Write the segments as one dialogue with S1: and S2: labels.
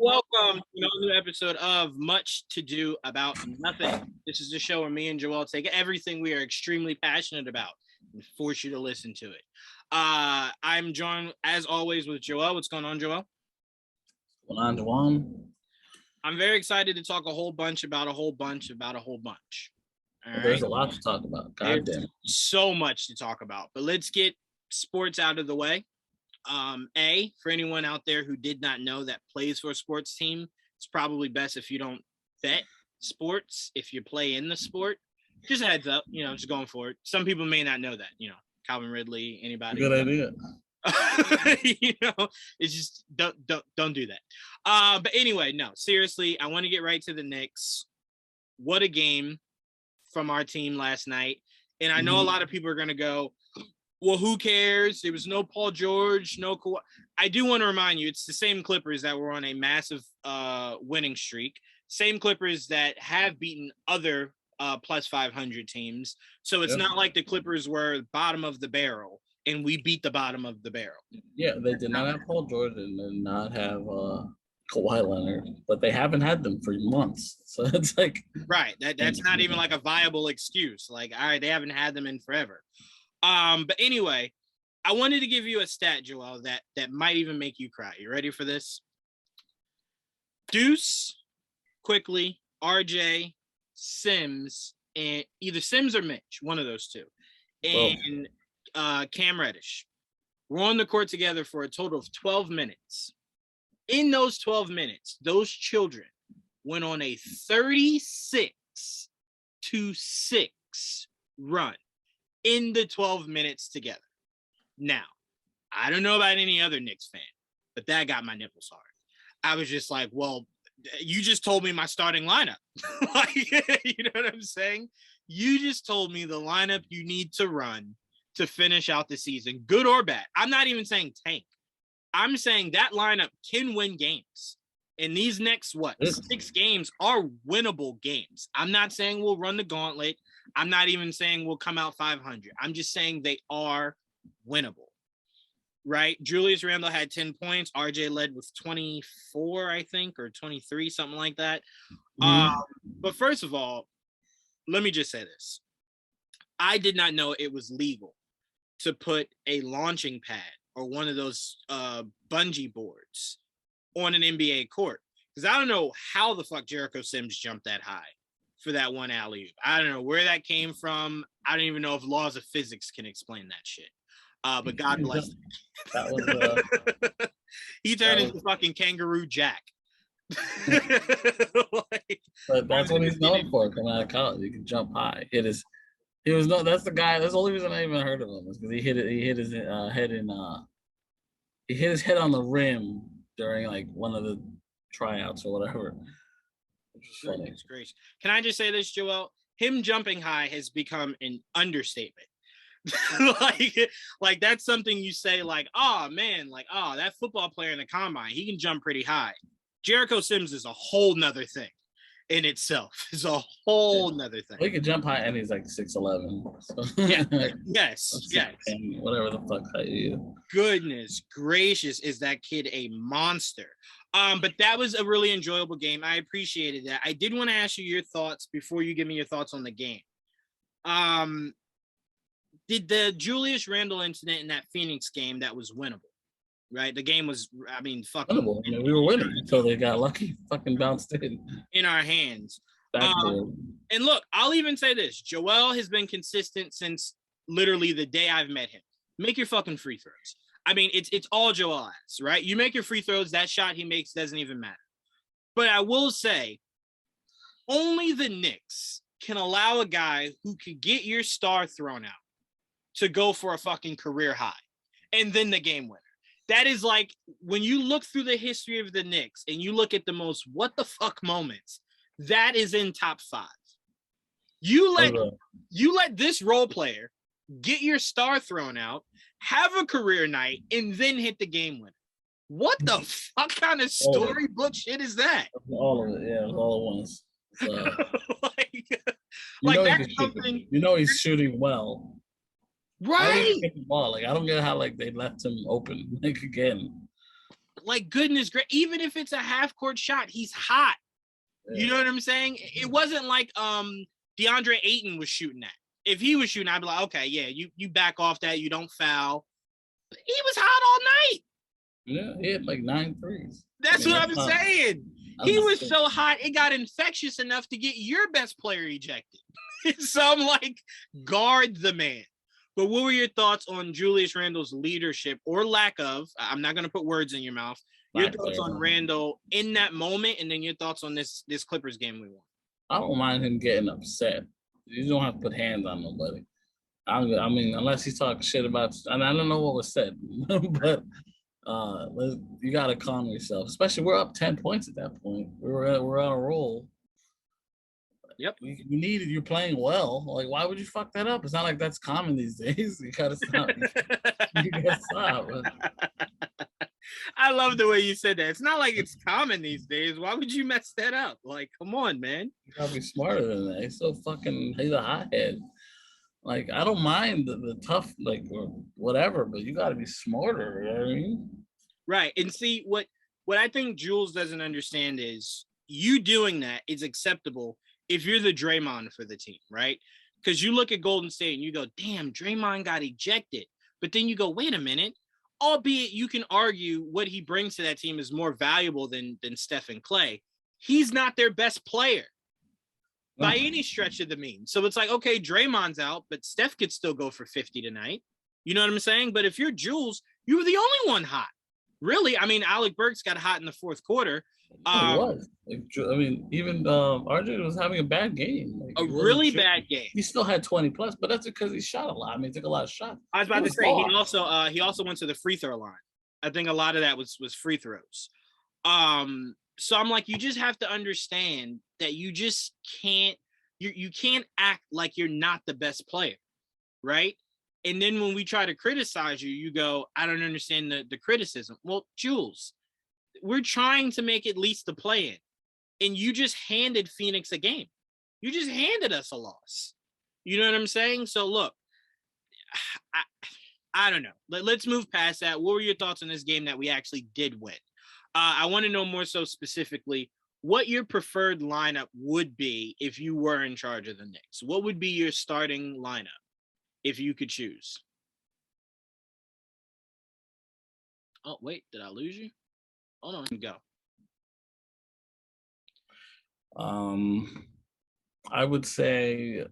S1: Welcome to a new episode of Much to Do About Nothing. This is the show where me and Joel take everything we are extremely passionate about and force you to listen to it. I'm joined, as always, with Joel. What's going on, Joel?
S2: What's going on, Juwaan?
S1: I'm very excited to talk a whole bunch about a whole bunch about a whole bunch.
S2: There's a lot to talk about. Goddamn.
S1: So much to talk about. But let's get sports out of the way. For anyone out there who did not know that plays for a sports team, it's probably best if you don't bet sports if you play in the sport. Just a heads up, just going for it. Some people may not know that, Calvin Ridley, anybody.
S2: Good idea.
S1: It's just don't do that. But anyway, no, seriously, I want to get right to the Knicks. What a game from our team last night. And I know a lot of people are going to go, well, who cares? There was no Paul George, no Kawhi. I do want to remind you, it's the same Clippers that were on a massive winning streak. Same Clippers that have beaten other plus 500 teams. So it's not like the Clippers were bottom of the barrel and we beat the bottom of the barrel.
S2: Yeah, they did not have Paul George and did not have Kawhi Leonard, but they haven't had them for months. So it's like...
S1: Right. That's not even like a viable excuse. Like, all right, they haven't had them in forever. But anyway, I wanted to give you a stat, Joel, that might even make you cry. You ready for this? Deuce, Quickly, RJ, Sims, and either Sims or Mitch, one of those two, and Cam Reddish were on the court together for a total of 12 minutes. In those 12 minutes, those children went on a 36-6 run in the 12 minutes together. Now, I don't know about any other Knicks fan, but that got my nipples hard. I was just like, well, you just told me my starting lineup. You know what I'm saying? You just told me the lineup you need to run to finish out the season, good or bad. I'm not even saying tank. I'm saying that lineup can win games. And these next, 6 games are winnable games. I'm not saying we'll run the gauntlet. I'm not even saying we'll come out 500. I'm just saying they are winnable, right? Julius Randle had 10 points. RJ led with 24, I think, or 23, something like that. But first of all, let me just say this. I did not know it was legal to put a launching pad or one of those bungee boards on an NBA court, because I don't know how the fuck Jericho Sims jumped that high for that one alley-oop. I don't know where that came from. I don't even know if laws of physics can explain that shit. But God bless him.
S2: That was
S1: he turned into fucking Kangaroo Jack.
S2: But that's what he's known for coming out of college. He can jump high. That's the guy. That's the only reason I even heard of him, is because he hit his head on the rim during like one of the tryouts or whatever. Which is funny.
S1: It's great. Can I just say this, Joel? Him jumping high has become an understatement. like that's something you say like, oh man, like, oh, that football player in the combine, he can jump pretty high. Jericho Sims is a whole nother thing in itself. It's a whole nother thing.
S2: He can jump high and he's like 6'11". So.
S1: Yeah. Yes.
S2: Whatever the fuck height he is.
S1: Goodness gracious, is that kid a monster? But that was a really enjoyable game. I appreciated that. I did want to ask you your thoughts before you give me your thoughts on the game. Did the Julius Randle incident in that Phoenix game, that was winnable, right? The game was, fucking
S2: winnable. We were winning until they got lucky, fucking bounced
S1: in our hands. And look, I'll even say this. Joel has been consistent since literally the day I've met him. Make your fucking free throws. It's all Joel asks, right? You make your free throws, that shot he makes doesn't even matter. But I will say, only the Knicks can allow a guy who could get your star thrown out to go for a fucking career high and then the game winner. That is like, when you look through the history of the Knicks and you look at the most what the fuck moments, that is in top 5. You let this role player get your star thrown out, have a career night, and then hit the game winner. What the fuck kind of storybook shit is that?
S2: All of it, yeah, all at once.
S1: That's something.
S2: He's shooting well.
S1: Right.
S2: I don't get how they left him open again.
S1: like, goodness gracious, even if it's a half court shot, he's hot. Yeah. You know what I'm saying? It wasn't like DeAndre Ayton was shooting that. If he was shooting, I'd be like, okay, yeah, you back off that, you don't foul. But he was hot all night.
S2: Yeah, he had like 9 threes.
S1: That's what I'm saying. He was so hot, it got infectious enough to get your best player ejected. So I'm like, guard the man. But what were your thoughts on Julius Randle's leadership or lack of? I'm not going to put words in your mouth. Your thoughts on Randle in that moment, and then your thoughts on this Clippers game we won.
S2: I don't mind him getting upset. You don't have to put hands on nobody. I mean, unless he's talking shit about, and I don't know what was said, but you got to calm yourself. Especially we're up 10 points at that point. We're on a roll.
S1: Yep.
S2: You're playing well. Like, why would you fuck that up? It's not like that's common these days. You gotta stop. You gotta stop.
S1: I love the way you said that. It's not like it's common these days. Why would you mess that up? Like, come on, man.
S2: You gotta be smarter than that. He's a hothead. Like, I don't mind the tough, like, or whatever, but you gotta be smarter. You know what I mean?
S1: Right. And see, what I think Jules doesn't understand is you doing that is acceptable if you're the Draymond for the team, right? Because you look at Golden State and you go, damn, Draymond got ejected. But then you go, wait a minute. Albeit you can argue what he brings to that team is more valuable than Steph and Clay. He's not their best player by any stretch of the mean. So it's like, okay, Draymond's out, but Steph could still go for 50 tonight. You know what I'm saying? But if you're Jules, you were the only one hot. Really? I mean, Alec Burks got hot in the fourth quarter.
S2: He was. I mean, even RJ was having a bad game. Like,
S1: a really bad game.
S2: He still had 20 plus, but that's because he shot a lot. I mean, he took a lot of shots.
S1: I was about to say he also went to the free throw line. I think a lot of that was free throws. So I'm like, you just have to understand that you just can't. You can't act like you're not the best player, right? And then when we try to criticize you, you go, I don't understand the criticism. Well, Jules, we're trying to make at least the play-in, and you just handed Phoenix a game. You just handed us a loss. You know what I'm saying? So look, I don't know. Let's move past that. What were your thoughts on this game that we actually did win? I want to know more so specifically what your preferred lineup would be if you were in charge of the Knicks. What would be your starting lineup if you could choose? Oh, wait, did I lose you? Hold on, go.
S2: I would say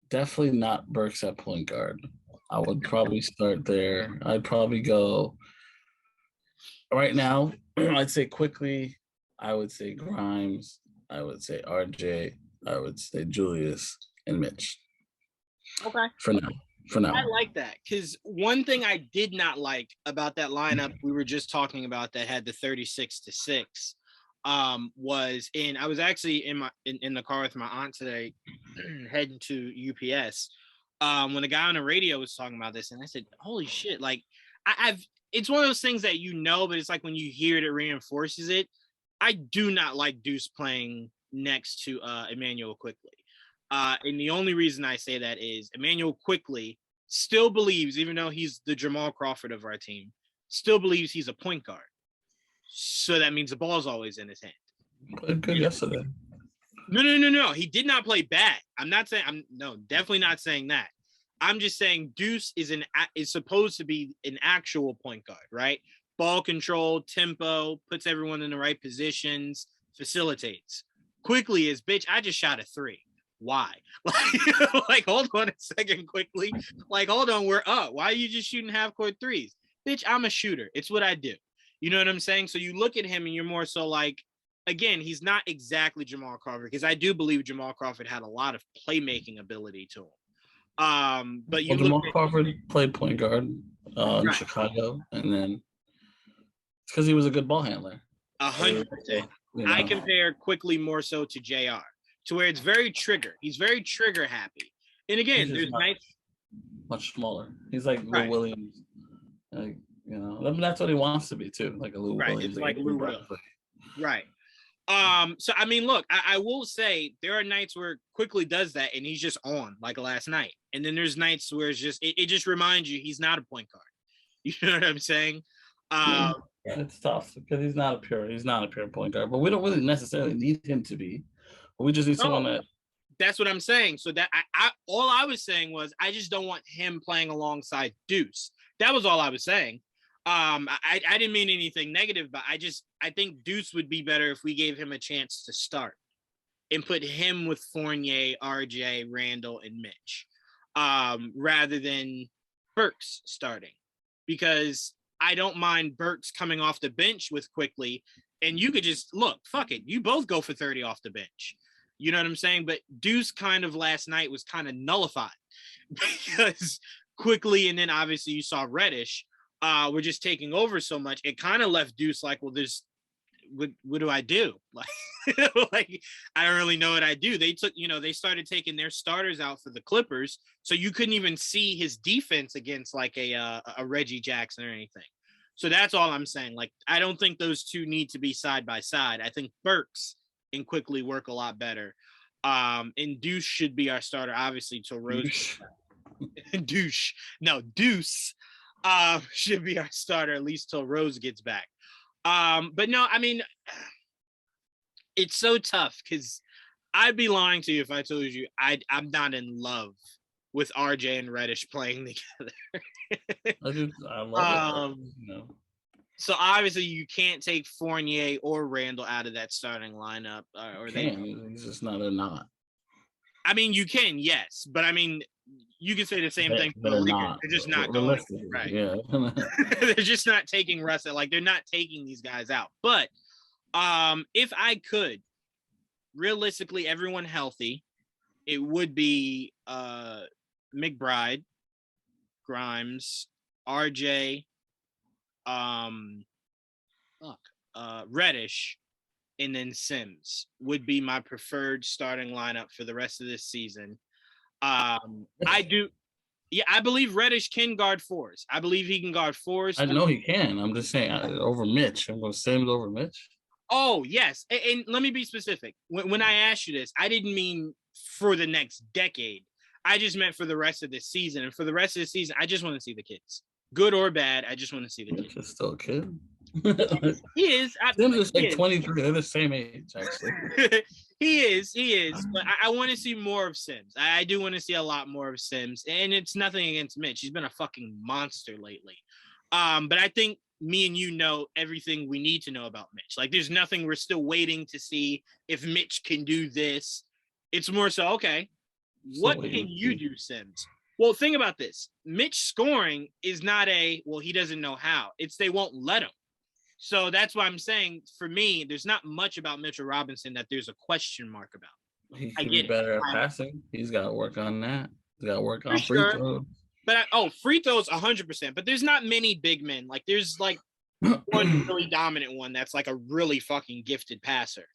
S2: definitely not Burks at point guard. I would probably start there. I'd probably go right now. I'd say quickly. I would say Grimes. I would say RJ. I would say Julius and Mitch.
S1: Okay.
S2: For now.
S1: I like that because one thing I did not like about that lineup we were just talking about that had the 36-6 was I was actually in the car with my aunt today heading to UPS when the guy on the radio was talking about this, and I said, holy shit, like it's one of those things that but it's like when you hear it reinforces it. I do not like Deuce playing next to Emmanuel Quickley. And the only reason I say that is Emmanuel Quickley still believes, even though he's the Jamal Crawford of our team, still believes he's a point guard. So that means the ball's always in his hand.
S2: Played good yesterday.
S1: No. He did not play bad. Definitely not saying that. I'm just saying Deuce is supposed to be an actual point guard, right? Ball control, tempo, puts everyone in the right positions, facilitates. Quickly is, bitch, I just shot a 3. Why? Like, hold on a second, quickly. Like, hold on, we're up. Why are you just shooting half-court threes? Bitch, I'm a shooter. It's what I do. You know what I'm saying? So you look at him and you're more so like, again, he's not exactly Jamal Crawford, because I do believe Jamal Crawford had a lot of playmaking ability to him. But
S2: Jamal Crawford played point guard in Chicago, and then it's because he was a good ball handler.
S1: 100%. I compare Quickly more so to JR, to where it's very trigger. He's very trigger happy. And again, there's nights
S2: much smaller. He's like Lou Williams. Like, that's what he wants to be too, like a Lou Williams.
S1: It's like Lou Williams. Right. So I mean, look, I will say there are nights where Quickly does that and he's just on, like last night. And then there's nights where it's just it just reminds you he's not a point guard. You know what I'm saying?
S2: It's tough because he's not a pure point guard, but we don't really necessarily need him to be. But we just need someone that.
S1: That's what I'm saying. So that I all I was saying was I just don't want him playing alongside Deuce. That was all I was saying. I didn't mean anything negative, but I think Deuce would be better if we gave him a chance to start and put him with Fournier, RJ, Randall, and Mitch, rather than Burks starting, because I don't mind Burks coming off the bench with Quickly, and you could just look, fuck it, you both go for 30 off the bench. You know what I'm saying? But Deuce kind of last night was kind of nullified because Quickly, and then obviously you saw Reddish, were just taking over so much. It kind of left Deuce like, well, what do I do? Like, like, I don't really know what I do. They took, they started taking their starters out for the Clippers, so you couldn't even see his defense against like a Reggie Jackson or anything. So that's all I'm saying. Like, I don't think those two need to be side by side. I think Burks and Quickly work a lot better. And Deuce should be our starter, obviously, till Rose. Deuce should be our starter at least till Rose gets back. But no, I mean, it's so tough because I'd be lying to you if I told you I'm not in love with RJ and Reddish playing together.
S2: I love it.
S1: So obviously you can't take Fournier or Randall out of that starting lineup,
S2: he's just not a not.
S1: I mean, you can, yes, but I mean, you can say the same thing for the Lakers. They're just not going right. Yeah, they're just not taking Russell. Like, they're not taking these guys out. But if I could, realistically, everyone healthy, it would be McBride, Grimes, RJ, Reddish, and then Sims would be my preferred starting lineup for the rest of this season. I believe Reddish can guard fours. I believe he can guard fours.
S2: I know he can. I'm just saying over Mitch. I'm going to Sims over Mitch.
S1: Oh, yes. And let me be specific. When I asked you this, I didn't mean for the next decade. I just meant for the rest of this season. And for the rest of the season, I just want to see the kids. Good or bad, I just want to see the kids.
S2: He's still a kid.
S1: He is.
S2: Sims is like 23. They're the same age, actually.
S1: He is. But I want to see more of Sims. I do want to see a lot more of Sims. And it's nothing against Mitch. He's been a fucking monster lately. But I think me and you know everything we need to know about Mitch. Like, there's nothing we're still waiting to see if Mitch can do this. It's more so, okay, what can you do, Sims? Well, think about this. Mitch scoring is not he doesn't know how. It's they won't let him. So that's why I'm saying, for me, there's not much about Mitchell Robinson that there's a question mark about.
S2: He can be better at passing. He's got to work on that. He's got to work on free throws.
S1: But free throws 100%. But there's not many big men. Like, there's like one really dominant one that's like a really fucking gifted passer.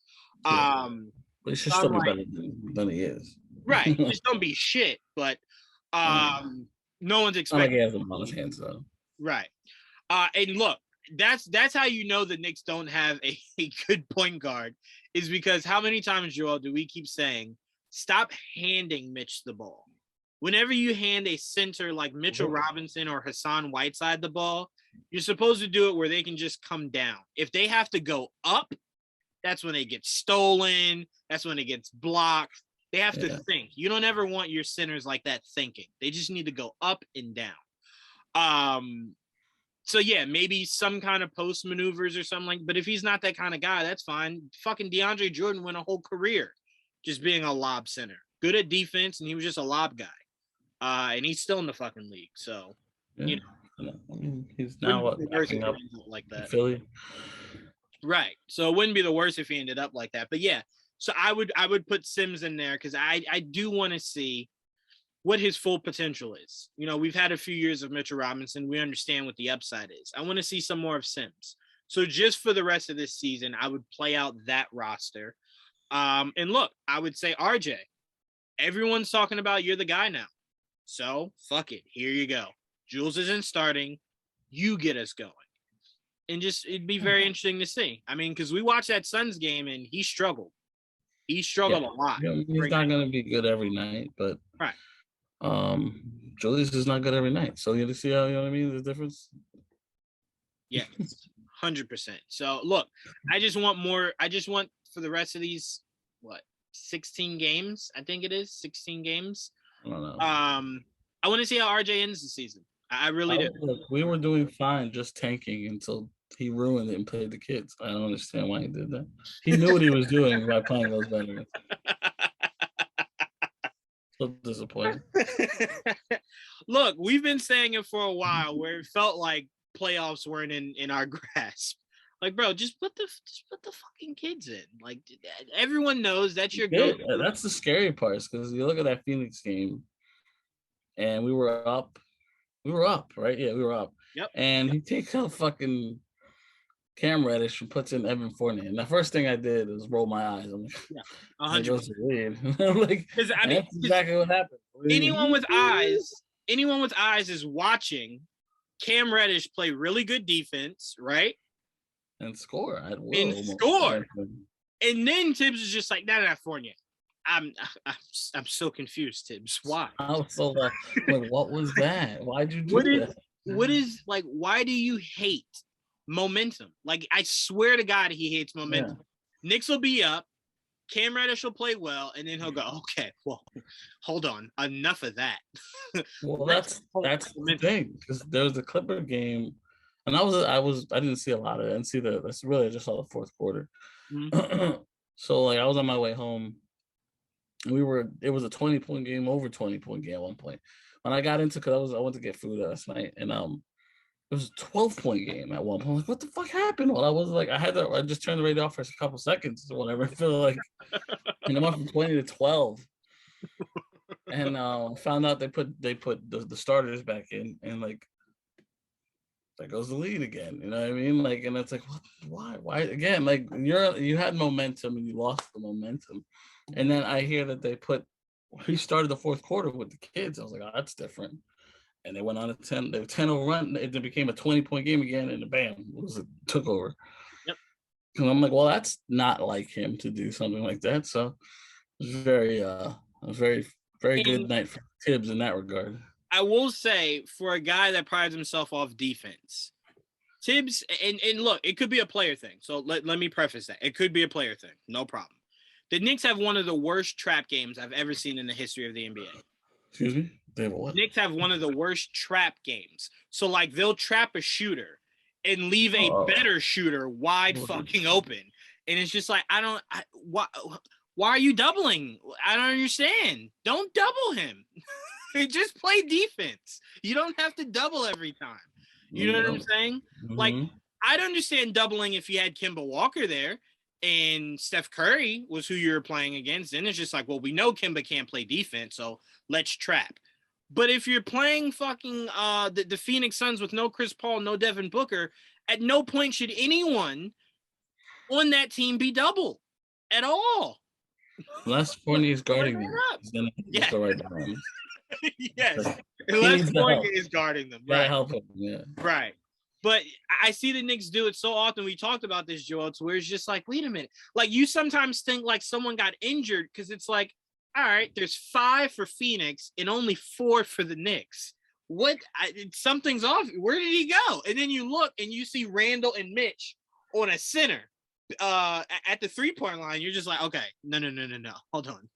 S2: But he should still be better than he is.
S1: Right. Just don't be shit. But no one's expecting.
S2: Like he has him on his hands though.
S1: Right. And look, that's how you know the Knicks don't have a good point guard, is because how many times, Joel, do we keep saying, stop handing Mitch the ball? Whenever you hand a center like Mitchell Robinson or Hassan Whiteside the ball, you're supposed to do it where they can just come down. If they have to go up, that's when they get stolen. That's when it gets blocked. They have to think. You don't ever want your centers like that thinking. They just need to go up and down. So yeah, maybe some kind of post maneuvers or something like. But if he's not that kind of guy, that's fine. Fucking DeAndre Jordan went a whole career just being a lob center, good at defense, and he was just a lob guy. And he's still in the fucking league. So you know,
S2: I mean, he's now backing up
S1: like that.
S2: Philly.
S1: Right. So it wouldn't be the worst if he ended up like that. But yeah, so I would put Sims in there because I do want to see what his full potential is. You know, we've had a few years of Mitchell Robinson. We understand what the upside is. I want to see some more of Sims. So just for the rest of this season, I would play out that roster. And look, I would say RJ, everyone's talking about you're the guy now. So fuck it. Here you go. Jules isn't starting. You get us going. And just, it'd be very interesting to see. I mean, because we watched that Suns game and he struggled. He struggled a lot.
S2: Yeah, he's not going to be good every night, but
S1: right.
S2: Julius is not good every night. So you see how, you know what I mean? The difference.
S1: Yes, 100%. So look, I just want more. I just want for the rest of these 16 games. I think it is 16 games.
S2: I don't know.
S1: I want to see how RJ ends the season. I really do.
S2: Look, we were doing fine, just tanking until he ruined it and played the kids. I don't understand why he did that. He knew what he was doing by playing those veterans. So disappointing.
S1: Look, we've been saying it for a while, where it felt like playoffs weren't in our grasp. Like, bro, just put the fucking kids in. Like, everyone knows that's your go.
S2: That's the scary part, because you look at that Phoenix game, and we were up. We were up, right? Yeah, we were up.
S1: Yep.
S2: And he takes out fucking Cam Reddish and puts in Evan Fournier. And the first thing I did was roll my eyes. I'm like,
S1: yeah,
S2: 100%. I'm like,
S1: because I mean,
S2: that's exactly what happened.
S1: Anyone with eyes is watching Cam Reddish play really good defense, right?
S2: And score.
S1: And then Tibbs is just like, nah, Fournier. I'm so confused, Tibbs. Why?
S2: I was so like, what was that? Why'd you do that?
S1: What is like? Why do you hate momentum? Like, I swear to God, he hates momentum. Yeah. Knicks will be up. Cam Reddish will play well, and then he'll go, okay, well, hold on, enough of that.
S2: Well, that's the thing, because there was the Clipper game, and I didn't see a lot of it. I didn't see that's really, I just saw the fourth quarter. Mm-hmm. So like, I was on my way home. It was a 20-point game, over 20-point game at one point. When I got into, because I went to get food last night, and it was a 12-point game at one point. I'm like, what the fuck happened? Well, I just turned the radio off for a couple seconds or whatever. I feel like, and I went from 20 to 12. And found out they put the starters back in, and like, there goes the lead again. You know what I mean? Like, and it's like, what? Why again? Like, you had momentum and you lost the momentum. And then I hear that he started the fourth quarter with the kids. I was like, oh, that's different. And they went on a 10-0 run. It became a 20-point game again, and bam, it took over.
S1: Yep.
S2: And I'm like, well, that's not like him to do something like that. So it was very, very good night for Tibbs in that regard.
S1: I will say, for a guy that prides himself off defense, Tibbs, and look, it could be a player thing. So let me preface that. It could be a player thing. No problem. The Knicks have one of the worst trap games I've ever seen in the history of the NBA.
S2: Excuse me? They have what?
S1: Knicks have one of the worst trap games. So, like, they'll trap a shooter and leave a better shooter wide fucking open. And it's just like, why are you doubling? I don't understand. Don't double him. Just play defense. You don't have to double every time. You know what I'm saying? Mm-hmm. Like, I'd understand doubling if you had Kemba Walker there and Steph Curry was who you were playing against. Then it's just like, well, we know Kemba can't play defense, so let's trap. But if you're playing fucking the Phoenix Suns with no Chris Paul, no Devin Booker, at no point should anyone on that team be double at all.
S2: Unless Fournier is guarding them.
S1: Yes.
S2: Yes.
S1: Unless Fournier is guarding them. Right.
S2: Help him. Yeah.
S1: Right. But I see the Knicks do it so often. We talked about this, Joel, to where it's just like, wait a minute. Like, you sometimes think like someone got injured because it's like, all right, there's 5 for Phoenix and only 4 for the Knicks. Something's off. Where did he go? And then you look and you see Randall and Mitch on a center at the 3-point line. You're just like, okay, no. Hold on.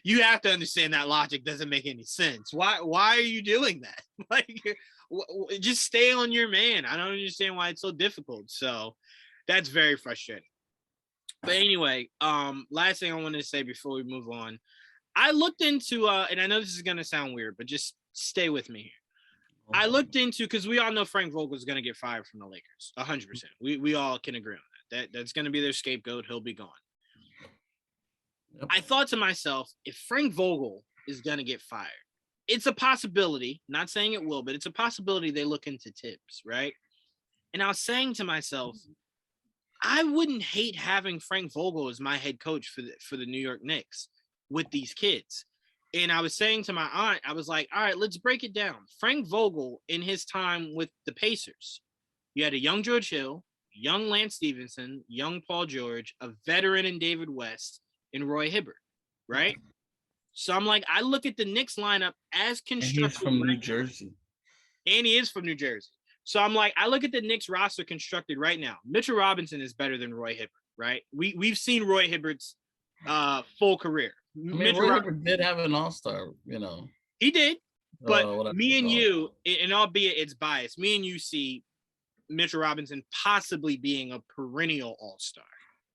S1: You have to understand that logic doesn't make any sense. Why are you doing that? Like, just stay on your man. I don't understand why it's so difficult. So that's very frustrating. But anyway, last thing I wanted to say before we move on, I looked into, and I know this is going to sound weird, but just stay with me here. I looked into, because we all know Frank Vogel is going to get fired from the Lakers, 100%. We all can agree on that. That's going to be their scapegoat. He'll be gone. Yep. I thought to myself, if Frank Vogel is going to get fired, it's a possibility, not saying it will, but it's a possibility they look into Tibbs, right? And I was saying to myself, I wouldn't hate having Frank Vogel as my head coach for the New York Knicks with these kids. And I was saying to my aunt, I was like, all right, let's break it down. Frank Vogel, in his time with the Pacers, you had a young George Hill, young Lance Stevenson, young Paul George, a veteran in David West, and Roy Hibbert, right? So I'm like, I look at the Knicks lineup as constructed.
S2: And he's from New Jersey.
S1: And he is from New Jersey. So I'm like, I look at the Knicks roster constructed right now. Mitchell Robinson is better than Roy Hibbert, right? We've seen Roy Hibbert's full career.
S2: I mean, Roy Hibbert did have an all-star,
S1: He did, but me and you,
S2: it.
S1: and albeit it's biased, me and you see Mitchell Robinson possibly being a perennial all-star,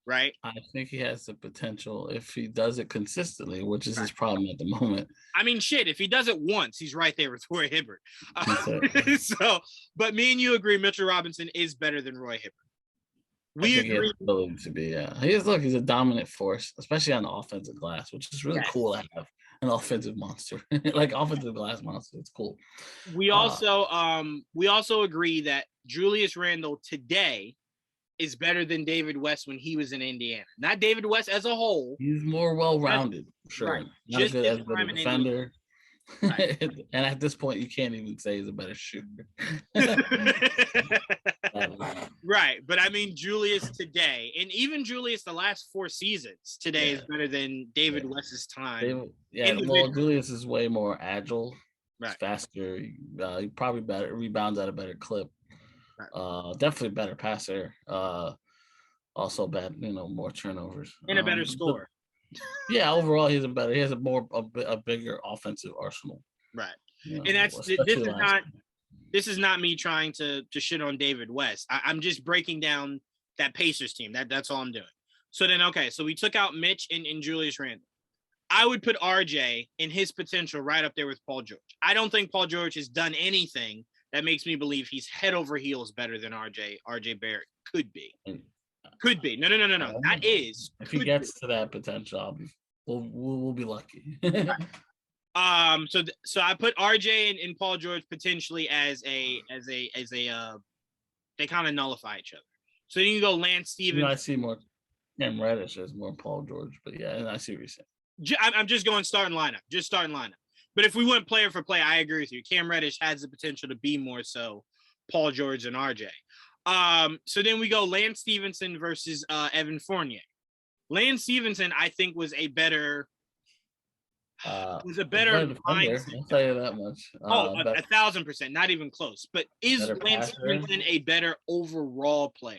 S1: right?
S2: I think he has the potential if he does it consistently, which is his problem at the moment.
S1: I mean, shit, if he does it once, he's right there with Roy Hibbert. So, but me and you agree Mitchell Robinson is better than Roy Hibbert. We agree.
S2: He has the ability to be, he's a dominant force, especially on the offensive glass, which is really cool to have an offensive monster, like offensive glass monster. It's cool.
S1: We also agree that Julius Randle today is better than David West when he was in Indiana. Not David West as a whole.
S2: He's more well-rounded, sure.
S1: Right.
S2: Not as good as a defender. Right. And at this point, you can't even say he's a better shooter.
S1: Right. But I mean, Julius today, and even Julius the last 4 seasons today is better than David West's time.
S2: Julius is way more agile, faster. He probably rebounds at a better clip. Right. Definitely better passer. Also bad, more turnovers.
S1: And a better scorer.
S2: Overall he has a bigger offensive arsenal.
S1: Right. And this is not me trying to shit on David West. I'm just breaking down that Pacers team. That's all I'm doing. So then, so we took out Mitch and Julius Randle. I would put RJ and his potential right up there with Paul George. I don't think Paul George has done anything that makes me believe he's head over heels better than RJ Barrett could be. Could be. No. That is.
S2: If he gets to that potential, we'll be lucky.
S1: So I put RJ and Paul George potentially as a they kind of nullify each other. So then you go Lance Stevens.
S2: I see more Cam Reddish as more Paul George, but I see what you're saying.
S1: I'm just going starting lineup. But if we went player for player, I agree with you. Cam Reddish has the potential to be more so Paul George and RJ. So then we go Lance Stevenson versus Evan Fournier. Lance Stevenson, I think, was a better
S2: mindset. I'll tell you that much.
S1: 1,000%, not even close. But is Lance Stevenson a better overall player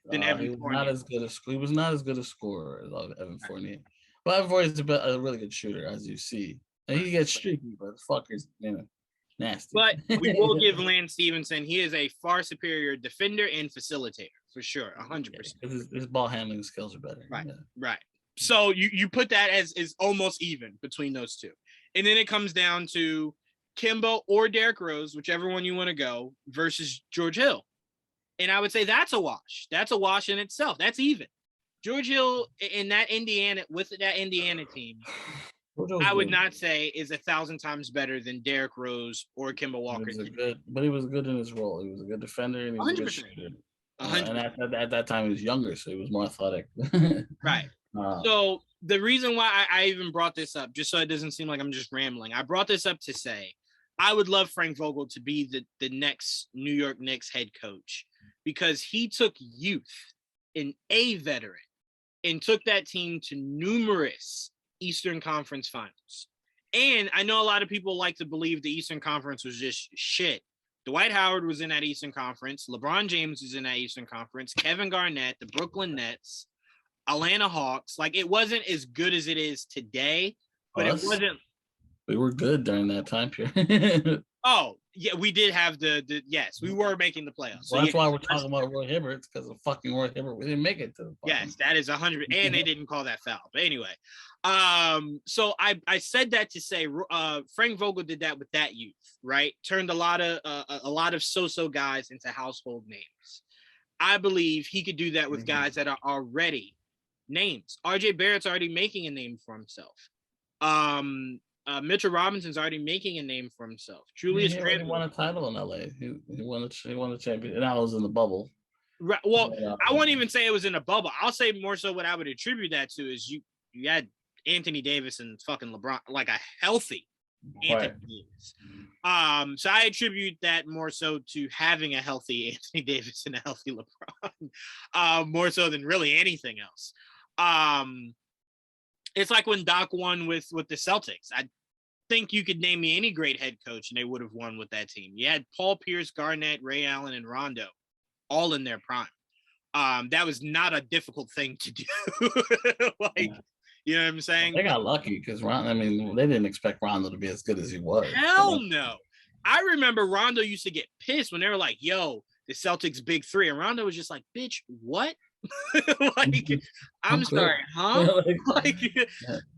S1: than Evan Fournier?
S2: He was not as good a scorer as Evan Fournier. But Evan Fournier is a really good shooter, as you see. And he gets streaky, but fuckers, nasty.
S1: But we will give Lance Stevenson, he is a far superior defender and facilitator, for sure, 100%.
S2: His ball handling skills are better.
S1: Right. So you put that as almost even between those two. And then it comes down to Kimbo or Derrick Rose, whichever one you want to go, versus George Hill. And I would say that's a wash. That's a wash in itself. That's even. George Hill in that Indiana team, I would not say is 1,000 times better than Derrick Rose or Kemba Walker.
S2: But he was good in his role. He was a good defender and he was 100%. A good shooter. And at that time he was younger, so he was more athletic.
S1: Right. So the reason why I even brought this up, just so it doesn't seem like I'm just rambling, I brought this up to say I would love Frank Vogel to be the next New York Knicks head coach, because he took youth and a veteran and took that team to numerous Eastern Conference finals. And I know a lot of people like to believe the Eastern Conference was just shit. Dwight Howard was in that Eastern Conference. LeBron James was in that Eastern Conference. Kevin Garnett, the Brooklyn Nets, Atlanta Hawks. Like, it wasn't as good as it is today, but it wasn't.
S2: We were good during that time period.
S1: Oh, yeah, we did have the yes, we were making the playoffs.
S2: Well, that's why we're talking about Roy Hibbert, because of fucking Roy Hibbert. We didn't make it to the
S1: yes, that is 100, and they didn't call that foul. But anyway, so I said that to say Frank Vogel did that with that youth, right? Turned a lot of so-so guys into household names. I believe he could do that with guys that are already names. RJ Barrett's already making a name for himself. Mitchell Robinson's already making a name for himself. Julius Randle
S2: won a title in LA. He won a championship, and I was in the bubble.
S1: Right. Well, I won't even say it was in a bubble. I'll say more so what I would attribute that to is you had Anthony Davis and fucking LeBron, like a healthy Anthony Davis. So I attribute that more so to having a healthy Anthony Davis and a healthy LeBron, more so than really anything else. It's like when Doc won with the Celtics. think you could name me any great head coach and they would have won with that team. You had Paul Pierce, Garnett, Ray Allen, and Rondo all in their prime. That was not a difficult thing to do. Like, you know what I'm saying?
S2: They got lucky because Rondo, I mean, they didn't expect Rondo to be as good as he was.
S1: Hell no. I remember Rondo used to get pissed when they were like, yo, the Celtics big three. And Rondo was just like, bitch, what? Like, I'm sorry, huh?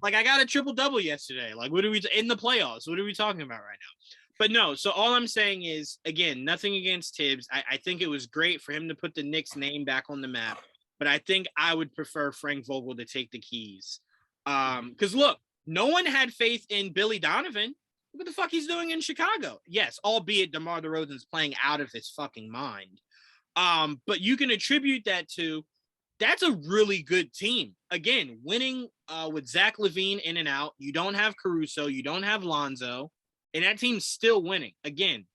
S1: Like I got a triple-double yesterday. Like, what are we in the playoffs? What are we talking about right now? But no, so all I'm saying is, again, nothing against Tibbs. I think it was great for him to put the Knicks name back on the map. But I think I would prefer Frank Vogel to take the keys. Because look, no one had faith in Billy Donovan. What the fuck he's doing in Chicago? Yes, albeit DeMar DeRozan's playing out of his fucking mind. But you can attribute that to that's a really good team. Again, winning with Zach LaVine in and out. You don't have Caruso. You don't have Lonzo. And that team's still winning. Again,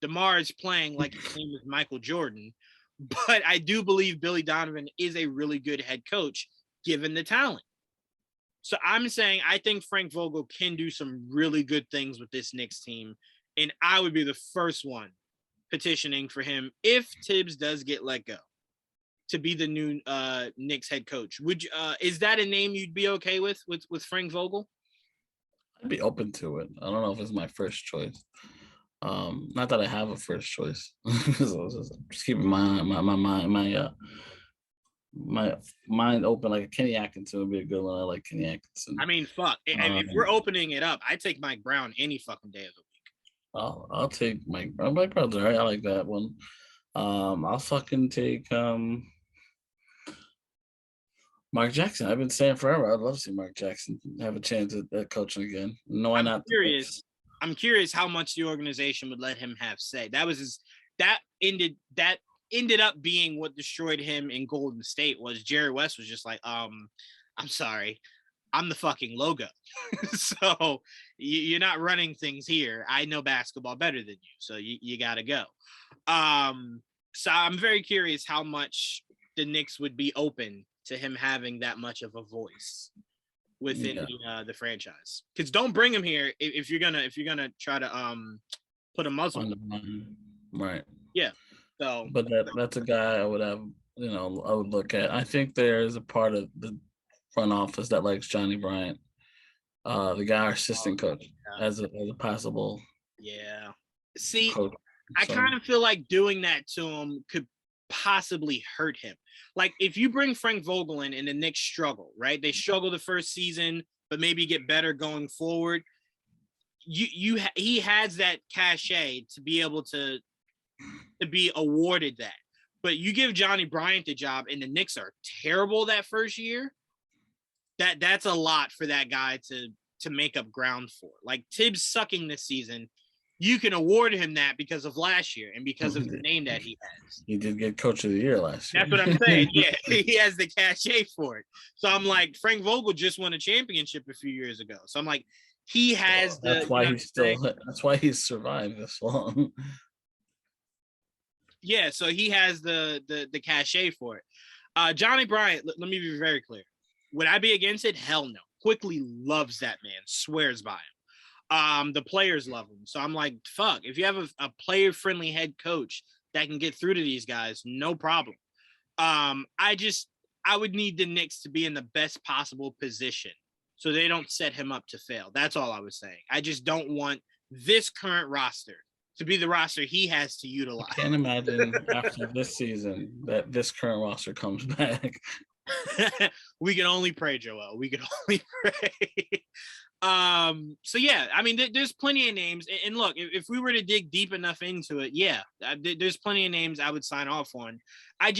S1: DeMar is playing like his name is Michael Jordan. But I do believe Billy Donovan is a really good head coach given the talent. So I'm saying I think Frank Vogel can do some really good things with this Knicks team. And I would be the first one petitioning for him if Tibbs does get let go to be the new Knicks head coach. Would you, is that a name you'd be okay with Frank Vogel?
S2: I'd be open to it. I don't know if it's my first choice. Not that I have a first choice. Just keeping my mind open. Like Kenny Atkinson would be a good one. I like Kenny Atkinson.
S1: I mean, fuck. If we're opening it up, I'd take Mike Brown any fucking day of the week.
S2: I'll take Mike Brown. Mike Brown's all right. I like that one. I'll fucking take Mark Jackson. I've been saying forever. I'd love to see Mark Jackson have a chance at coaching again. No, why not?
S1: I'm curious how much the organization would let him have say. That ended up being what destroyed him in Golden State. Was Jerry West was just like, I'm sorry, I'm the fucking logo. So you're not running things here. I know basketball better than you. So you got to go. So I'm very curious how much the Knicks would be open to him having that much of a voice within the franchise. Because don't bring him here if you're gonna try to put a muzzle on
S2: him. Right.
S1: Yeah. So,
S2: but that's a guy I would have. I would look at. I think there is a part of the front office that likes Johnny Bryant, the guy, our assistant coach, as a possible.
S1: Yeah. See,
S2: coach.
S1: I kind of feel like doing that to him could possibly hurt him. Like if you bring Frank Vogel in and the Knicks struggle, right? They struggle the first season, but maybe get better going forward. He has that cachet to be able to be awarded that. But you give Johnny Bryant the job and the Knicks are terrible that first year, that's a lot for that guy to make up ground for. Like Tibbs sucking this season, you can award him that because of last year and because of the name that he has.
S2: He did get coach of the year last year.
S1: That's what I'm saying. Yeah, he has the cachet for it. So I'm like, Frank Vogel just won a championship a few years ago. So I'm like, he has
S2: that's why he's survived this long.
S1: Yeah, so he has the cachet for it. Johnny Bryant, let me be very clear. Would I be against it? Hell no. Quickly loves that man, swears by him. The players love him. So I'm like, fuck, if you have a player-friendly head coach that can get through to these guys, no problem. I would need the Knicks to be in the best possible position so they don't set him up to fail. That's all I was saying. I just don't want this current roster to be the roster he has to utilize.
S2: I can't imagine after this season that this current roster comes back.
S1: We can only pray, Joel. We can only pray. So yeah, I mean, there's plenty of names. And look, if we were to dig deep enough into it, yeah, there's plenty of names I would sign off on. I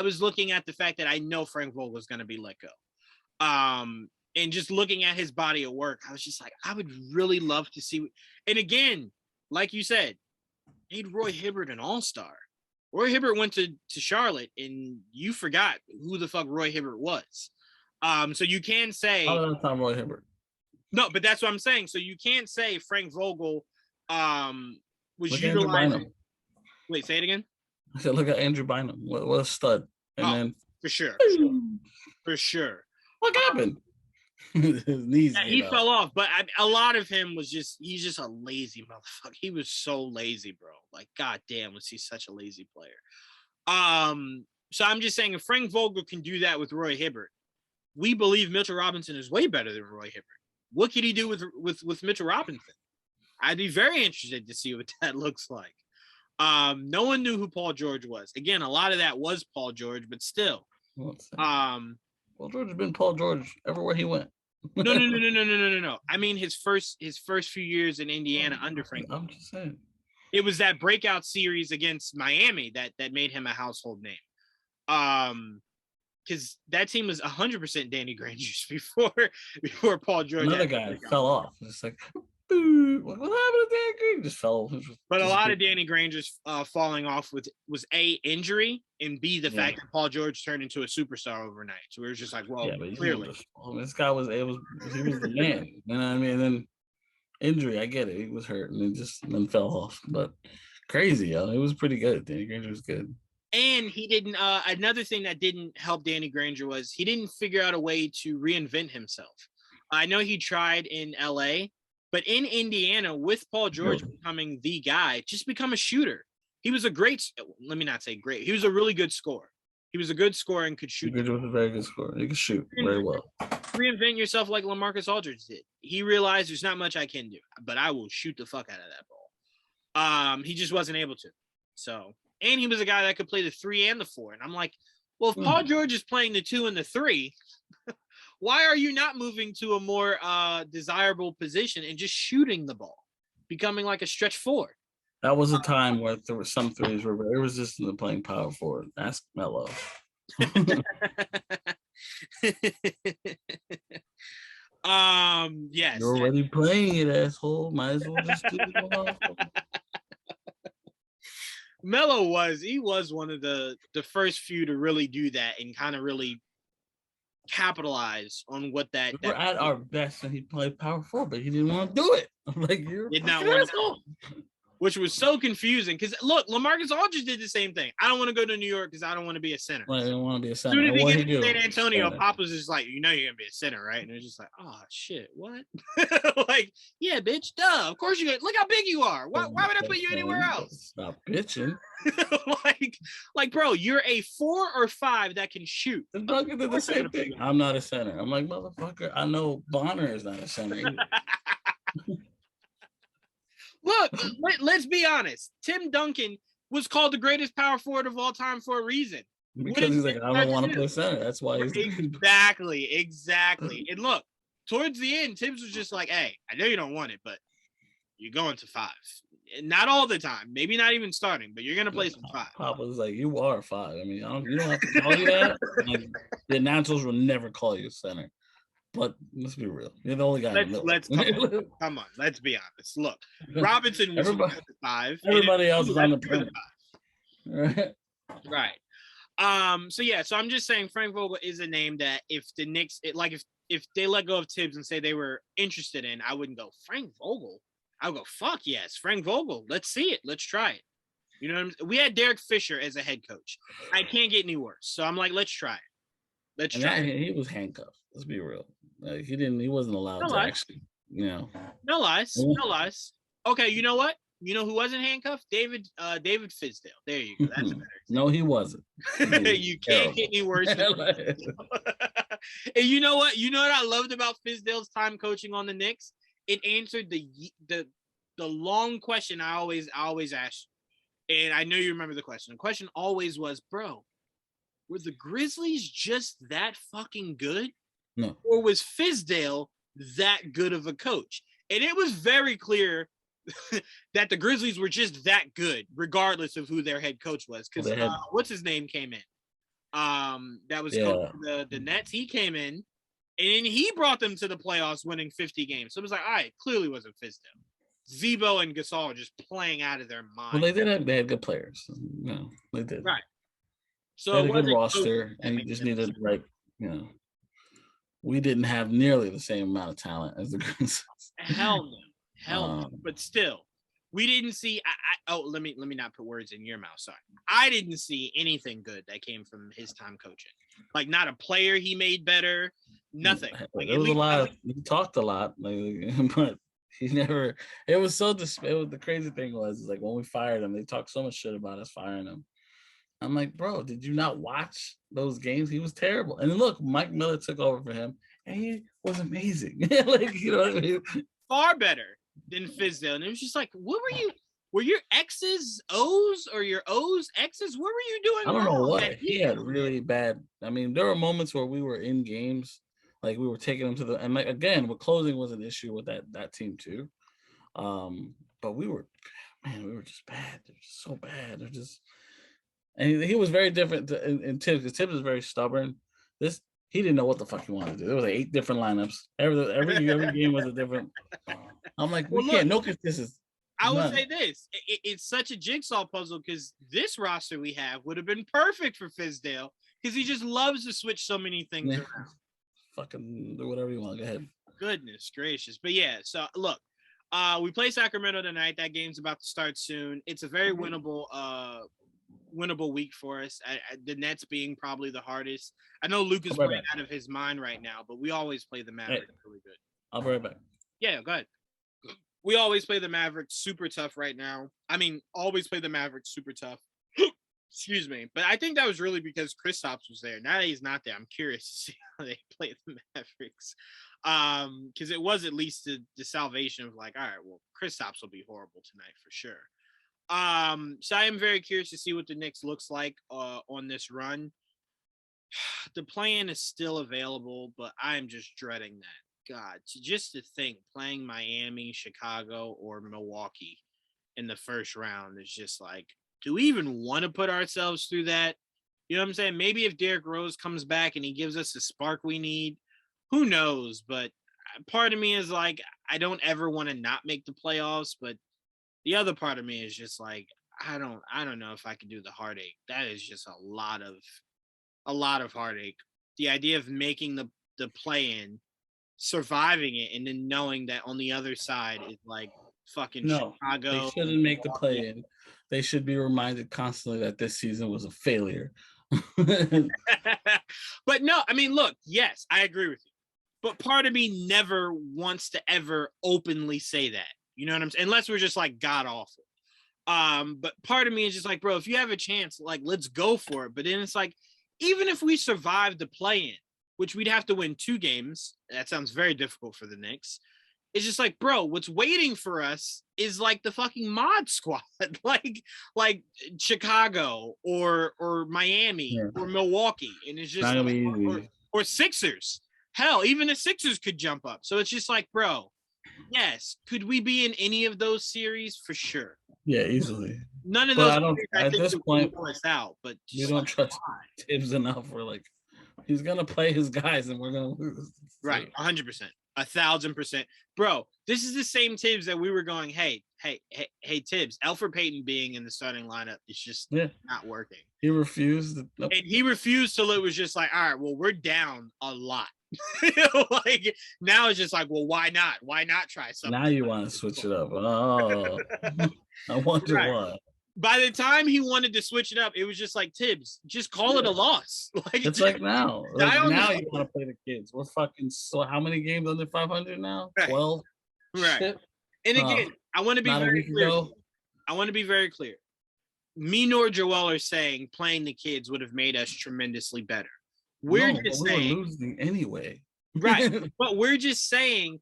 S1: was looking at the fact that I know Frank Vogel is going to be let go. And just looking at his body of work, I was just like, I would really love to see. And again, like you said, made Roy Hibbert an all-star. Roy Hibbert went to Charlotte, and you forgot who the fuck Roy Hibbert was. So you can say
S2: Tom Roy Hibbert.
S1: No, but that's what I'm saying. So you can't say Frank Vogel was
S2: utilizing.
S1: Wait, say it again.
S2: I said, look at Andrew Bynum. What a stud! And then
S1: for sure. What happened?
S2: His knees.
S1: Yeah, he fell off, but a lot of him was he's just a lazy motherfucker. He was so lazy, bro. Like, goddamn, was he such a lazy player? So I'm just saying, if Frank Vogel can do that with Roy Hibbert, we believe Mitchell Robinson is way better than Roy Hibbert. What could he do with Mitchell Robinson? I'd be very interested to see what that looks like. No one knew who Paul George was. Again, a lot of that was Paul George, but still.
S2: Paul George has been Paul George everywhere he went.
S1: No. I mean, his first few years in Indiana under Frank.
S2: I'm just saying.
S1: It was that breakout series against Miami that made him a household name. Because that team was 100% Danny Granger's before Paul George.
S2: Another guy fell off. It's like, what happened to Danny Granger? Just fell.
S1: But a lot of Danny Granger's falling off was A, injury, and B, the fact that Paul George turned into a superstar overnight. So we were just like, well, clearly.
S2: This guy he was the man. You know what I mean? And then injury, I get it. He was hurt and then fell off. But crazy, yo. It was pretty good. Danny Granger was good.
S1: And he didn't, another thing that didn't help Danny Granger was he didn't figure out a way to reinvent himself. I know he tried in LA, but in Indiana, with Paul George becoming the guy, just become a shooter. He was let me not say great. He was a really good scorer. He was a good scorer and could shoot.
S2: He was a very good scorer. He could shoot very well.
S1: Reinvent yourself like LaMarcus Aldridge did. He realized there's not much I can do, but I will shoot the fuck out of that ball. He just wasn't able to. So, and he was a guy that could play the 3 and the 4. And I'm like, well, if Paul George is playing the 2 and the 3, why are you not moving to a more desirable position and just shooting the ball, becoming like a stretch 4?
S2: That was a time where there were some threes were very resistant to playing power forward. Ask Melo.
S1: Yes.
S2: You're already playing it, asshole. Might as well just do it.
S1: Melo was one of the first few to really do that and kind of really capitalize on what that.
S2: We were at our best and he played power forward, but he didn't want to do it. I'm like, you're
S1: did not want to. Which was so confusing because look, LaMarcus Aldridge did the same thing. I don't want to go to New York because I don't want to be a center.
S2: Well, I don't want to be a center.
S1: Soon as we get to San Antonio, Pop was just like, you know, you're gonna be a center, right? And it's just like, oh shit, what? Like, yeah, bitch, duh. Of course you look how big you are. Why would I put you anywhere else?
S2: Stop bitching.
S1: like, bro, you're a 4 or 5 that can shoot.
S2: The Nuggets did the same thing. I'm not a center. I'm like, motherfucker, I know Bonner is not a center.
S1: Look, let's be honest. Tim Duncan was called the greatest power forward of all time for a reason.
S2: Because he's like, I don't want to play center. That's why he's
S1: exactly. And look, towards the end, Tibbs was just like, hey, I know you don't want it, but you're going to 5. Not all the time, maybe not even starting, but you're gonna play some 5.
S2: Papa was like, you are 5. I mean, you don't have to call you that. Like, the announcers will never call you center. But let's be real. You're the only guy.
S1: Come on. Let's be honest. Look, Robinson was 5.
S2: Everybody else is on the 5.
S1: Right. So I'm just saying Frank Vogel is a name that if the Knicks, if they let go of Tibbs and say they were interested in, I wouldn't go Frank Vogel. I'll go, fuck yes, Frank Vogel. Let's see it. Let's try it. You know what I'm saying? We had Derek Fisher as a head coach. I can't get any worse. So I'm like, let's try it. Let's try it.
S2: He was handcuffed. Let's be real. Like, he wasn't allowed to actually, No
S1: lies. Okay, you know what? You know who wasn't handcuffed? David Fizdale. There you go. That's better.
S2: No, he wasn't.
S1: You can't get any worse. And you know what? You know what I loved about Fizdale's time coaching on the Knicks? It answered the long question I always ask. And I know you remember the question. The question always was, bro, were the Grizzlies just that fucking good?
S2: No.
S1: Or was Fizdale that good of a coach? And it was very clear that the Grizzlies were just that good, regardless of who their head coach was. Because what's his name came in? That was the Nets. He came in, and then he brought them to the playoffs, winning 50 games. So it was like, all right, clearly wasn't Fizdale. Zebo and Gasol are just playing out of their mind.
S2: Well, they had good players. No, they did.
S1: Right. So
S2: they had a good roster, and you just needed, we didn't have nearly the same amount of talent as the Grizzlies.
S1: Hell no. But still, we didn't see. Let me not put words in your mouth. Sorry, I didn't see anything good that came from his time coaching. Like, not a player he made better, Nothing. Like,
S2: There was a lot. He talked a lot, like, but he never. It was so. The crazy thing was like when we fired him, they talked so much shit about us firing him. I'm like, bro, did you not watch those games? He was terrible. And then look, Mike Miller took over for him, and he was amazing. Like, you know what I mean?
S1: Far better than Fizdale. And it was just like, what were you? Were your X's O's or your O's X's? What were you doing?
S2: I don't know what he had really bad. I mean, there were moments where we were in games, like we were taking them to the, and like again, with closing was an issue with that team too. But we were just bad. They're just so bad. They're just. And he was very different in Tibbs, because Tibbs is very stubborn. He didn't know what the fuck he wanted to do. There was like 8 different lineups. Every game was a different. I'm like, we can't. No consistency.
S1: I would say this: it's such a jigsaw puzzle because this roster we have would have been perfect for Fizdale because he just loves to switch so many things around.
S2: Fucking do whatever you want. Go ahead.
S1: Goodness gracious! But yeah, so look, we play Sacramento tonight. That game's about to start soon. It's a very winnable week for us. The Nets being probably the hardest. I know Luke is playing out of his mind right now, but we always play the Mavericks really good.
S2: I'll be right back.
S1: Yeah, go ahead. We always play the Mavericks super tough right now. I mean, always play the Mavericks super tough. Excuse me. But I think that was really because Kristaps was there. Now that he's not there, I'm curious to see how they play the Mavericks. Because it was at least the salvation of like, all right, well, Kristaps will be horrible tonight for sure. So I am very curious to see what the Knicks looks like on this run. The plan is still available, but I'm just dreading that. God, just to think playing Miami, Chicago, or Milwaukee in the first round is just like, do we even want to put ourselves through that? You know what I'm saying? Maybe if Derrick Rose comes back and he gives us the spark we need, who knows? But part of me is like, I don't ever want to not make the playoffs, but the other part of me is just like, I don't know if I can do the heartache. That is just a lot of heartache. The idea of making the play-in, surviving it, and then knowing that on the other side is like fucking Chicago.
S2: They shouldn't make the play-in. They should be reminded constantly that this season was a failure.
S1: But no, I mean, look, yes, I agree with you. But part of me never wants to ever openly say that. You know what I'm saying? Unless we're just like god awful. But part of me is just like, bro, if you have a chance, like, let's go for it. But then it's like, even if we survive the play-in, which we'd have to win 2 games, that sounds very difficult for the Knicks. It's just like, bro, what's waiting for us is like the fucking mod squad, like Chicago or Miami or Milwaukee, and it's just like, or Sixers. Hell, even the Sixers could jump up. So it's just like, bro, yes, could we be in any of those series for sure?
S2: Yeah, easily.
S1: None of those.
S2: I don't. At this point,
S1: us out, but
S2: we don't trust Tibbs enough. We're like, he's gonna play his guys, and we're gonna lose.
S1: Right, 100%, 1,000%, bro. This is the same Tibbs that we were going. Hey, Tibbs. Elfrid Payton being in the starting lineup is just not working.
S2: He refused,
S1: and he refused till it was just like, all right, well, we're down a lot. Like now it's just like, well, why not? Why not try something?
S2: Now you want to switch it up? Oh, I wonder why.
S1: By the time he wanted to switch it up, it was just like, Tibbs, just call it a loss.
S2: Like it's like now. Like now you want to play the kids. We're fucking how many games under 500 now? 12.
S1: Right. Shit. And again, I want to be very clear. I want to be very clear. Me nor Joel are saying playing the kids would have made us tremendously better. We're just saying,
S2: were losing anyway.
S1: Right. But we're just saying,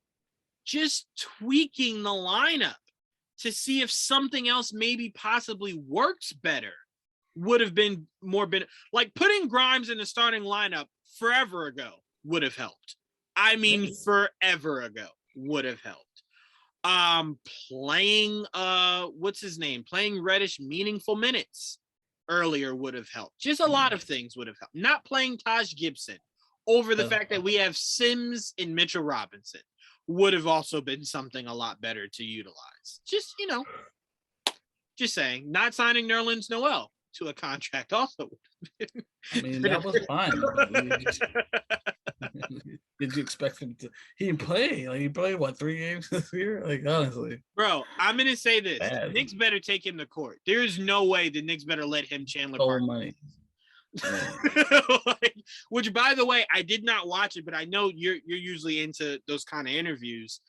S1: just tweaking the lineup to see if something else maybe possibly works better would have been more like putting Grimes in the starting lineup forever ago would have helped. I mean, forever ago would have helped. Playing what's his name? Playing Reddish meaningful minutes earlier would have helped. Just a lot of things would have helped. Not playing Taj Gibson over the fact that we have Sims and Mitchell Robinson would have also been something a lot better to utilize. Just, just saying. Not signing Nerlens Noel to a contract also would have been.
S2: I mean, that was fine. Did you expect him to? He played what, 3 games this year? Like, honestly,
S1: bro, I'm gonna say this: the Knicks better take him to court. There is no way the Knicks better let him Chandler Park.
S2: Money.
S1: Like, which, by the way, I did not watch it, but I know you're usually into those kind of interviews.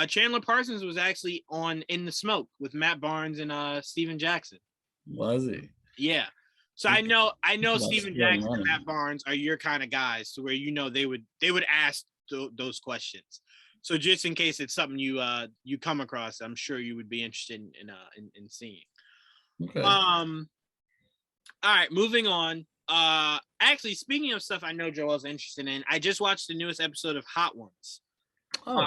S1: Chandler Parsons was actually on In the Smoke with Matt Barnes and Steven Jackson.
S2: Was he?
S1: Yeah. So I know
S2: Must
S1: Steven
S2: be on
S1: Jackson and
S2: money.
S1: Matt Barnes are your kind of guys, to where they would ask those questions. So just in case it's something you come across, I'm sure you would be interested in seeing.
S2: Okay.
S1: All right, moving on. Actually, speaking of stuff I know Joel's interested in, I just watched the newest episode of Hot Ones.
S2: Oh,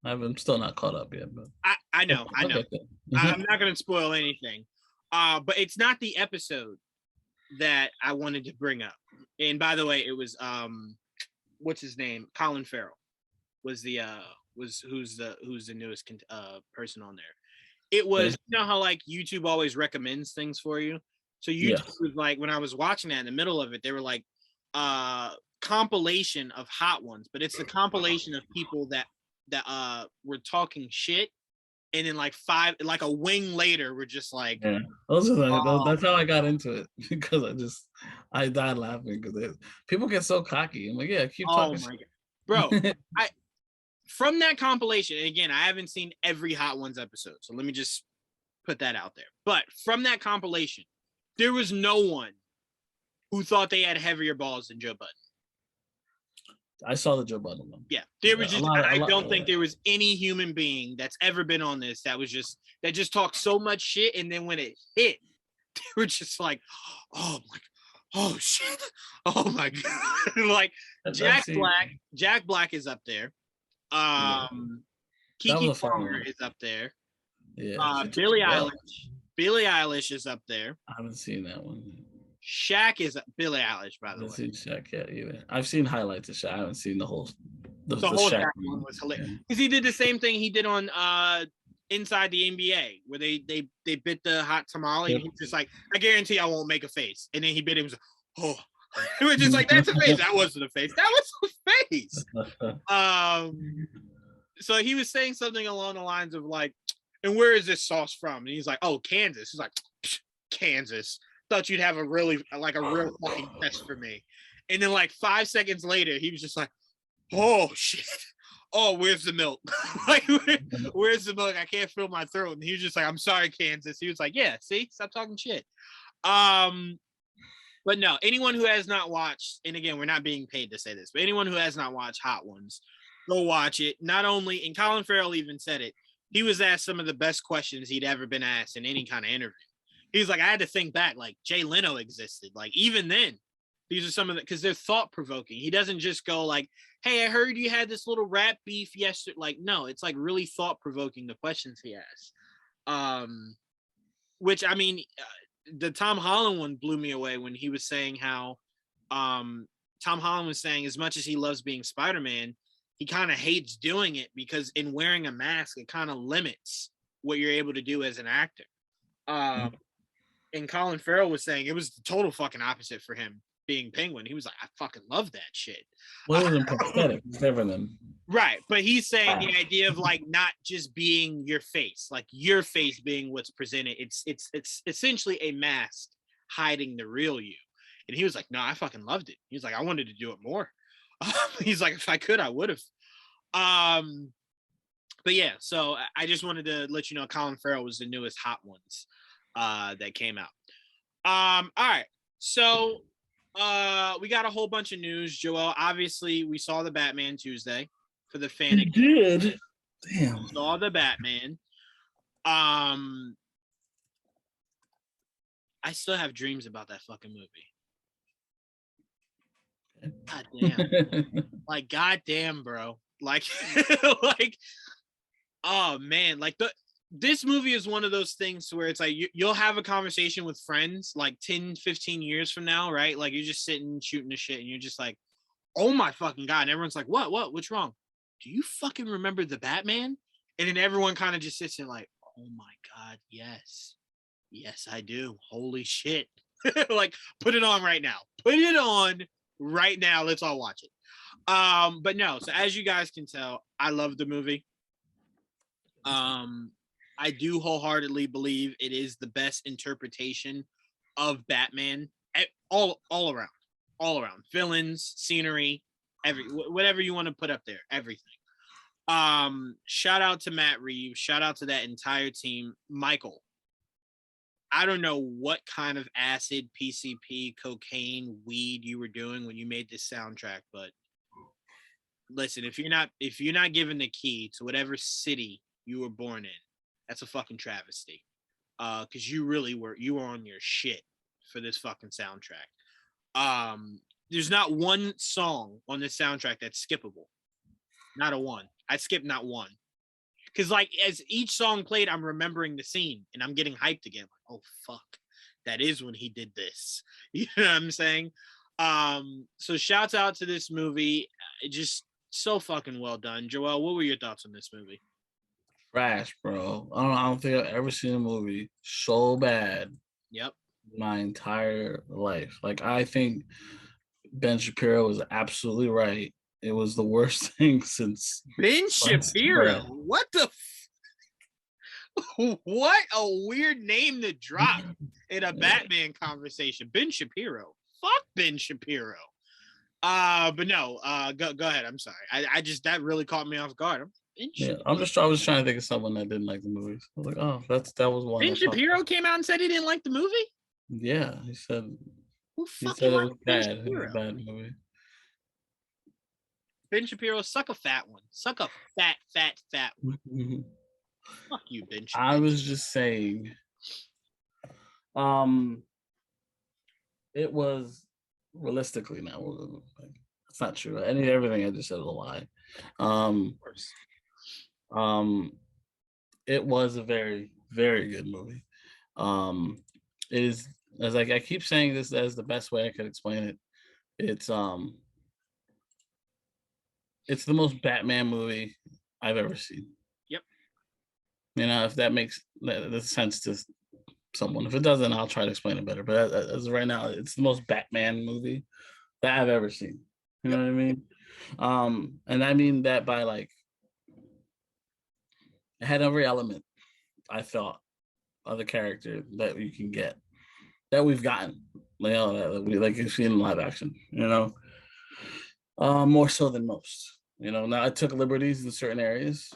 S2: I'm still not caught up yet, but
S1: I know.
S2: Okay.
S1: I'm not going to spoil anything. But it's not the episode that I wanted to bring up. And by the way, it was what's his name? Colin Farrell was the who's the newest person on there. It was, you know how like YouTube always recommends things for you. So YouTube was like, when I was watching that, in the middle of it, they were like compilation of Hot Ones, but it's a compilation of people that were talking shit, and then like a wing later, we're just like,
S2: that's how I got into it, because I died laughing because people get so cocky. I'm like, yeah, keep talking.
S1: Oh my god, bro! From that compilation, and again, I haven't seen every Hot Ones episode, so let me just put that out there. But from that compilation, there was no one who thought they had heavier balls than Joe Budden.
S2: I saw the Joe Budden one.
S1: Yeah, there was just I don't think there was any human being that's ever been on this that just talked so much shit, and then when it hit, they were just like, oh my, oh shit, oh my god, like Jack Black is up there. Keke Palmer is up there.
S2: Yeah,
S1: Billie Eilish is up there.
S2: I haven't seen that one.
S1: Shaq is Billie Eilish, by the way.
S2: I haven't seen Shaq yet either. I've seen highlights of Shaq. I haven't seen the whole
S1: Shaq one was hilarious because he did the same thing he did on Inside the NBA, where they bit the hot tamale, and he's just like, I guarantee I won't make a face, and then he bit him. He was like, oh, it was just like, that's a face. That wasn't a face. That was a face. So he was saying something along the lines of like, and where is this sauce from? And he's like, oh, Kansas. He's like, Kansas. Thought you'd have a real fucking test for me. And then like 5 seconds later, he was just like, oh shit. Oh, where's the milk? Like, where's the milk? I can't feel my throat. And he was just like, I'm sorry, Kansas. He was like, yeah, see, stop talking shit. But no, anyone who has not watched, and again, we're not being paid to say this, but anyone who has not watched Hot Ones, go watch it. Not only, and Colin Farrell even said it, he was asked some of the best questions he'd ever been asked in any kind of interview. He was like, I had to think back, like Jay Leno existed. Like even then, these are some of the, because they're thought provoking. He doesn't just go like, hey, I heard you had this little rap beef yesterday. Like, no, it's like really thought provoking, the questions he asks. Which I mean, the Tom Holland one blew me away when he was saying how Tom Holland was saying as much as he loves being Spider-Man, he kind of hates doing it because in wearing a mask, it kind of limits what you're able to do as an actor. And Colin Farrell was saying it was the total fucking opposite for him being Penguin. He was like, I fucking love that shit.
S2: Well, it wasn't prosthetic. It's different than...
S1: Right. But he's saying the idea of like not just being your face, like your face being what's presented. It's essentially a mask hiding the real you. And he was like, no, I fucking loved it. He was like, I wanted to do it more. He's like, if I could, I would have. But yeah, so I just wanted to let you know Colin Farrell was the newest Hot Ones that came out. All right. So we got a whole bunch of news, Joel. Obviously, we saw the Batman Tuesday for the fan.
S2: We did. Damn.
S1: Saw the Batman. I still have dreams about that fucking movie. God damn. Like, goddamn, bro. Like, like, oh man, like this movie is one of those things where it's like you'll have a conversation with friends like 10, 15 years from now, right? Like you're just sitting shooting the shit and you're just like, oh my fucking God. And everyone's like, what's wrong? Do you fucking remember the Batman? And then everyone kind of just sits there like, oh my God, yes. Yes, I do. Holy shit. Like, put it on right now. Put it on right now. Let's all watch it. But no, so as you guys can tell, I love the movie. I do wholeheartedly believe it is the best interpretation of Batman All around villains, scenery, whatever you want to put up there, everything. Shout out to Matt Reeves, shout out to that entire team. Michael, I don't know what kind of acid, PCP, cocaine, weed you were doing when you made this soundtrack, but listen, if you're not given the key to whatever city you were born in, that's a fucking travesty. Because you were on your shit for this fucking soundtrack. There's not one song on this soundtrack that's skippable. Not a one. I skipped not one. Because like as each song played, I'm remembering the scene and I'm getting hyped again. Like, oh fuck, that is when he did this. You know what I'm saying? So shouts out to this movie. Just so fucking well done. Joel, what were your thoughts on this movie?
S2: Trash, bro. I don't think I've ever seen a movie so bad.
S1: Yep.
S2: My entire life. Like, I think Ben Shapiro was absolutely right. It was the worst thing since
S1: Ben Shapiro. What the? What a weird name to drop in a Batman conversation. Ben Shapiro. Fuck Ben Shapiro. But no. Go ahead. I'm sorry. I just that really caught me off guard.
S2: I was trying to think of someone that didn't like the movies. I was like, oh, that was one.
S1: Ben Shapiro came out and said he didn't like the movie.
S2: Yeah, he said it was bad. It was a bad movie.
S1: Ben Shapiro, suck a fat one. Suck a fat one. Fuck you, Ben Shapiro.
S2: I was just saying. It was realistically now. It's not true. Everything I just said was a lie. Of course. It was a very, very good movie. It is, as like I keep saying this as the best way I could explain it. It's the most Batman movie I've ever seen.
S1: Yep.
S2: You know, if that makes the sense to someone. If it doesn't, I'll try to explain it better. But as of right now, it's the most Batman movie that I've ever seen. You know what I mean? And I mean that by like, it had every element I thought of the character that you can get, that we've gotten, you know, that we like you've seen in live action, you know, more so than most. You know, now I took liberties in certain areas,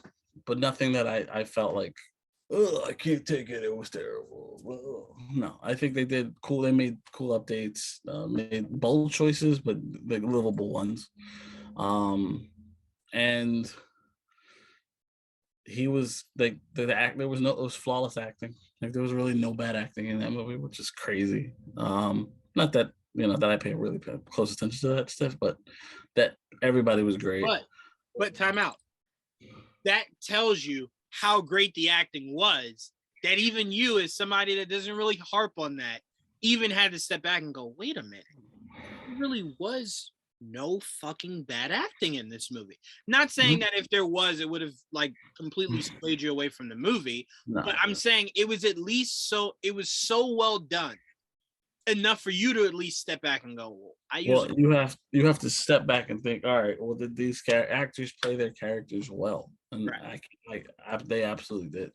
S2: but nothing that I felt like, oh, I can't take it. It was terrible. No, I think they did cool. They made cool updates, made bold choices, but like livable ones. And he was like the act. There was it was flawless acting. Like there was really no bad acting in that movie, which is crazy. Not that that I pay really close attention to that stuff, but that everybody was great.
S1: But time out. That tells you how great the acting was, that even you, as somebody that doesn't really harp on that, even had to step back and go, wait a minute. There really was no fucking bad acting in this movie. Not saying that if there was, it would have like completely swayed you away from the movie. No. But I'm saying it was at least it was so well done, enough for you to at least step back and go,
S2: you have to step back and think, all right, well, did these actors play their characters well? And they absolutely did.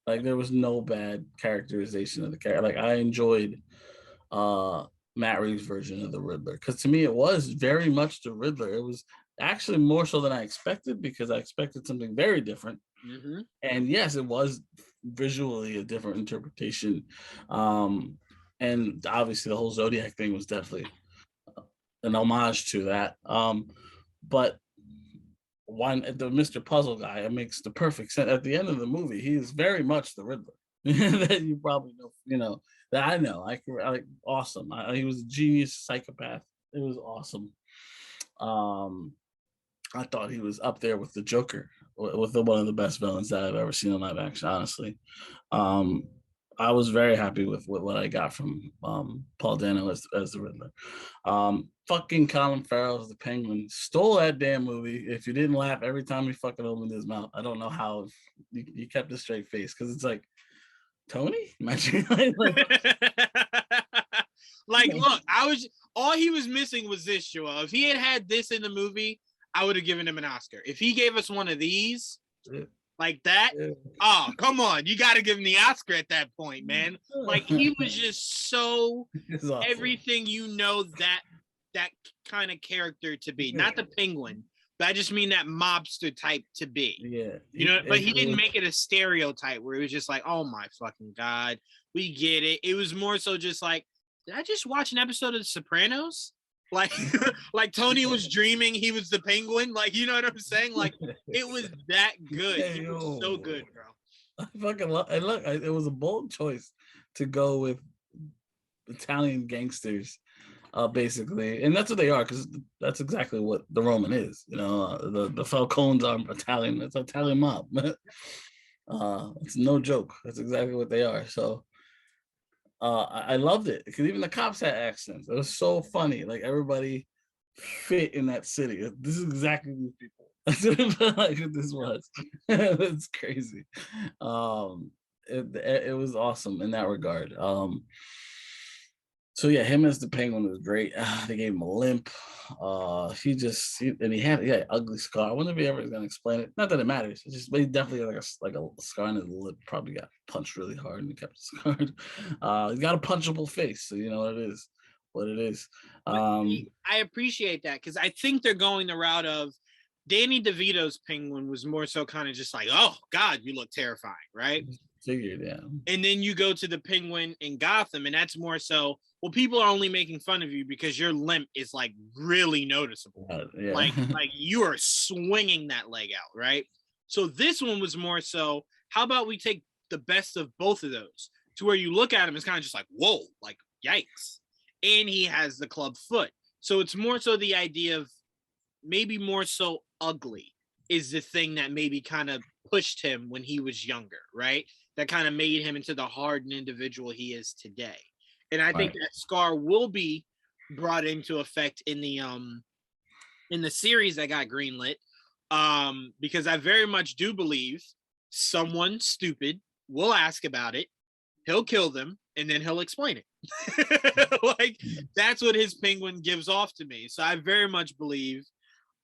S2: Like there was no bad characterization of the character. Like I enjoyed Matt Reeves' version of the Riddler, because to me it was very much the Riddler. It was actually more so than I expected, because I expected something very different. Mm-hmm. And yes, it was visually a different interpretation. And obviously the whole Zodiac thing was definitely an homage to that. But the Mr. Puzzle guy, it makes the perfect sense. At the end of the movie, he is very much the Riddler. That you probably know, that I know. Like awesome. He was a genius psychopath. It was awesome. I thought he was up there with the Joker, with one of the best villains that I've ever seen in live action, honestly. I was very happy with what I got from Paul Dano as the Riddler. Fucking Colin Farrell as the Penguin stole that damn movie. If you didn't laugh every time he fucking opened his mouth, I don't know how you kept a straight face, because it's like, Tony?
S1: Like, look, all he was missing was this, Joel. If he had this in the movie, I would have given him an Oscar. If he gave us one of these, like that. Oh, come on. You got to give him the Oscar at that point, man. Like, he was just so
S2: Awesome.
S1: everything that kind of character to be. Not the Penguin, but I just mean that mobster type to be.
S2: Yeah.
S1: You know, but he didn't make it a stereotype where it was just like, oh my fucking God, we get it. It was more so just like, did I just watch an episode of The Sopranos? Like, like Tony was dreaming he was the Penguin. Like, you know what I'm saying? Like, it was that good. He was so good, bro.
S2: I fucking love. And look, it was a bold choice to go with Italian gangsters, basically, and that's what they are, because that's exactly what the Roman is. You know, the Falcones are Italian. It's Italian mob. It's no joke. That's exactly what they are. So. I loved it because even the cops had accents. It was so funny. Like, everybody fit in that city. This is exactly these people. That's what it felt like this was. It's crazy. It was awesome in that regard. So yeah, him as the Penguin was great. They gave him a limp. He had an ugly scar. I wonder if he ever is gonna explain it. Not that it matters. It's just, but he definitely had like a scar on his lip. Probably got punched really hard and he kept it scarred. He's got a punchable face, so you know what it is. What it is.
S1: I appreciate that because I think they're going the route of Danny DeVito's Penguin was more so kind of just like, oh God, you look terrifying, right?
S2: Figured, yeah.
S1: And then you go to the Penguin in Gotham, and that's more so, well, people are only making fun of you because your limp is like really noticeable.
S2: Yeah.
S1: Like you are swinging that leg out, right? So this one was more so, how about we take the best of both of those to where you look at him, it's kind of just like, whoa, like yikes. And he has the club foot. So it's more so the idea of maybe more so ugly is the thing that maybe kind of pushed him when he was younger, right? That kind of made him into the hardened individual he is today. And I think that scar will be brought into effect in the series that got greenlit. Because I very much do believe someone stupid will ask about it, he'll kill them, and then he'll explain it. Like, that's what his Penguin gives off to me. So I very much believe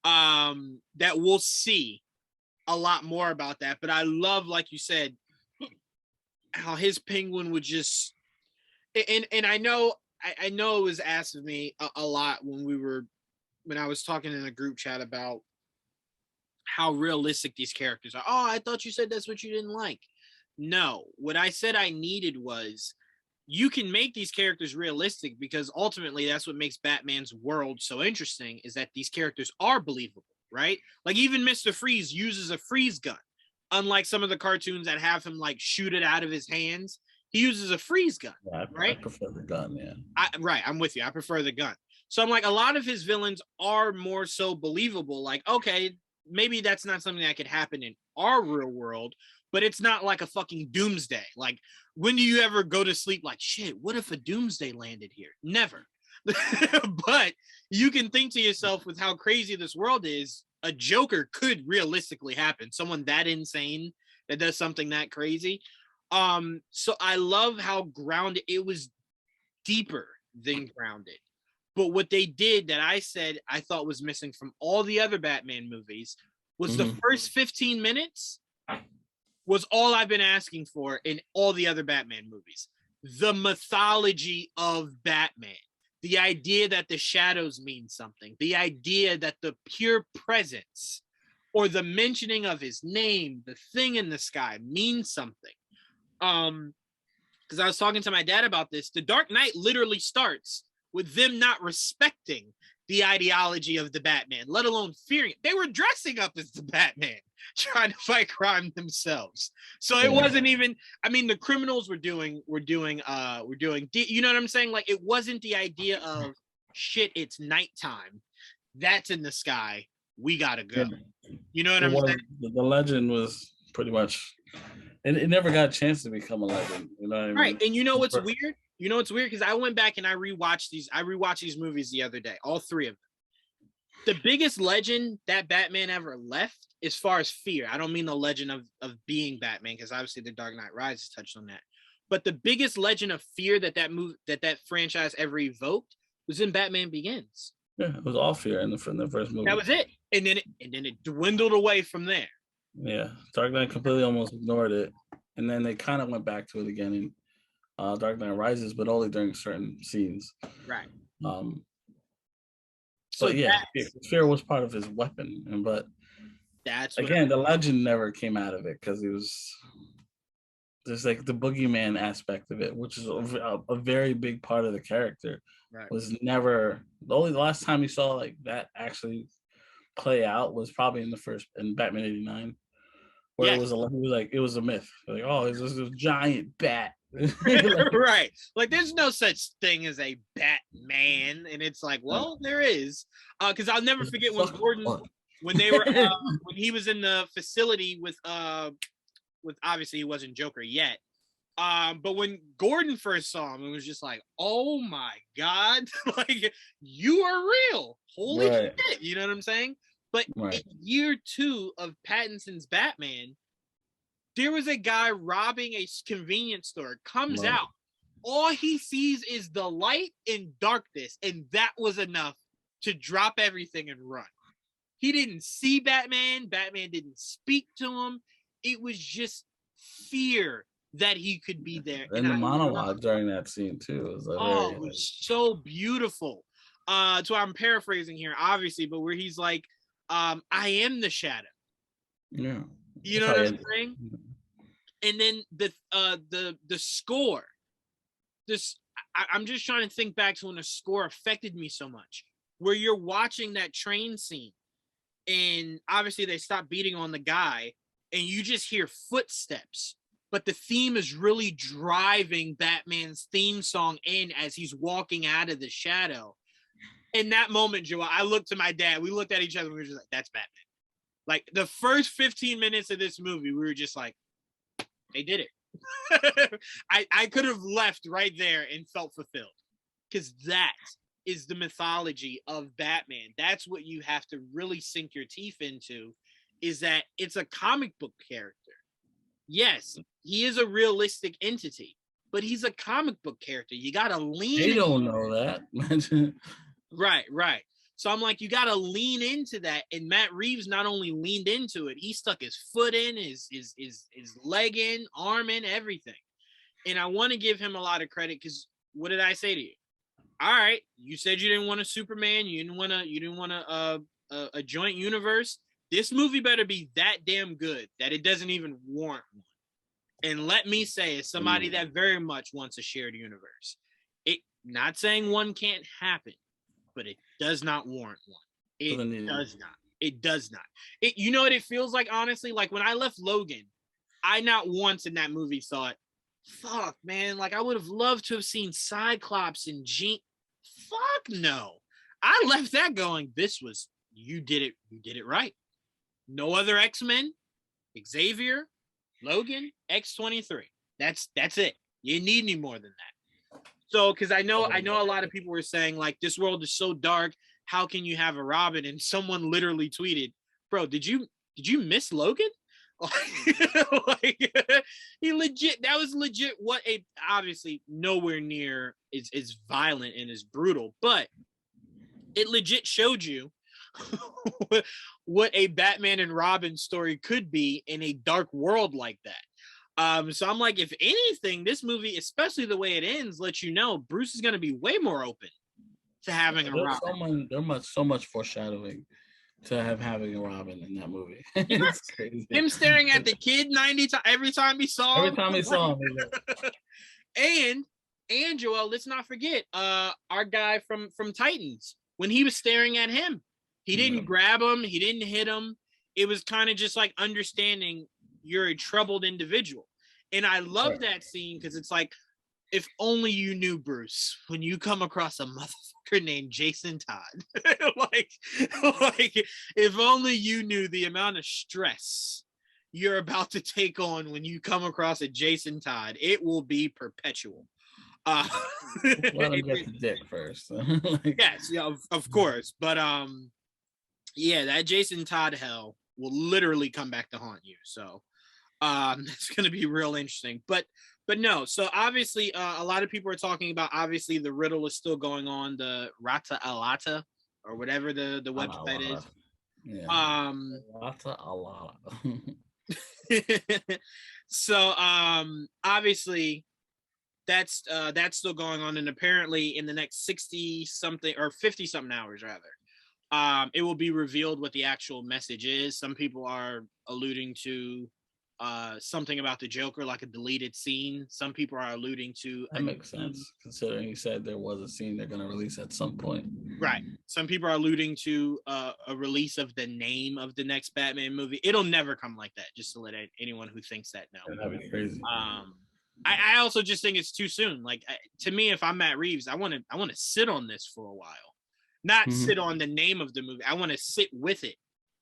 S1: that we'll see a lot more about that. But I love, like you said, how his Penguin would just, and I know it was asked of me a lot when I was talking in a group chat about how realistic these characters are. Oh, I thought you said that's what you didn't like. No, what I said I needed was, you can make these characters realistic because ultimately that's what makes Batman's world so interesting, is that these characters are believable, right? Like, even Mr. Freeze uses a freeze gun. Unlike some of the cartoons that have him like shoot it out of his hands, he uses a freeze gun, right?
S2: I prefer the gun, yeah.
S1: I'm with you. I prefer the gun. So I'm like, a lot of his villains are more so believable. Like, okay, maybe that's not something that could happen in our real world, but it's not like a fucking doomsday. Like, when do you ever go to sleep like, shit, what if a doomsday landed here? Never. But you can think to yourself, with how crazy this world is, a Joker could realistically happen. Someone that insane that does something that crazy. So I love how grounded it was, deeper than grounded. But what they did that I said I thought was missing from all the other Batman movies was the first 15 minutes was all I've been asking for in all the other Batman movies. The mythology of Batman. The idea that the shadows mean something. The idea that the pure presence or the mentioning of his name, the thing in the sky, means something. Because I was talking to my dad about this. The Dark Knight literally starts with them not respecting the ideology of the Batman, let alone fearing it. They were dressing up as the Batman, trying to fight crime themselves. So it wasn't even, I mean, the criminals were doing, you know what I'm saying? Like, it wasn't the idea of, shit, it's nighttime. That's in the sky. We gotta go. You know what I'm saying?
S2: The legend was pretty much, and it never got a chance to become a legend. You know what I mean?
S1: Right. And you know what's weird? You know what's weird? Because I went back and I rewatched these movies the other day, all three of them. The biggest legend that Batman ever left, as far as fear, I don't mean the legend of being Batman, because obviously The Dark Knight Rises touched on that. But the biggest legend of fear that franchise ever evoked was in Batman Begins.
S2: Yeah, it was all fear in the first movie.
S1: That was it. And then it dwindled away from there.
S2: Yeah, Dark Knight completely almost ignored it, and then they kind of went back to it again in Dark Knight Rises, but only during certain scenes.
S1: Right.
S2: Um,
S1: So
S2: but yeah, fear was part of his weapon, but
S1: that's what
S2: again, the legend never came out of it because it was there's like the boogeyman aspect of it, which is a very big part of the character.
S1: right.
S2: Was never the last time you saw like that actually play out was probably in Batman '89, where
S1: Yes.
S2: it was a myth. Like, oh, it's this giant bat.
S1: Right. Like there's no such thing as a Batman. And it's like, well, there is. Because I'll never forget when Gordon, when they were when he was in the facility with obviously he wasn't Joker yet. But when Gordon first saw him, it was just like, oh my God, like you are real. Holy shit. You know what I'm saying? But in year 2 of Pattinson's Batman, there was a guy robbing a convenience store, comes out. All he sees is the light and darkness, and that was enough to drop everything and run. He didn't see Batman. Batman didn't speak to him. It was just fear that he could be there.
S2: And the monologue during that scene too was
S1: it was so beautiful. So I'm paraphrasing here, obviously, but where he's like, I am the shadow.
S2: Yeah.
S1: You know what I'm saying? And then the score. I'm just trying to think back to when the score affected me so much. Where you're watching that train scene, and obviously they stop beating on the guy, and you just hear footsteps. But the theme is really driving Batman's theme song in as he's walking out of the shadow. In that moment, Joel, I looked to my dad. We looked at each other and we were just like, that's Batman. Like the first 15 minutes of this movie, we were just like, they did it. I could have left right there and felt fulfilled. Because that is the mythology of Batman. That's what you have to really sink your teeth into, is that it's a comic book character. Yes, he is a realistic entity, but he's a comic book character. You got to lean.
S2: They don't know that.
S1: Right. So I'm like, you got to lean into that. And Matt Reeves not only leaned into it, he stuck his foot in, his leg in, arm in, everything. And I want to give him a lot of credit because what did I say to you? All right, you said you didn't want a Superman, you didn't want a joint universe. This movie better be that damn good that it doesn't even warrant one. And let me say, as somebody that very much wants a shared universe, it not saying one can't happen, but it does not warrant one. It does not. It does not. You know what it feels like, honestly? Like when I left Logan, I not once in that movie thought, fuck, man, like I would have loved to have seen Cyclops and Jean. Fuck no. I left that going, you did it right. No other X-Men, Xavier, Logan, X-23. That's it. You need any more than that. So, because I know a lot of people were saying like this world is so dark. How can you have a Robin? And someone literally tweeted, "Bro, did you miss Logan?" Like he legit. That was legit. What a obviously nowhere near is violent and is brutal, but it legit showed you what a Batman and Robin story could be in a dark world like that. So I'm like, if anything, this movie, especially the way it ends, lets you know Bruce is going to be way more open to having a Robin.
S2: There's so much foreshadowing to having a Robin in that movie. It's crazy.
S1: Him staring at the kid 90 times every time he saw him. And Joel, let's not forget our guy from Titans. When he was staring at him, he didn't grab him, he didn't hit him. It was kind of just like understanding you're a troubled individual. And I love that scene because it's like, if only you knew, Bruce, when you come across a motherfucker named Jason Todd. like if only you knew the amount of stress you're about to take on when you come across a Jason Todd, it will be perpetual.
S2: Let him get the dick first.
S1: Yes, yeah, of course. But yeah, that Jason Todd hell will literally come back to haunt you. So it's going to be real interesting. But no, so obviously a lot of people are talking about, obviously the riddle is still going on, the Rata Alata or whatever the website is.
S2: Yeah. A lot.
S1: So obviously that's still going on, and apparently in the next 60 something or 50 something hours rather, it will be revealed what the actual message is. Some people are alluding to something about the Joker, like a deleted scene. Some people are alluding to
S2: that makes sense, considering you said there was a scene they're going to release at some point.
S1: Right. Some people are alluding to a release of the name of the next Batman movie. It'll never come like that, just to let anyone who thinks that know.
S2: That'd be crazy.
S1: I also just think it's too soon. Like, to me, if I'm Matt Reeves, I want to sit on this for a while, not sit on the name of the movie. I want to sit with it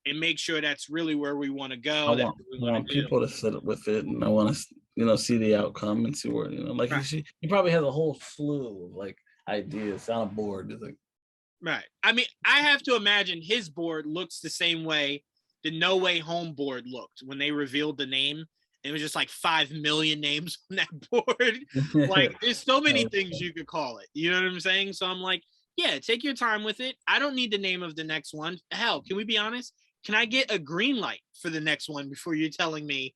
S1: and make sure that's really where we want to go.
S2: I want people to sit with it, and I want to, see the outcome and see where, like right. he probably has a whole slew of like ideas on a board. Like,
S1: right. I mean, I have to imagine his board looks the same way the No Way Home board looked when they revealed the name. It was just like 5 million names on that board. Like, there's so many things you could call it. You know what I'm saying? So I'm like, yeah, take your time with it. I don't need the name of the next one. Hell, can we be honest? Can I get a green light for the next one before you're telling me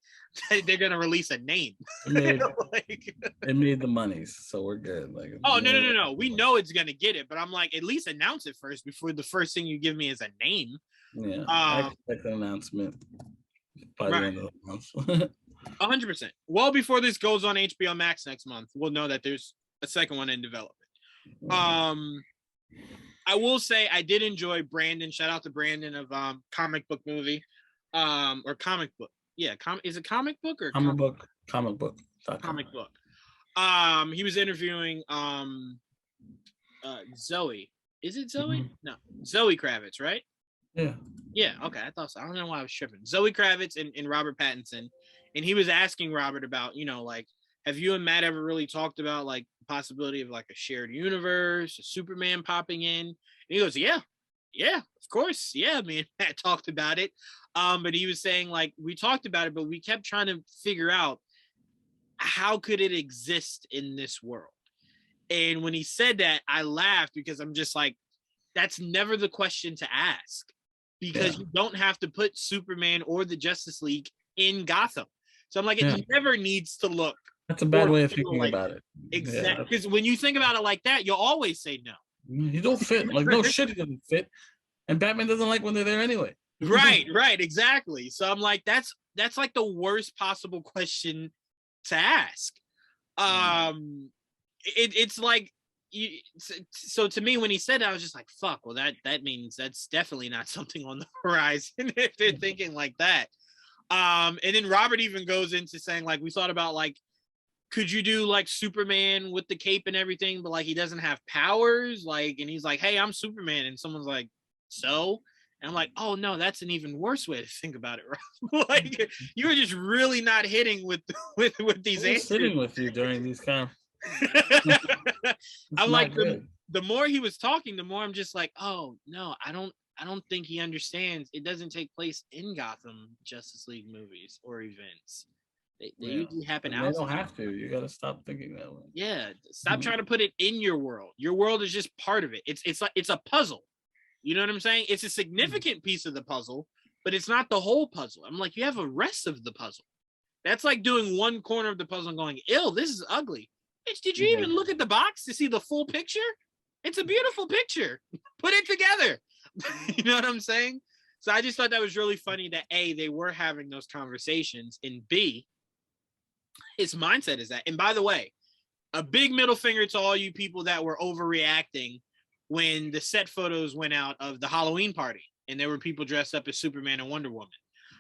S1: that they're gonna release a name?
S2: It made the monies, so we're good. Like,
S1: oh no. We know it's gonna get it, but I'm like, at least announce it first before the first thing you give me is a name.
S2: Yeah, I expect an announcement by the end of the month.
S1: 100%. Well, before this goes on HBO Max next month, we'll know that there's a second one in development. I will say I did enjoy Brandon. Shout out to Brandon of Comic Book Movie, or Comic Book. Yeah, is it Comic Book or
S2: Comic Book?
S1: Comic Book. He was interviewing Zoe. Is it Zoe? Mm-hmm. No, Zoe Kravitz, right?
S2: Yeah.
S1: Yeah. Okay, I thought so. I don't know why I was tripping. Zoe Kravitz and Robert Pattinson, and he was asking Robert about, like, have you and Matt ever really talked about like the possibility of like a shared universe, a Superman popping in? And he goes, yeah, of course. Yeah, me and Matt talked about it. But he was saying like, we talked about it, but we kept trying to figure out how could it exist in this world? And when he said that, I laughed because I'm just like, that's never the question to ask, because you don't have to put Superman or the Justice League in Gotham. So I'm like, it never needs to look.
S2: That's a bad way of thinking about it.
S1: Exactly. Because when you think about it like that, you'll always say no.
S2: You don't fit. Like, no shit, he doesn't fit. And Batman doesn't like when they're there anyway.
S1: Right, exactly. So I'm like, that's like the worst possible question to ask. It's like, so to me, when he said that, I was just like, fuck, well, that means that's definitely not something on the horizon if they're thinking like that. And then Robert even goes into saying, like, we thought about, like, could you do like Superman with the cape and everything, but like he doesn't have powers, like, and he's like, hey, I'm Superman, and someone's like, so? And I'm like, oh no, that's an even worse way to think about it, right? Like, you were just really not hitting with these answers.
S2: Sitting with you during these kind
S1: of I'm like, the more he was talking, the more I'm just like, oh no, I don't think he understands. It doesn't take place in Gotham Justice League movies or events. They usually happen outside.
S2: They don't have to. You got to stop thinking that way.
S1: Yeah, stop trying to put it in your world. Your world is just part of it. It's like, it's a puzzle. You know what I'm saying? It's a significant piece of the puzzle, but it's not the whole puzzle. I'm like, you have a rest of the puzzle. That's like doing one corner of the puzzle and going, ew, this is ugly. Bitch, did you even look at the box to see the full picture? It's a beautiful picture. Put it together. You know what I'm saying? So I just thought that was really funny that A, they were having those conversations, and B, his mindset is that. And by the way, a big middle finger to all you people that were overreacting when the set photos went out of the Halloween party and there were people dressed up as Superman and Wonder Woman.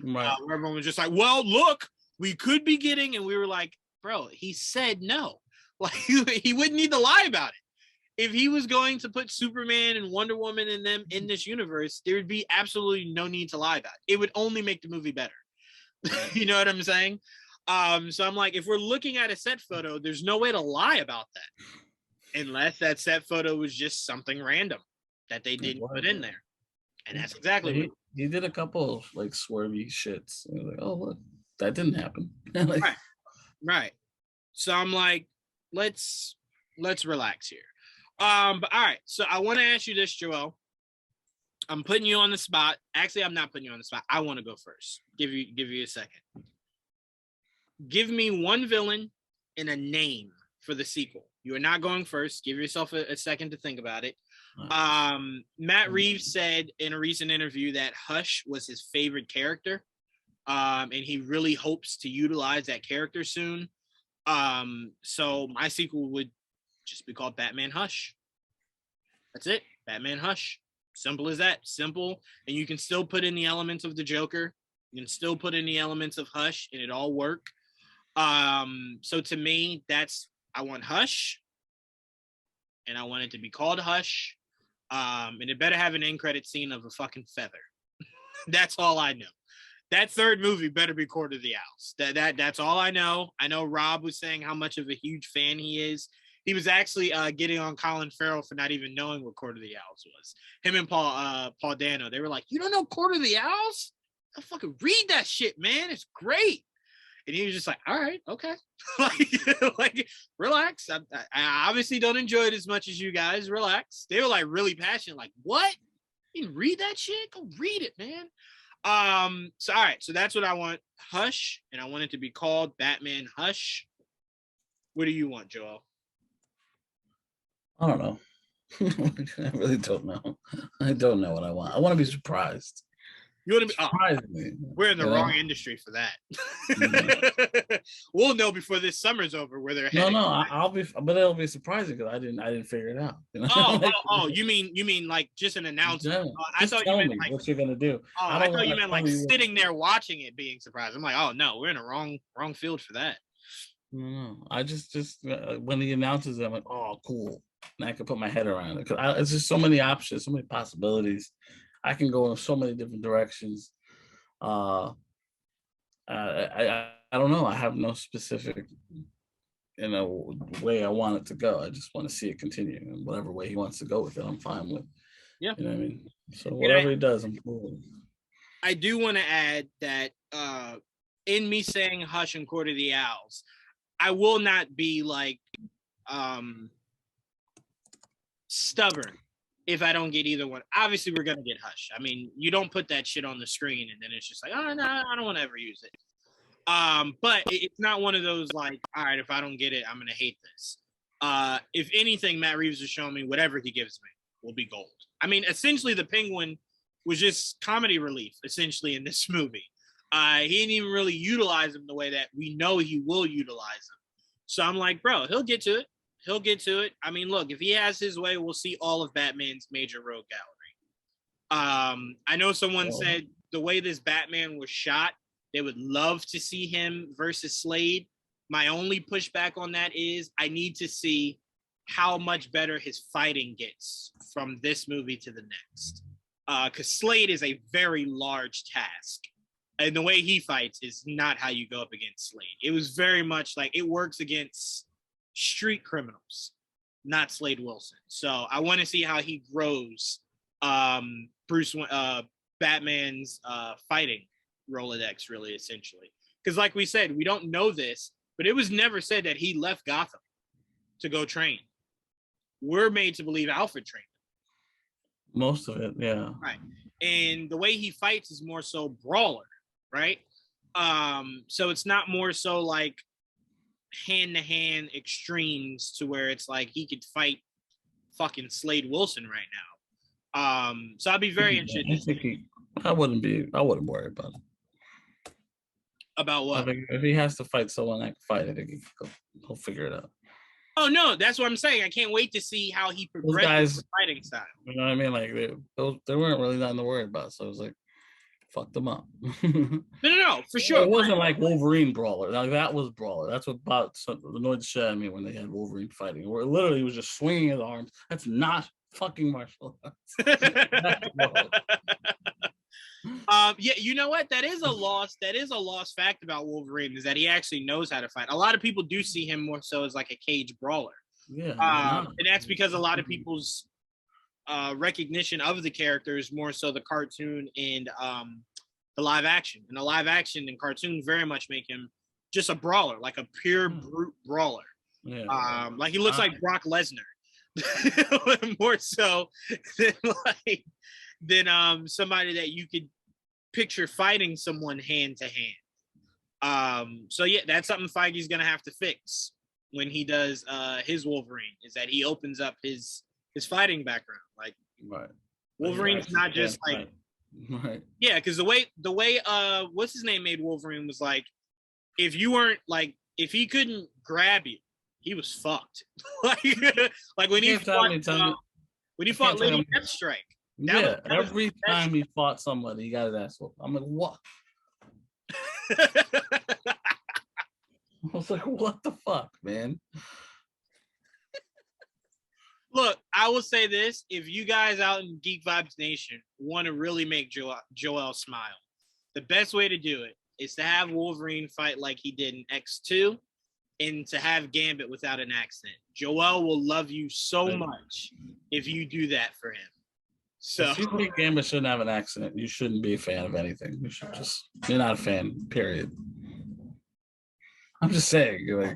S1: Right. Everyone was just like, well, look, we could be getting, and we were like, bro, he said no. Like, he wouldn't need to lie about it. If he was going to put Superman and Wonder Woman in them in this universe, there would be absolutely no need to lie about it. It would only make the movie better. You know what I'm saying? So I'm like, if we're looking at a set photo, there's no way to lie about that, unless that set photo was just something random that they didn't put in there. And that's exactly what
S2: he did. A couple of like swervy shits. And like, oh look, that didn't happen. Like,
S1: right. So I'm like, let's relax here. But all right. So I want to ask you this, Joel. I'm putting you on the spot. Actually, I'm not putting you on the spot. I want to go first. Give you a second. Give me one villain and a name for the sequel. You are not going first. Give yourself a second to think about it. Matt Reeves said in a recent interview that Hush was his favorite character, and he really hopes to utilize that character soon. So my sequel would just be called Batman Hush. That's it. Batman Hush. Simple as that. Simple. And you can still put in the elements of the Joker. You can still put in the elements of Hush, and it all work. So to me, I want Hush, and I want it to be called Hush. And it better have an end credit scene of a fucking feather. That's all I know. That third movie better be Court of the Owls. That's all I know. I know Rob was saying how much of a huge fan he is. He was actually getting on Colin Farrell for not even knowing what Court of the Owls was. Him and Paul Dano, they were like, "You don't know Court of the Owls? I fucking read that shit, man. It's great." And he was just like, "All right, okay." like, relax. I obviously don't enjoy it as much as you guys. Relax. They were like really passionate. Like, what? You didn't read that shit? Go read it, man. So all right, so that's what I want. Hush, and I want it to be called Batman Hush. What do you want, Joel?
S2: I don't know. I really don't know. I don't know what I want. I want to be surprised.
S1: You want to be
S2: surprise me?
S1: We're in the wrong industry for that. Mm-hmm. We'll know before this summer's over where they're heading.
S2: No, I'll be, but it'll be surprising because I didn't figure it out. You know?
S1: You mean like just an announcement? I thought you meant like
S2: what you're gonna do.
S1: I thought you meant like sitting there watching it, being surprised. I'm like, oh no, we're in a wrong field for that.
S2: No, I just when he announces it, I'm like, oh, cool. And I can put my head around it because it's just so many options, so many possibilities. I can go in so many different directions. I don't know. I have no specific, way I want it to go. I just want to see it continue, and whatever way he wants to go with it, I'm fine with.
S1: Yeah,
S2: you know what I mean. So whatever he does, I'm cool with.
S1: I do want to add that in me saying Hush and Court of the Owls, I will not be like stubborn if I don't get either one. Obviously, we're gonna get Hush. I mean, you don't put that shit on the screen and then it's just like, oh no, I don't want to ever use it. But it's not one of those like, all right, if I don't get it, I'm gonna hate this. If anything, Matt Reeves has shown me whatever he gives me will be gold. I mean, essentially, the Penguin was just comedy relief, essentially, in this movie. He didn't even really utilize him the way that we know he will utilize him. So I'm like, bro, he'll get to it. He'll get to it. I mean, look, if he has his way, we'll see all of Batman's major rogue gallery. I know someone said the way this Batman was shot, they would love to see him versus Slade. My only pushback on that is I need to see how much better his fighting gets from this movie to the next. Because Slade is a very large task. And the way he fights is not how you go up against Slade. It was very much like it works against street criminals, not Slade Wilson. So I want to see how he grows Batman's fighting Rolodex, really, essentially. Because like we said, we don't know this, but it was never said that he left Gotham to go train. We're made to believe Alfred trained him.
S2: Most of it, yeah.
S1: Right. And the way he fights is more so brawler, right? So it's not more so like hand-to-hand extremes to where it's like he could fight fucking Slade Wilson right now. So I'd be very interested.
S2: I wouldn't worry about it.
S1: About what?
S2: I think if he has to fight someone that can fight, I think he'll figure it out.
S1: Oh no, that's what I'm saying. I can't wait to see how he progresses the fighting style.
S2: You know what I mean? Like they weren't really nothing to worry about. So it was like, fuck them up.
S1: No, for sure.
S2: It wasn't like Wolverine brawler. Like that was brawler. That's what annoyed the shit out of me when they had Wolverine fighting. Where literally he was just swinging his arms. That's not fucking martial arts.
S1: Yeah, you know what? That is a lost fact about Wolverine is that he actually knows how to fight. A lot of people do see him more so as like a cage brawler.
S2: Yeah.
S1: And that's because a lot of people's recognition of the character is more so the cartoon and the live action. And the live action and cartoon very much make him just a brawler, like a pure brute brawler.
S2: Yeah.
S1: Like he looks like Brock Lesnar more so than like than somebody that you could picture fighting someone hand to hand. So yeah, that's something Feige's gonna have to fix when he does his Wolverine, is that he opens up his fighting background. Like
S2: Right.
S1: Wolverine's not just like
S2: right.
S1: Yeah, because the way what's his name made Wolverine was like, if you weren't like, if he couldn't grab you, he was fucked. like when he fought Lady Deathstrike.
S2: Yeah, every time he fought somebody, he got his ass whooped. I'm like, what? I was like, what the fuck, man?
S1: Look, I will say this. If you guys out in Geek Vibes Nation want to really make Joel smile, the best way to do it is to have Wolverine fight like he did in X2 and to have Gambit without an accent. Joel will love you so much if you do that for him. So
S2: if you think Gambit shouldn't have an accent, you shouldn't be a fan of anything. You're not a fan, period. I'm just saying, like,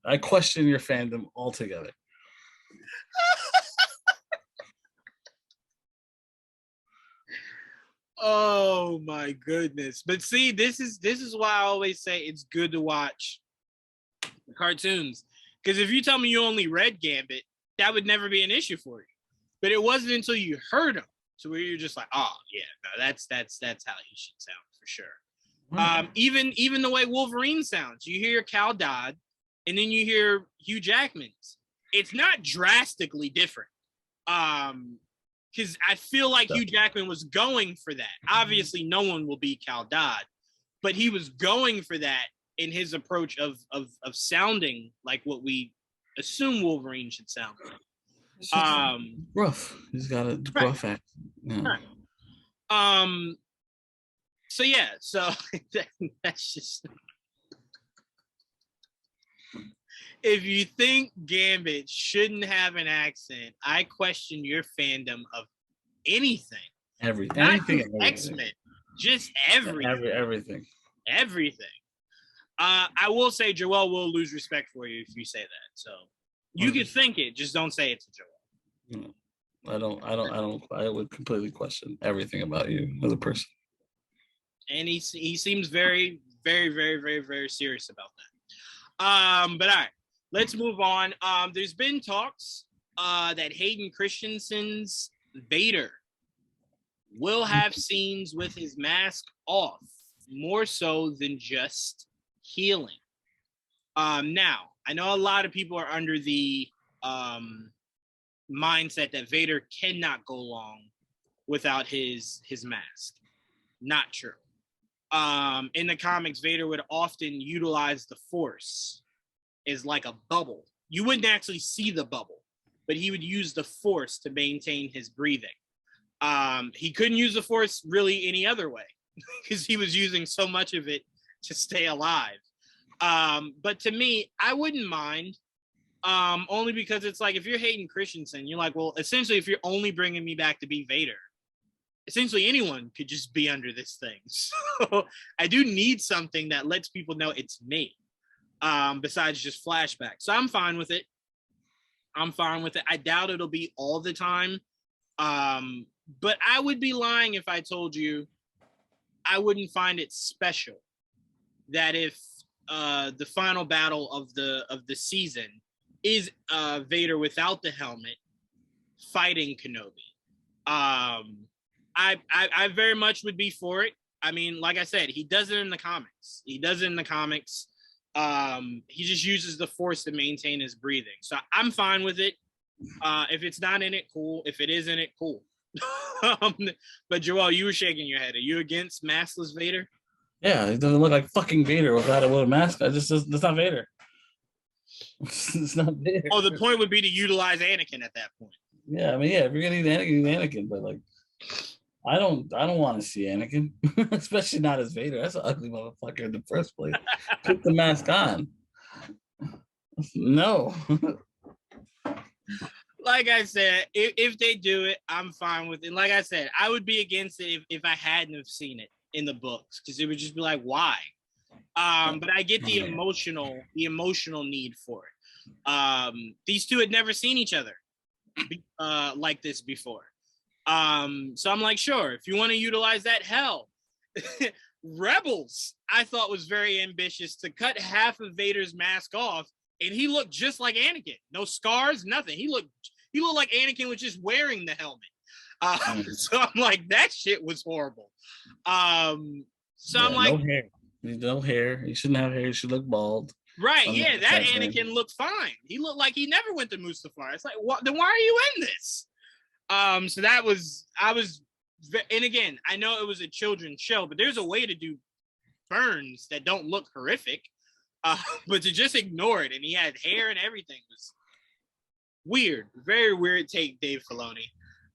S2: I question your fandom altogether.
S1: Oh my goodness. But see, this is why I always say it's good to watch cartoons. Because if you tell me you only read Gambit, that would never be an issue for you. But it wasn't until you heard him to where you're just like, oh yeah, no, that's how he should sound for sure. Even the way Wolverine sounds, you hear Cal Dodd and then you hear Hugh Jackman's. It's not drastically different. Because I feel like Hugh Jackman was going for that. Obviously, no one will be Cal Dodd, but he was going for that in his approach of sounding like what we assume Wolverine should sound like.
S2: Rough. He's got a rough accent. Yeah.
S1: Right. So yeah, so that's just. If you think Gambit shouldn't have an accent, I question your fandom of anything.
S2: Everything.
S1: Not just X-Men, just everything.
S2: Everything.
S1: I will say Joel will lose respect for you if you say that. So you can think it, just don't say it to Joel.
S2: No, I would completely question everything about you as a person.
S1: And he seems very, very, very, very, very serious about that. But all right. Let's move on. There's been talks that Hayden Christensen's Vader will have scenes with his mask off, more so than just healing. Now, I know a lot of people are under the mindset that Vader cannot go long without his mask. Not true. In the comics, Vader would often utilize the Force as like a bubble. You wouldn't actually see the bubble, but he would use the Force to maintain his breathing. He couldn't use the Force really any other way because he was using so much of it to stay alive. But to me, I wouldn't mind, only because it's like, if you're Hayden Christensen, you're like, well, essentially, if you're only bringing me back to be Vader, essentially anyone could just be under this thing. So I do need something that lets people know it's me. Besides just flashbacks. So I'm fine with it. I doubt it'll be all the time. But I would be lying if I told you I wouldn't find it special that if the final battle of the season is Vader without the helmet fighting Kenobi. I very much would be for it. I mean, like I said, he does it in the comics. He just uses the Force to maintain his breathing. So I'm fine with it. If it's not in it, cool. If it is in it, cool. But Joel, you were shaking your head. Are you against maskless Vader?
S2: Yeah, it doesn't look like fucking Vader without a mask. That's not Vader. It's not Vader.
S1: Oh, the point would be to utilize Anakin at that point.
S2: Yeah, I mean, yeah, if you're gonna use Anakin, but like, I don't want to see Anakin, especially not as Vader. That's an ugly motherfucker in the first place. Put the mask on. No.
S1: Like I said, if they do it, I'm fine with it. Like I said, I would be against it if I hadn't have seen it in the books, because it would just be like, why? But I get the emotional need for it. These two had never seen each other like this before. So I'm like, sure, if you want to utilize that, hell. Rebels, I thought was very ambitious to cut half of Vader's mask off, and he looked just like Anakin. No scars, nothing. He looked like Anakin was just wearing the helmet. So I'm like, that shit was horrible. So I'm like,
S2: no hair. He shouldn't have hair. He should look bald.
S1: Right, yeah, that Anakin looked fine. He looked like he never went to Mustafar. It's like, what? Then why are you in this? So I was, and again, I know it was a children's show, but there's a way to do burns that don't look horrific. But to just ignore it, and he had hair and everything, was weird, very weird take, Dave Filoni.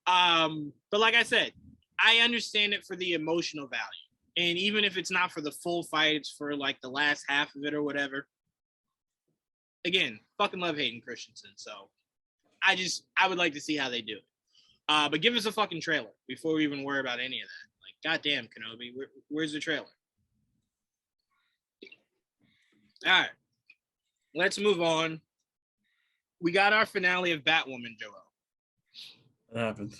S1: But like I said, I understand it for the emotional value, and even if it's not for the full fight, it's for like the last half of it or whatever. Again, fucking love Hayden Christensen, so I would like to see how they do it. But give us a fucking trailer before we even worry about any of that. Like, goddamn, Kenobi, where's the trailer? All right, let's move on. We got our finale of Batwoman, Joel.
S2: What happened?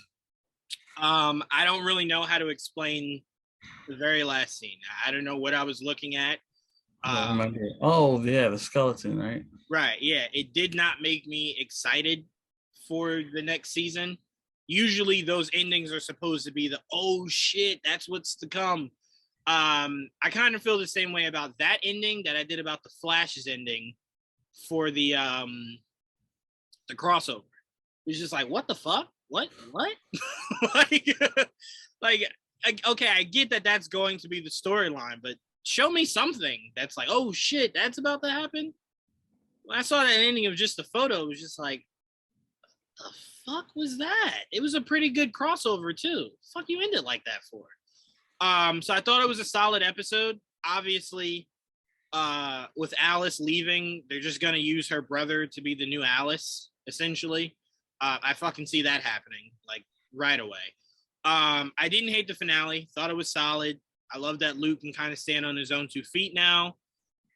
S1: I don't really know how to explain the very last scene. I don't know what I was looking at.
S2: I remember. Oh, yeah, the skeleton, right?
S1: Right, yeah. It did not make me excited for the next season. Usually those endings are supposed to be the, oh shit, that's what's to come. I kind of feel the same way about that ending that I did about the Flash's ending for the crossover. It's just like, what the fuck? What? like, okay, I get that that's going to be the storyline, but show me something that's like, oh shit, that's about to happen. When I saw that ending of just the photo, it was just like, the fuck was that? It was a pretty good crossover too. Fuck you ended like that for? So I thought it was a solid episode. Obviously, with Alice leaving, they're just gonna use her brother to be the new Alice, essentially. I fucking see that happening like right away. I didn't hate the finale. Thought it was solid. I love that Luke can kind of stand on his own 2 feet now.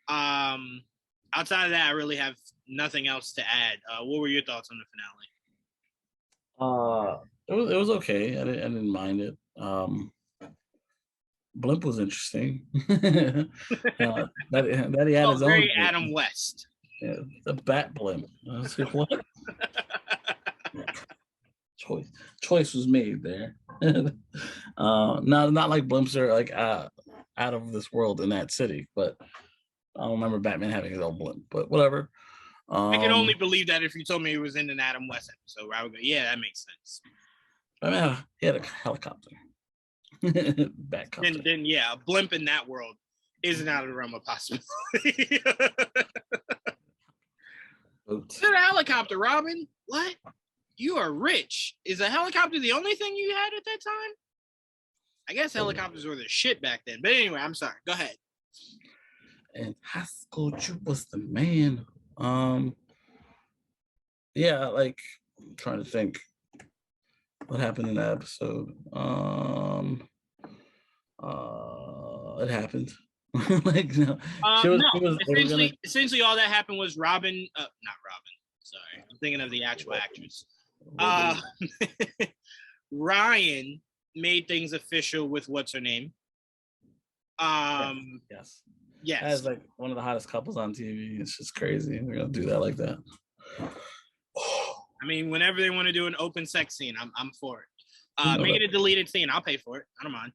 S1: Outside of that, I really have nothing else to add. What were your thoughts on the
S2: finale? It was okay. I didn't mind it. Blimp was interesting. that he had his own.
S1: Very Adam West.
S2: Yeah, the Bat Blimp. I was like, what? Choice was made there. Not like blimps are like out of this world in that city, but I don't remember Batman having his own blimp. But whatever.
S1: I can only believe that if you told me it was in an Adam West episode, where I would go, yeah, that makes sense.
S2: I mean, he had a helicopter. Batcopter.
S1: Then yeah, a blimp in that world isn't out of the realm of possibility. Is it a helicopter, Robin? What? You are rich. Is a helicopter the only thing you had at that time? I guess helicopters were the shit back then. But anyway, I'm sorry. Go ahead.
S2: And Haskell was the man. Yeah, like I'm trying to think what happened in that episode. It happened. Like no,
S1: essentially all that happened was Robin, not Robin. Sorry, I'm thinking of the actual actress. Ryan made things official with what's her name.
S2: Yes. As like one of the hottest couples on TV. It's just crazy. We're gonna do that like that.
S1: I mean, whenever they want to do an open sex scene, I'm for it. Make it a deleted scene. I'll pay for it. I don't mind.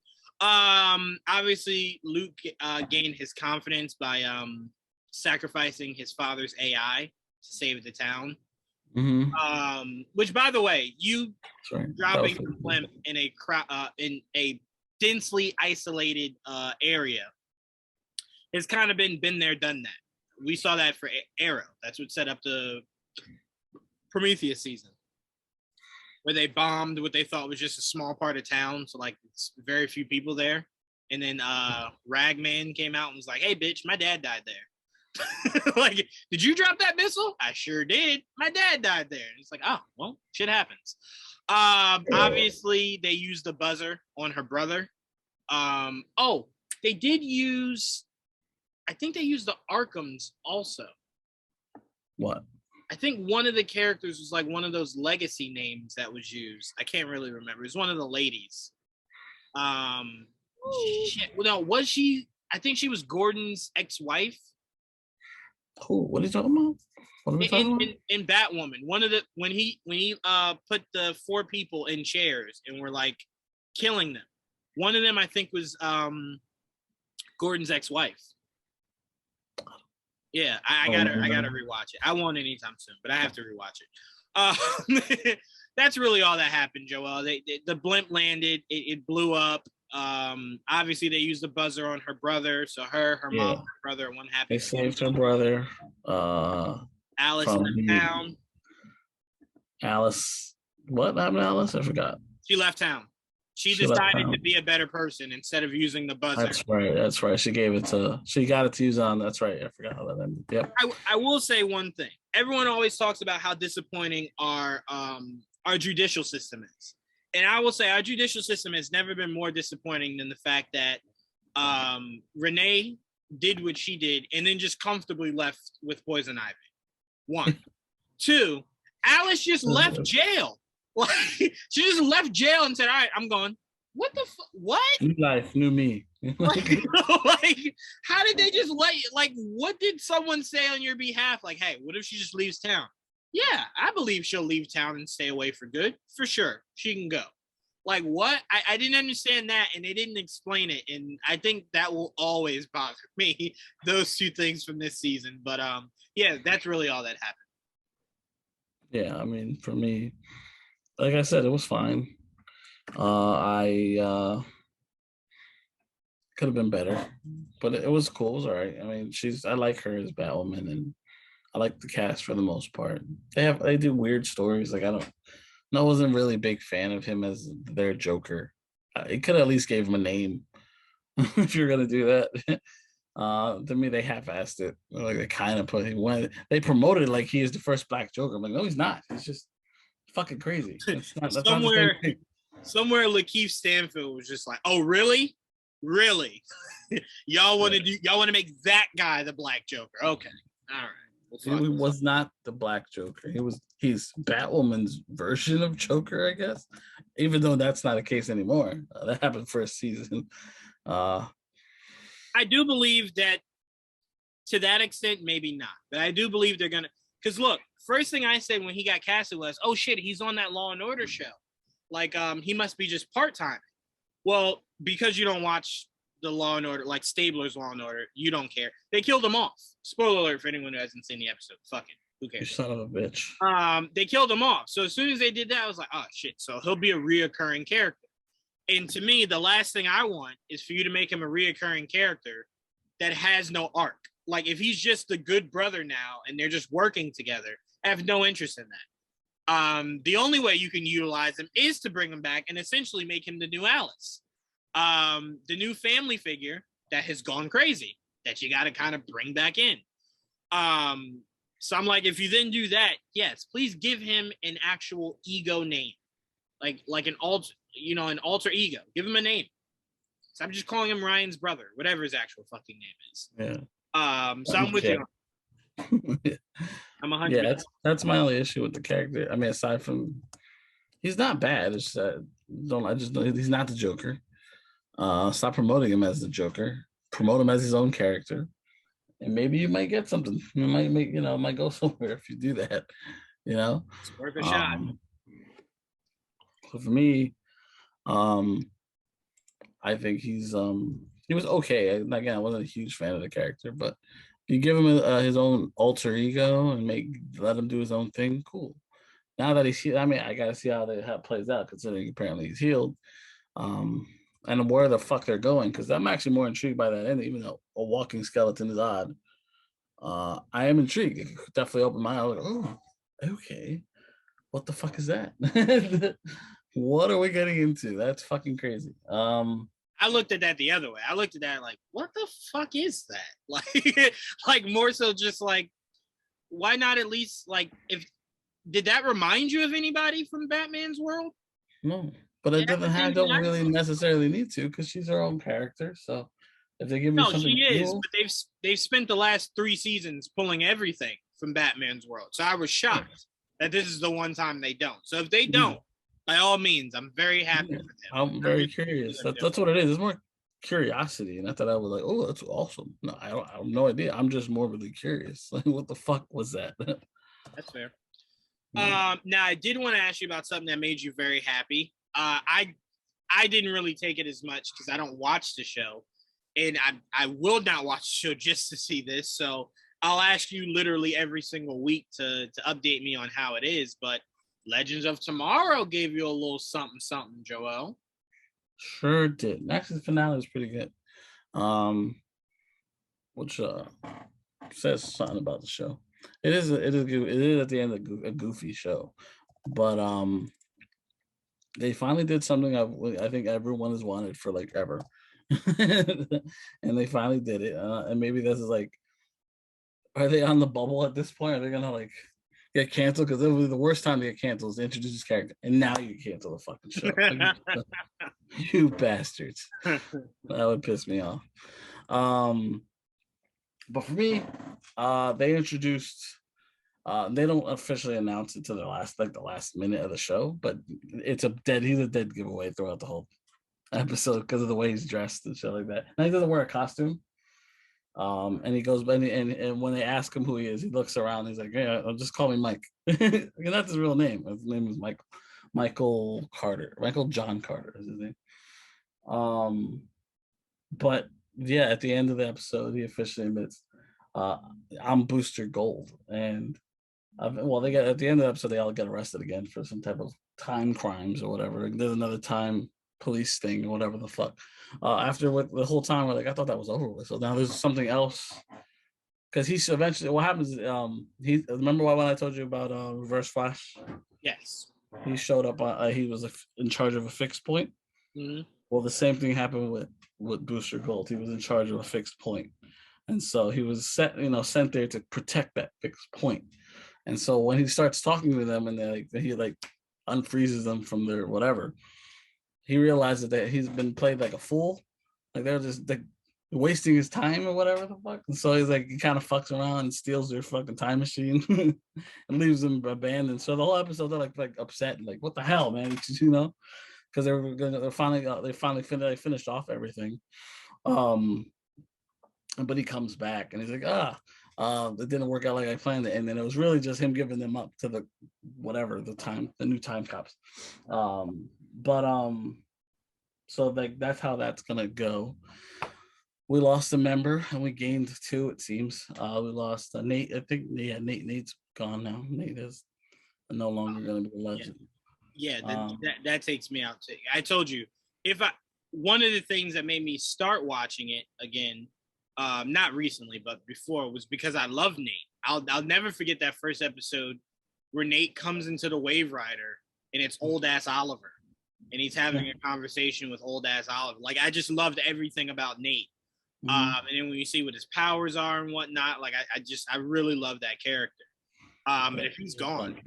S1: Obviously, Luke gained his confidence by sacrificing his father's AI to save the town.
S2: Mm-hmm.
S1: Which, by the way, you dropping a blimp in a densely isolated area has kind of been there, done that. We saw that for Arrow. That's what set up the Prometheus season, where they bombed what they thought was just a small part of town, so like it's very few people there. And then Ragman came out and was like, "Hey, bitch, my dad died there." Like, did you drop that missile? I sure did. My dad died there. And it's like, oh, well, shit happens. Obviously, they used the buzzer on her brother. They did use. I think they used the Arkhams also.
S2: What?
S1: I think one of the characters was like one of those legacy names that was used. I can't really remember. It was one of the ladies. Shit. Well, no, was she? I think she was Gordon's ex-wife.
S2: Who? What are you talking about? What are we talking about?
S1: In Batwoman, one of the when he put the 4 people in chairs and were like killing them. One of them I think was Gordon's ex-wife. Yeah, I gotta rewatch it. I won't anytime soon, but I have to rewatch it. That's really all that happened, Joel. The blimp landed, it blew up. Obviously they used the buzzer on her brother, so her mom, her brother, one happy.
S2: They saved her brother.
S1: Alice left town.
S2: Alice, what happened to Alice? I forgot.
S1: She left town. She decided to be a better person instead of using the buzzer.
S2: That's right. She got it to use on. That's right. I forgot how that ended. Yep.
S1: I will say one thing. Everyone always talks about how disappointing our judicial system is. And I will say our judicial system has never been more disappointing than the fact that Renee did what she did and then just comfortably left with Poison Ivy. 1. 2, Alice just left jail. Like, she just left jail and said, all right, I'm going. What the what?
S2: New life, new me.
S1: like, how did they just what did someone say on your behalf? Like, hey, what if she just leaves town? Yeah, I believe she'll leave town and stay away for good. For sure. She can go. Like, what? I didn't understand that, and they didn't explain it. And I think that will always bother me, those 2 things from this season. But, yeah, that's really all that happened.
S2: Yeah, I mean, for me, like I said, it was fine. I could have been better, but it was cool. It was all right. I mean, I like her as Batwoman, and I like the cast for the most part. They do weird stories. Like, I wasn't really a big fan of him as their Joker. It could at least gave him a name if you're gonna do that. To me, they half-assed it. Like, they kind of put him they promoted it like he is the first Black Joker. I'm like, no, he's not. He's just fucking crazy. That's
S1: somewhere Lakeith Stanfield was just like, oh, really? y'all want to make that guy the Black Joker? Okay, all right.
S2: He was not the Black Joker. He's Batwoman's version of Joker, I guess. Even though that's not the case anymore. That happened first season.
S1: I do believe that to that extent, maybe not. But I do believe they're gonna. Because look, first thing I said when he got casted was, "Oh shit, he's on that Law and Order show. Like, he must be just part-time." Well, because you don't watch the Law and Order, like Stabler's Law and Order, you don't care. They killed him off. Spoiler alert for anyone who hasn't seen the episode. Fuck it. Who cares?
S2: You son of a bitch.
S1: They killed him off. So as soon as they did that, I was like, oh shit. So he'll be a reoccurring character. And to me, the last thing I want is for you to make him a reoccurring character that has no arc. Like, if he's just the good brother now and they're just working together, I have no interest in that. The only way you can utilize him is to bring him back and essentially make him the new Alice. The new family figure that has gone crazy that you got to kind of bring back in. So I'm like, if you then do that, yes, please give him an actual ego name, like an alter ego. Give him a name. So I'm just calling him Ryan's brother, whatever his actual fucking name is.
S2: Yeah.
S1: So I'm with you. I'm 100.
S2: Yeah, that's my only issue with the character. I mean, aside from he's not bad, it's he's not the Joker. Stop promoting him as the Joker. Promote him as his own character, and maybe you might get something. You might go somewhere if you do that.
S1: It's worth a shot.
S2: So for me, I think he was okay. Again, I wasn't a huge fan of the character, but if you give him his own alter ego and let him do his own thing, cool. Now that he's healed, I mean, I gotta see how it plays out, considering apparently he's healed. And where the fuck they're going, because I'm actually more intrigued by that ending, even though a walking skeleton is odd. I am intrigued. It could definitely open my eyes. Like, oh, okay. What the fuck is that? What are we getting into? That's fucking crazy.
S1: I looked at that the other way. I looked at that like, what the fuck is that? Like more so just like, why not at least did that remind you of anybody from Batman's world?
S2: No. But it don't really necessarily need to, because she's her own character. So if they give me something,
S1: she is. But they've spent the last 3 seasons pulling everything from Batman's world. So I was shocked that this is the one time they don't. So if they don't, by all means, I'm very happy for them.
S2: I'm very curious. That's what it is. It's more curiosity, and I thought I was like, oh, that's awesome. No, I have no idea. I'm just morbidly curious. Like, what the fuck was that?
S1: That's fair. Now I did want to ask you about something that made you very happy. I didn't really take it as much because I don't watch the show, and I will not watch the show just to see this. So I'll ask you literally every single week to update me on how it is. But Legends of Tomorrow gave you a little something, Joel.
S2: Sure did. Actually, the finale was pretty good. Which says something about the show. It is at the end a goofy show, but they finally did something I think everyone has wanted for like ever, and they finally did it. And maybe this is like, are they on the bubble at this point? Are they gonna like get canceled? Because it was the worst time to get canceled is to introduce this character, and now you cancel the fucking show. Like, you bastards. That would piss me off. But for me, they introduced. They don't officially announce it to the last minute of the show, but he's a dead giveaway throughout the whole episode because of the way he's dressed and shit like that. And he doesn't wear a costume. And he goes, and when they ask him who he is, he looks around. He's like, "Yeah, just call me Mike." And that's his real name. His name is Michael Carter. Michael John Carter is his name. But yeah, at the end of the episode, he officially admits, "I'm Booster Gold," and they get at the end of the episode, they all get arrested again for some type of time crimes or whatever. There's another time police thing or whatever the fuck. After the whole time, we're like, I thought that was over with. So now there's something else. Because he's eventually, what happens? He remember when I told you about Reverse Flash?
S1: Yes.
S2: He showed up. He was in charge of a fixed point.
S1: Mm-hmm.
S2: Well, the same thing happened with Booster Gold. He was in charge of a fixed point, and so he was sent there to protect that fixed point. And so when he starts talking to them and he unfreezes them from their whatever, he realizes that he's been played like a fool. Like they're just like wasting his time or whatever the fuck. And so he kind of fucks around and steals their fucking time machine and leaves them abandoned. So the whole episode they're like upset, like what the hell, man, because they finished off everything. But he comes back and he's like, it didn't work out like I planned it. And then it was really just him giving them up to the new time cops. So that's how that's gonna go. We lost a member and we gained two, it seems. We lost Nate. I think Nate's gone now. Nate is no longer gonna be a legend.
S1: Yeah, that takes me out too. I told you, one of the things that made me start watching it again, not recently, but before, was because I love Nate. I'll never forget that first episode where Nate comes into the Wave Rider and it's old ass Oliver, and he's having a conversation with old ass Oliver. Like I just loved everything about Nate. And then when you see what his powers are and whatnot, like I really love that character. But if he's gone,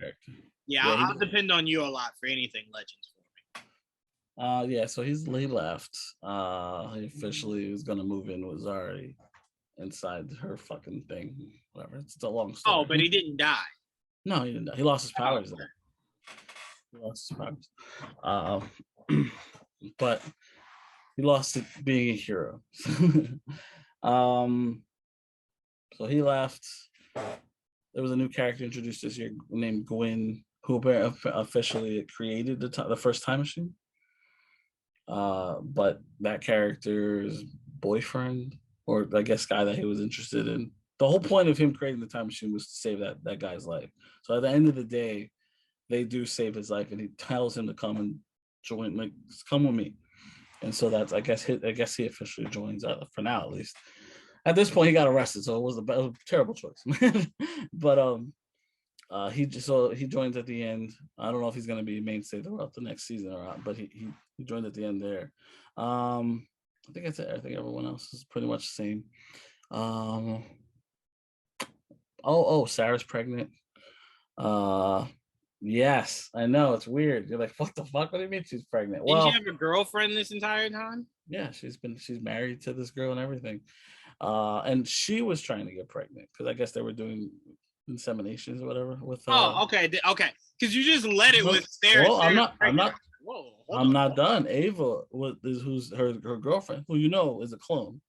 S1: I'll depend on you a lot for anything Legends for
S2: me. So he's left. He officially was gonna move in with Zari inside her fucking thing. Whatever. It's a long story.
S1: Oh, but he didn't die.
S2: No, he didn't die. He lost his powers though. He lost his powers. But he lost it being a hero. So he left. There was a new character introduced this year named Gwen, who officially created the first time machine. But that character's boyfriend, or I guess guy that he was interested in, the whole point of him creating the time machine was to save that guy's life. So at the end of the day, they do save his life, and he tells him to come and join, like, come with me. And so that's, I guess he officially joins, for now at least. At this point, he got arrested, so it was a terrible choice. But he joins at the end. I don't know if he's going to be mainstay throughout the next season or not, but he joined at the end there. I think that's it. I think everyone else is pretty much the same. Sarah's pregnant. Yes, I know, it's weird. You're like, what the fuck? What do you mean she's pregnant?
S1: Did she have a girlfriend this entire time?
S2: Yeah, she's married to this girl and everything. And she was trying to get pregnant because I guess they were doing inseminations or whatever with.
S1: Okay. Because you just let it with Sarah.
S2: Well, I'm not.
S1: Whoa,
S2: I'm not done. Ava, who's her girlfriend, who is a clone.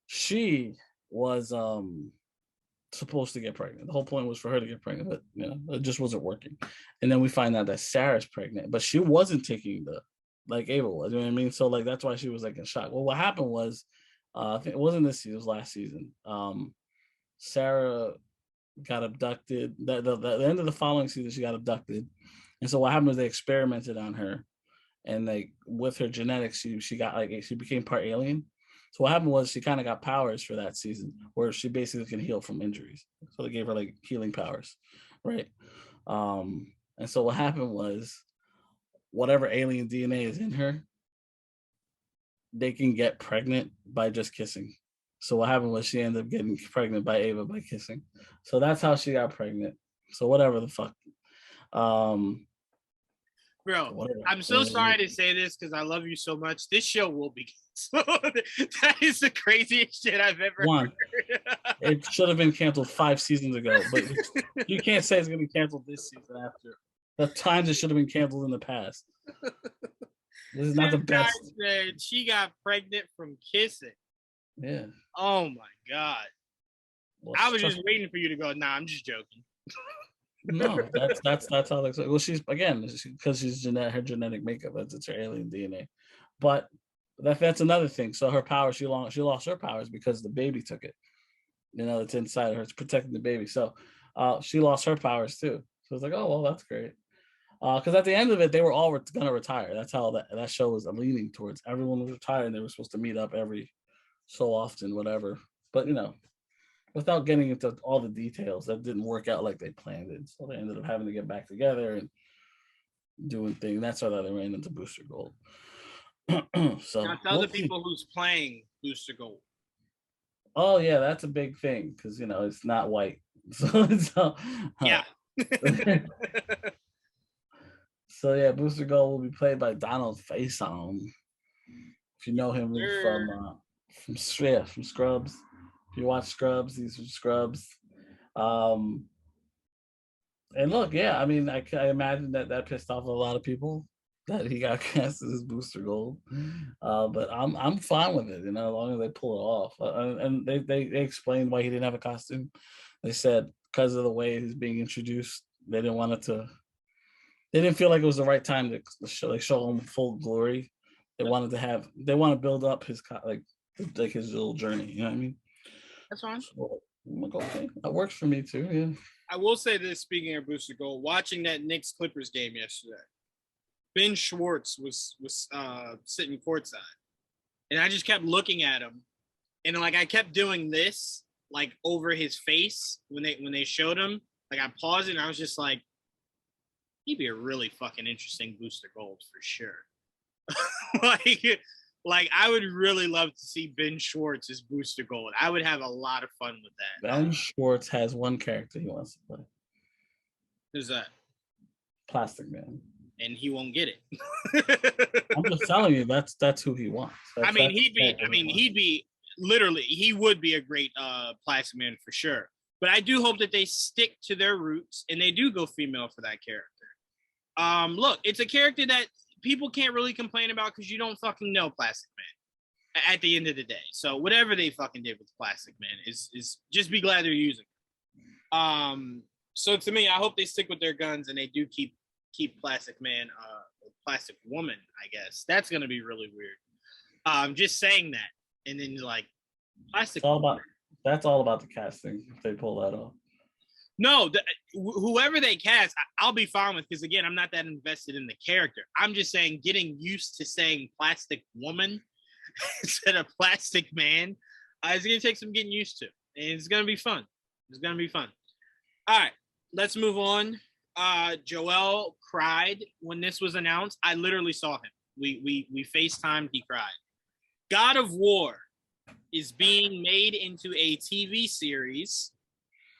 S2: She was supposed to get pregnant. The whole point was for her to get pregnant, but it just wasn't working. And then we find out that Sarah's pregnant, but she wasn't taking like Ava was. You know what I mean? So like that's why she was like in shock. Well, what happened was, I think it wasn't this season, it was last season. Sarah got abducted. The end of the following season, she got abducted. And so what happened was they experimented on her, and like with her genetics, she got like she became part alien. So what happened was she kind of got powers for that season, where she basically can heal from injuries. So they gave her like healing powers, right? And so what happened was, whatever alien DNA is in her, they can get pregnant by just kissing. So what happened was she ended up getting pregnant by Ava by kissing. So that's how she got pregnant. So whatever the fuck.
S1: Bro, I'm so sorry to say this because I love you so much. This show will be canceled. That is the craziest shit I've ever heard.
S2: It should have been canceled 5 seasons ago, but you can't say it's going to be canceled this season after. The times it should have been canceled in the past. This is not the best.
S1: Said she got pregnant from kissing.
S2: Yeah.
S1: Oh my God. Well, I was just waiting for you to go, nah, I'm just joking.
S2: No, that's how they. Well, she's because she's her genetic makeup. It's her alien DNA, but that's another thing. So her power, she lost her powers because the baby took it. It's inside her. It's protecting the baby. So she lost her powers too. So it's like, oh well, that's great. Because at the end of it, they were all gonna retire. That's how that show was leaning towards. Everyone was retired. They were supposed to meet up every so often, whatever. But without getting into all the details, that didn't work out like they planned it. So they ended up having to get back together and doing things. That's why they ran into Booster Gold. So
S1: now tell the people who's playing Booster Gold.
S2: Oh yeah, that's a big thing because it's not white. So
S1: yeah.
S2: So yeah, Booster Gold will be played by Donald Faison. If you know him from Scrubs. If you watch Scrubs, he's from Scrubs. And look, yeah, I mean, I imagine that pissed off a lot of people that he got cast as Booster Gold. But I'm fine with it, as long as they pull it off. And they explained why he didn't have a costume. They said because of the way he's being introduced, they didn't want it to. They didn't feel like it was the right time to show him full glory. They wanted to build up his his little journey. You know what I mean?
S1: That's fine.
S2: So, okay, that works for me too. Yeah.
S1: I will say this: speaking of Booster Gold, watching that Knicks Clippers game yesterday, Ben Schwartz was sitting courtside, and I just kept looking at him, and I kept doing this over his face when they showed him. I paused it, and I was just like, he'd be a really fucking interesting Booster Gold for sure. I would really love to see Ben Schwartz as Booster Gold. I would have a lot of fun with that.
S2: Ben Schwartz has one character he wants to play.
S1: Who's that?
S2: Plastic Man.
S1: And he won't get it.
S2: I'm just telling you, that's who he wants.
S1: He would be a great Plastic Man for sure. But I do hope that they stick to their roots and they do go female for that character. Look, it's a character that people can't really complain about because you don't fucking know Plastic Man at the end of the day. So whatever they fucking did with Plastic Man is just be glad they're using it. So to me, I hope they stick with their guns and they do keep Plastic Man, Plastic Woman, I guess. That's gonna be really weird. Just saying that, and then Plastic.
S2: That's all about the casting if they pull that off.
S1: No, whoever they cast, I'll be fine with because again, I'm not that invested in the character. I'm just saying, getting used to saying Plastic Woman instead of Plastic Man is gonna take some getting used to, and it's gonna be fun. It's gonna be fun. All right, let's move on. Joel cried when this was announced. I literally saw him. We FaceTimed. He cried. Godofwar is being made into a TV series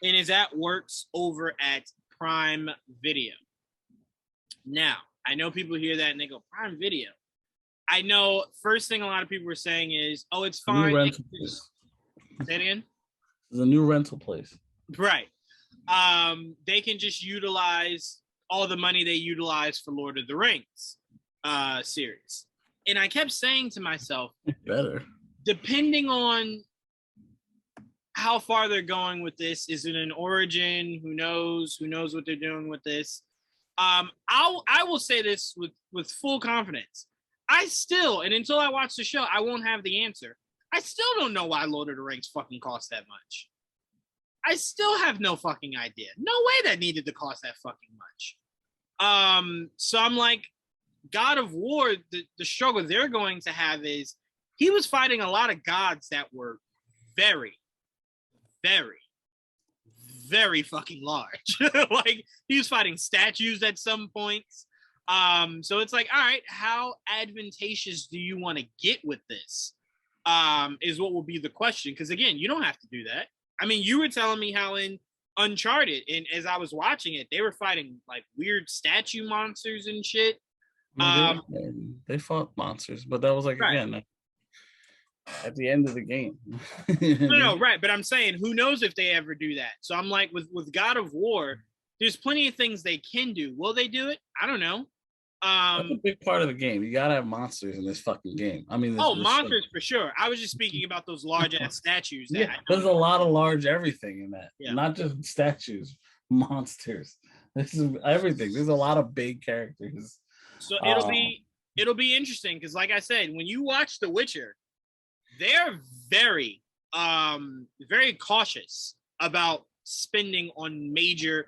S1: and is at works over at Prime Video. Now, I know people hear that and they go, Prime Video. I know first thing a lot of people were saying is, oh, it's fine. Say it again.
S2: It's a new rental place.
S1: Right. They can just utilize all the money they utilize for Lord of the Rings series. And I kept saying to myself,
S2: Better.
S1: depending on how far they're going with this, is it an origin? Who knows? Who knows what they're doing with this? I will say this with full confidence. I still, and until I watch the show, I won't have the answer. I still don't know why Lord of the Rings fucking cost that much. I still have no fucking idea. No way that needed to cost that fucking much. So I'm like, God of War, the struggle they're going to have is he was fighting a lot of gods that were very, very, very fucking large. Like he was fighting statues at some points. So it's like, all right, how advantageous do you want to get with this? Is what will be the question. Because again, you don't have to do that. I mean, you were telling me how in Uncharted, and as I was watching it, they were fighting like weird statue monsters and shit.
S2: They fought monsters, but that was like,
S1: right.
S2: Again, at the end of the game.
S1: No, right. But I'm saying, who knows if they ever do that? So I'm like, with God of War, there's plenty of things they can do. Will they do it? I don't know.
S2: That's a big part of the game. You gotta have monsters in this fucking game. I mean,
S1: monsters for sure. I was just speaking about those large ass statues.
S2: Yeah, there's a lot of large everything in that. Yeah. Not just statues, monsters. This is everything. There's a lot of big characters.
S1: So it'll be interesting because, like I said, when you watch The Witcher, they're very very cautious about spending on major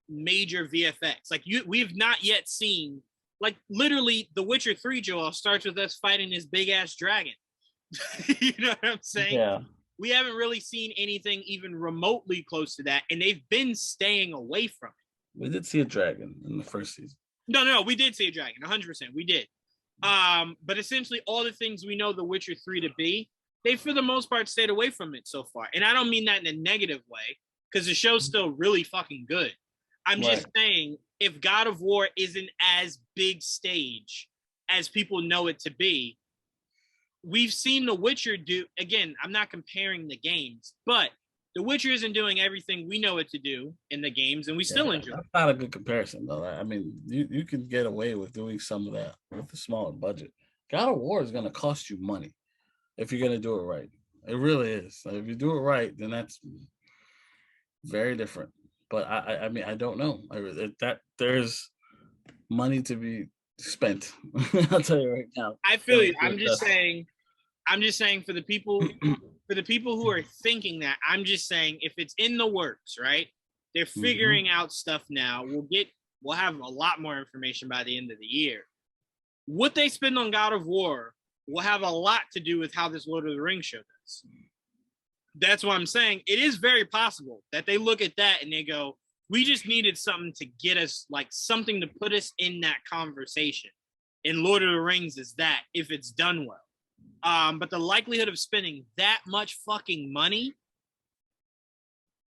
S1: VFX. Like we've not yet seen. Like literally, The Witcher 3, Joel, starts with us fighting this big ass dragon. You know what I'm saying?
S2: Yeah.
S1: We haven't really seen anything even remotely close to that, and they've been staying away from it.
S2: We did see a dragon in the first season.
S1: No, we did see a dragon, 100%. We did. But essentially, all the things we know The Witcher 3 to be, they for the most part stayed away from it so far. And I don't mean that in a negative way, because the show's still really fucking good. I'm just saying, if God of War isn't as big stage as people know it to be, we've seen The Witcher do, again, I'm not comparing the games, but The Witcher isn't doing everything we know it to do in the games, and we still enjoy it.
S2: That's not a good comparison, though. I mean, you can get away with doing some of that with a smaller budget. God of War is going to cost you money if you're going to do it right. It really is. If you do it right, then that's very different. But I mean, I don't know. That there's money to be spent. I'll tell you right now.
S1: I feel you. I'm just saying for the people who are thinking that, I'm just saying if it's in the works, right? They're figuring out stuff now. We'll have a lot more information by the end of the year. What they spend on God of War will have a lot to do with how this Lord of the Rings show does. That's what I'm saying. It is very possible that they look at that and they go, we just needed something to get us, like something to put us in that conversation. And Lord of the Rings is that, if it's done well. But the likelihood of spending that much fucking money,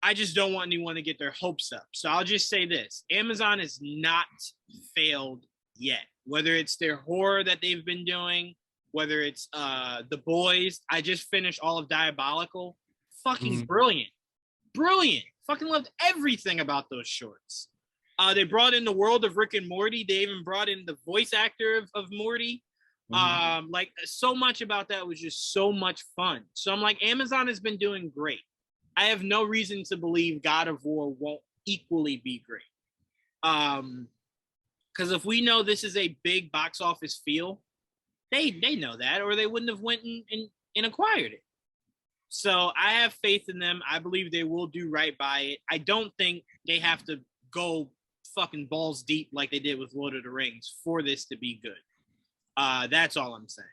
S1: I just don't want anyone to get their hopes up. So I'll just say this. Amazon has not failed yet. Whether it's their horror that they've been doing, whether it's The Boys. I just finished all of Diabolical. Fucking brilliant. Brilliant. Fucking loved everything about those shorts. They brought in the world of Rick and Morty. They even brought in the voice actor of Morty. Like so much about that was just so much fun. So I'm like, Amazon has been doing great. I have no reason to believe God of War won't equally be great. Because if we know this is a big box office feel, they know that, or they wouldn't have went and acquired it. So I have faith in them. I believe they will do right by it. I don't think they have to go fucking balls deep like they did with Lord of the Rings for this to be good. That's all I'm saying.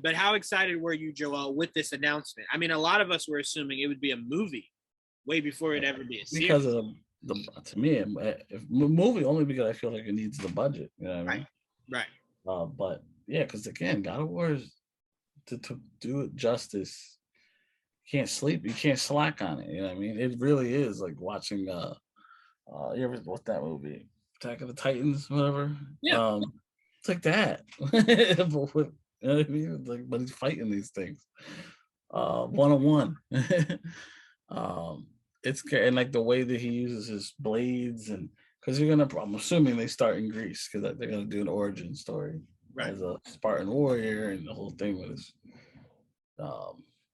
S1: But how excited were you, Joel, with this announcement? I mean, a lot of us were assuming it would be a movie way before it'd ever be a series.
S2: Because of to me, if movie only because I feel like it needs the budget. You know what I mean?
S1: Right.
S2: But yeah, because again, God of War is to do it justice. You can't sleep. You can't slack on it. You know what I mean? It really is like watching. You ever what's that movie? Attack of the Titans, whatever.
S1: Yeah.
S2: It's like that. But you know what I mean? Like, but he's fighting these things. one-on-one. It's and like the way that he uses his blades, and because I'm assuming they start in Greece because they're gonna do an origin story as a Spartan warrior, and the whole thing was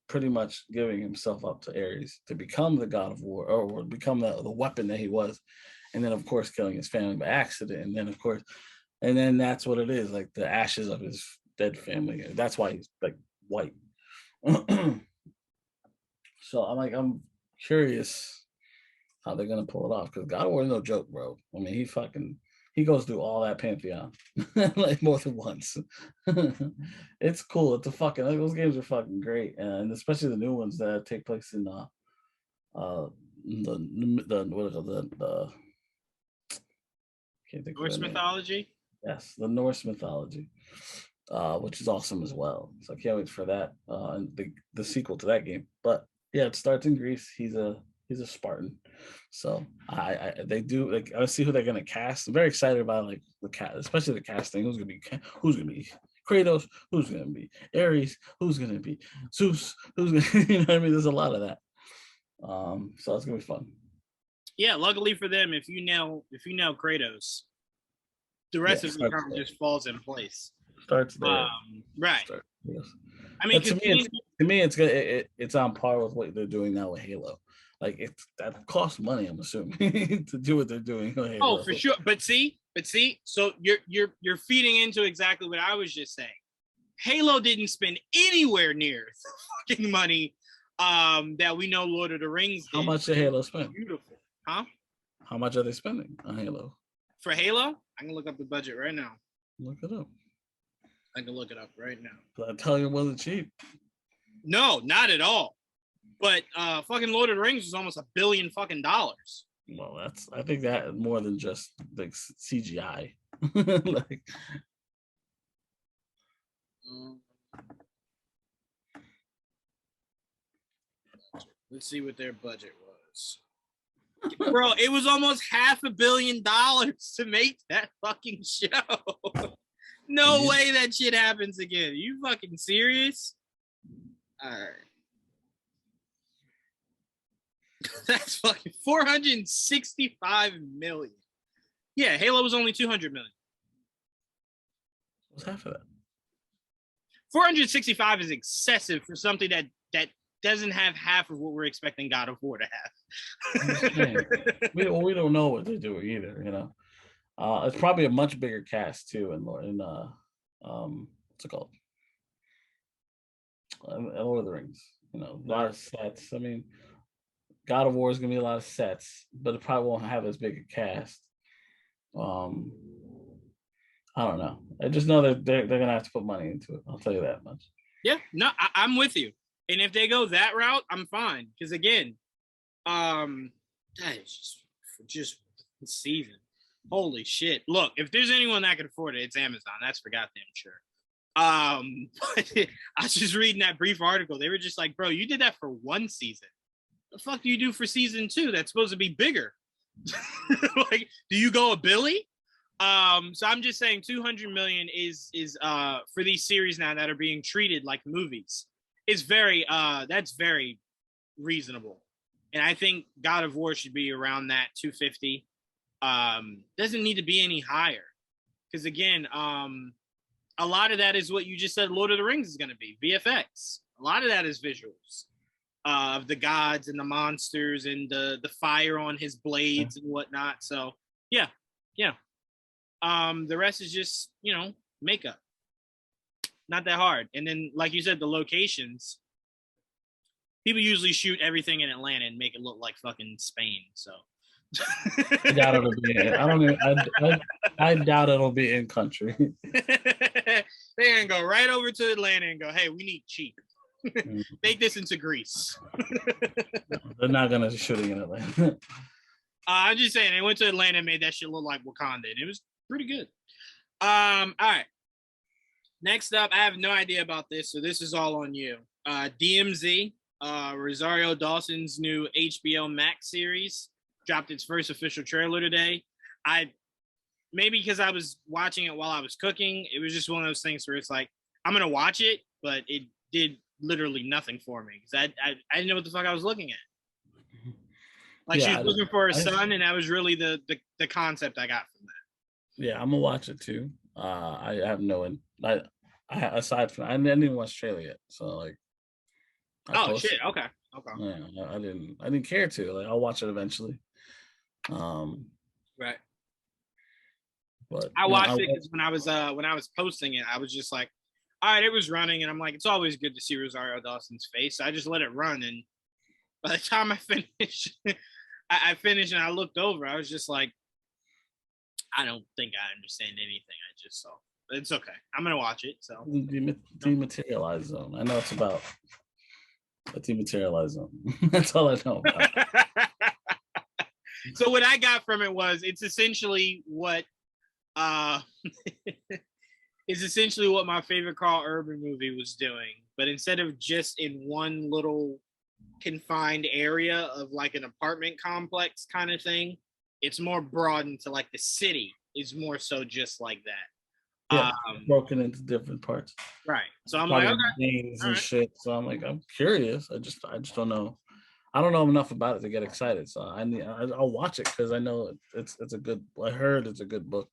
S2: pretty much giving himself up to Ares to become the god of war, or become the weapon that he was, and then of course killing his family by accident, and then of course, and then that's what it is, like the ashes of his dead family. That's why he's like white. So I'm curious how they're gonna pull it off, because God of War is no joke, bro. I mean, he goes through all that pantheon like more than once. It's cool. It's those games are fucking great, and especially the new ones that take place in the what is it, the can't think
S1: Norse
S2: of
S1: mythology.
S2: Yes, the Norse mythology, which is awesome as well. So I can't wait for that and the sequel to that game. But yeah, it starts in Greece. He's a Spartan, so they do like I see who they're gonna cast. I'm very excited about like the cast, especially the casting. Who's gonna be Kratos? Who's gonna be Ares? Who's gonna be Zeus? Who's gonna you know what I mean? There's a lot of that. So it's gonna be fun.
S1: Yeah, luckily for them, if you nail Kratos, the rest of the time just falls in place.
S2: Starts there,
S1: right?
S2: Yes.
S1: I mean,
S2: to me, it's good. It's on par with what they're doing now with Halo. Like that costs money, I'm assuming, to do what they're doing.
S1: Oh, for sure. But see, so you're feeding into exactly what I was just saying. Halo didn't spend anywhere near the fucking money that we know Lord of the Rings did.
S2: How much did Halo spend?
S1: Beautiful, huh?
S2: How much are they spending on Halo?
S1: For Halo, I can look up the budget right now.
S2: Look it up.
S1: I can look it up right now.
S2: I tell you, it wasn't cheap.
S1: No, not at all. But fucking Lord of the Rings was almost $1 billion fucking dollars.
S2: Well, I think that more than just like CGI. Like,
S1: let's see what their budget was. Bro, it was almost $500 million to make that fucking show. No way that shit happens again. Are you fucking serious? All right. That's fucking 465 million. Yeah, Halo was only 200 million.
S2: What's half of that?
S1: 465 is excessive for something that doesn't have half of what we're expecting God of War to have.
S2: we don't know what they're doing either, you know. It's probably a much bigger cast too, in what's it called? Lord of the Rings. You know, a lot of sets. I mean, God of War is gonna be a lot of sets, but it probably won't have as big a cast. I don't know. I just know that they're gonna have to put money into it. I'll tell you that much.
S1: Yeah, no, I'm with you. And if they go that route, I'm fine. Because again, that is just season. Holy shit! Look, if there's anyone that can afford it, it's Amazon. That's for goddamn sure. But I was just reading that brief article. They were just like, bro, you did that for one season. The fuck do you do for season 2? That's supposed to be bigger. Like, do you go a Billy? So I'm just saying 200 million is for these series now that are being treated like movies. It's that's very reasonable. And I think God of War should be around that 250. Doesn't need to be any higher. Because again, a lot of that is what you just said Lord of the Rings is going to be, VFX. A lot of that is visuals of the gods and the monsters and the fire on his blades and whatnot. So yeah. The rest is just, makeup. Not that hard. And then, like you said, the locations. People usually shoot everything in Atlanta and make it look like fucking Spain. So
S2: I doubt it'll be. I doubt it'll be in country.
S1: They're gonna go right over to Atlanta and go, "Hey, we need cheap. Make this into Greece."
S2: They're not gonna shoot it in Atlanta.
S1: I'm just saying, they went to Atlanta and made that shit look like Wakanda, and it was pretty good. All right. Next up, I have no idea about this, so this is all on you. DMZ, Rosario Dawson's new HBO Max series, dropped its first official trailer today. Maybe because I was watching it while I was cooking, it was just one of those things where it's like, I'm going to watch it, but it did literally nothing for me because I didn't know what the fuck I was looking at. Like
S2: Yeah,
S1: she was looking for her son, and that was really the concept I got from that.
S2: Yeah, I'm gonna watch it too. I have I aside from I didn't watch trailer yet, so like I
S1: Oh shit!
S2: posted.
S1: Okay.
S2: Yeah, I didn't care to. Like I'll watch it eventually.
S1: Right.
S2: But
S1: I
S2: you know,
S1: watched it because when I was posting it, I was just like, all right, it was running, and I'm like, it's always good to see Rosario Dawson's face. So I just let it run, and by the time I finished, I finished and I looked over. I was just like, I don't think I understand anything I just saw. But it's okay. I'm gonna watch it. So
S2: Dematerialized zone. I know it's about a dematerialized zone. That's all I know about.
S1: So what I got from it was it's essentially what is essentially what my favorite Carl Urban movie was doing, but instead of just in one little confined area of like an apartment complex kind of thing, it's more broad into like the city is more so just like that.
S2: Yeah, broken into different parts.
S1: Right. So I'm like, okay,
S2: names and shit. So I'm like, I'm curious. I just don't know. I don't know enough about it to get excited. So I'll watch it because I know it's a good. I heard it's a good book,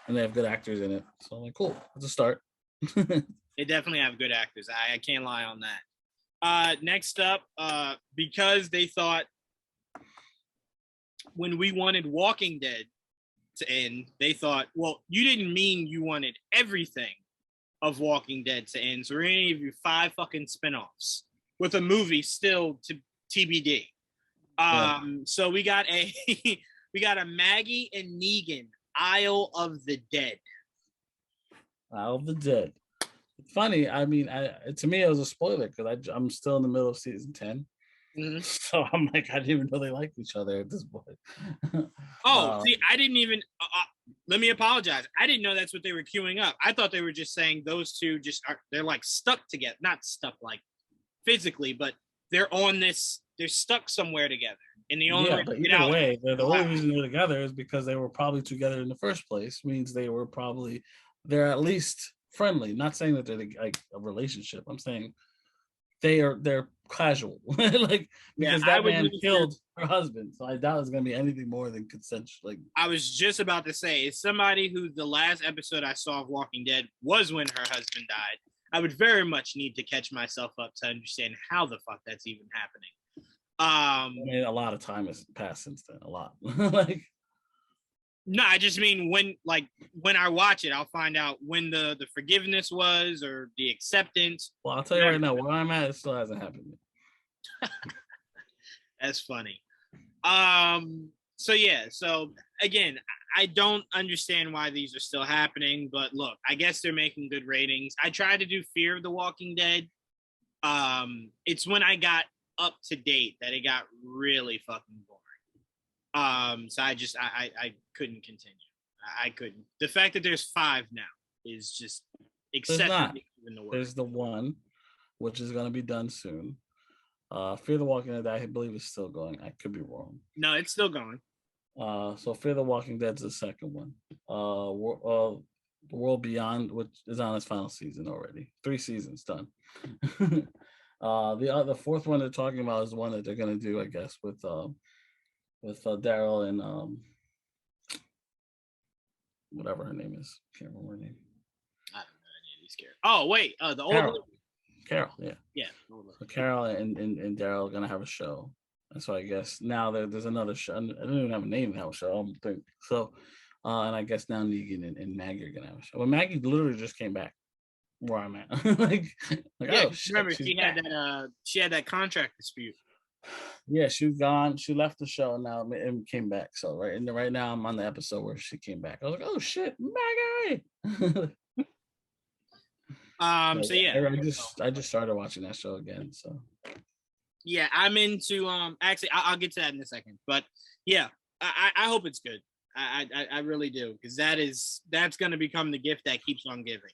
S2: and they have good actors in it. So I'm like, cool. It's a start.
S1: They definitely have good actors. I can't lie on that. Next up, because they thought when we wanted Walking Dead to end, they thought, well, you didn't mean you wanted everything of Walking Dead to end. So we're gonna give you 5 fucking spinoffs with a movie still to TBD. So we got a we got a Maggie and Negan Isle of the Dead.
S2: Isle of the Dead. It's funny. I mean, to me it was a spoiler because I'm still in the middle of season 10. Mm-hmm. So I'm like, I didn't even know they liked each other at this point.
S1: See, I didn't even. Let me apologize. I didn't know that's what they were queuing up. I thought they were just saying those two they're like stuck together, not stuck like physically, but they're on this. They're stuck somewhere together, and the only way
S2: but either way, the only reason they're together is because they were probably together in the first place. Means they're at least friendly. Not saying that they're like a relationship. I'm saying they're casual, like because that man killed her husband. So I doubt it's gonna be anything more than consensual. Like
S1: I was just about to say, as somebody who the last episode I saw of Walking Dead was when her husband died, I would very much need to catch myself up to understand how the fuck that's even happening.
S2: I mean, a lot of time has passed since then. A lot, like.
S1: No, I just mean when I watch it, I'll find out when the forgiveness was or the acceptance.
S2: Well, I'll tell you right now, where I'm at, it still hasn't happened yet.
S1: That's funny. So yeah. So again, I don't understand why these are still happening, but look, I guess they're making good ratings. I tried to do Fear of the Walking Dead. It's when I got up to date that it got really fucking boring. So I couldn't continue. I couldn't. The fact that there's 5 now is just excessive.
S2: There's the one, which is going to be done soon. Fear the Walking Dead, I believe, is still going. I could be wrong.
S1: No, it's still going.
S2: So Fear the Walking Dead's the second one. The World Beyond, which is on its final season already. 3 seasons done. The fourth one they're talking about is the one that they're going to do, I guess, with Daryl and whatever her name is. Can't remember her name.
S1: I don't know any of these characters. Oh wait, the old
S2: Carol, yeah. So Carol and Daryl are gonna have a show, and so I guess now there's another show. I don't even have a name to have a show. I don't think so. And I guess now Negan and Maggie are gonna have a show. Well, Maggie literally just came back where I'm at.
S1: Yeah, remember she had that contract dispute.
S2: Yeah, she was gone. She left the show now and came back. So right now I'm on the episode where she came back. I was like, oh shit, Maggie.
S1: So yeah,
S2: I just started watching that show again. So
S1: yeah, I'm into actually I'll get to that in a second. But yeah, I hope it's good. I really do, because that's gonna become the gift that keeps on giving.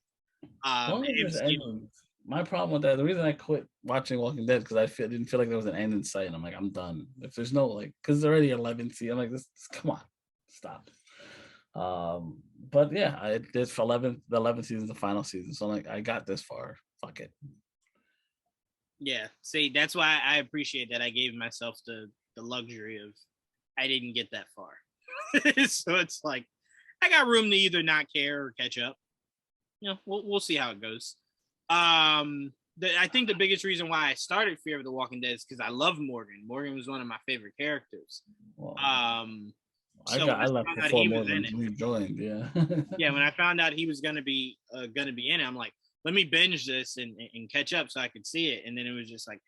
S2: My problem with that, the reason I quit watching Walking Dead, because didn't feel like there was an end in sight. I'm like, I'm done. If there's no because it's already 11 seasons, I'm like, this come on, stop. But yeah, this for the 11th season, the final season. So I'm like, I got this far. Fuck it.
S1: Yeah. See, that's why I appreciate that I gave myself the luxury of I didn't get that far. So it's like I got room to either not care or catch up. We'll see how it goes. I think the biggest reason why I started Fear of the Walking Dead is because I love Morgan. Morgan was one of my favorite characters.
S2: Well,
S1: So
S2: I left before Morgan joined. Yeah.
S1: Yeah, when I found out he was gonna be in it, I'm like, let me binge this and catch up so I could see it. And then it was just like,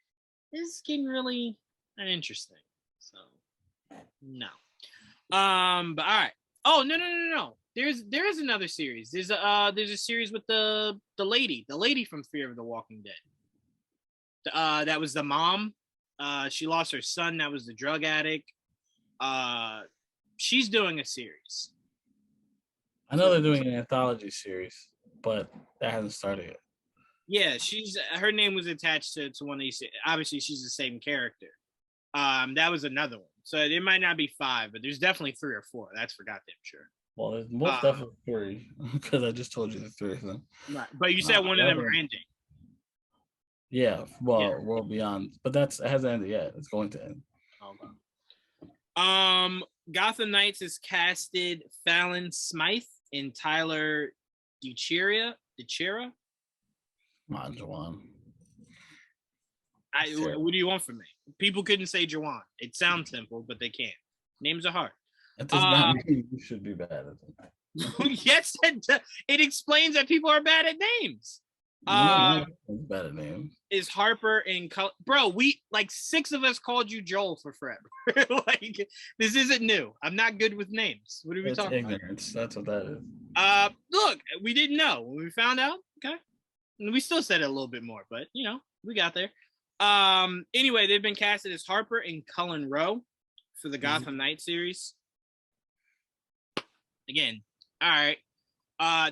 S1: this is getting really uninteresting. So no. But all right. Oh no. There's another series. There's a series with the lady from Fear of the Walking Dead. That was the mom. She lost her son. That was the drug addict. She's doing a series.
S2: I know they're doing an anthology series, but that hasn't started yet.
S1: Yeah, her name was attached to one of these. Obviously, she's the same character. That was another one. So it might not be 5, but there's definitely 3 or 4. That's for goddamn sure.
S2: Well, there's most definitely 3 because I just told you the 3 of them.
S1: Right, but you said one of them are ending.
S2: Yeah, well, World Beyond, but it hasn't ended yet. It's going to end.
S1: Okay. Gotham Knights has casted Fallon Smythe and Tyler DeChira. Come
S2: on, Juwaan.
S1: What do you want from me? People couldn't say Juwaan. It sounds simple, but they can't. Names are hard.
S2: That does not mean you should be bad at
S1: it. Yes, it explains that people are bad at names.
S2: Bad at names.
S1: Is Harper and bro? We like 6 of us called you Joel for forever. Like this isn't new. I'm not good with names. What are we talking
S2: ignorance. About? That's what that is.
S1: Look, we didn't know when we found out. Okay, and we still said it a little bit more, but we got there. Anyway, they've been casted as Harper and Cullen Rowe for the Gotham Knight series. Again, all right.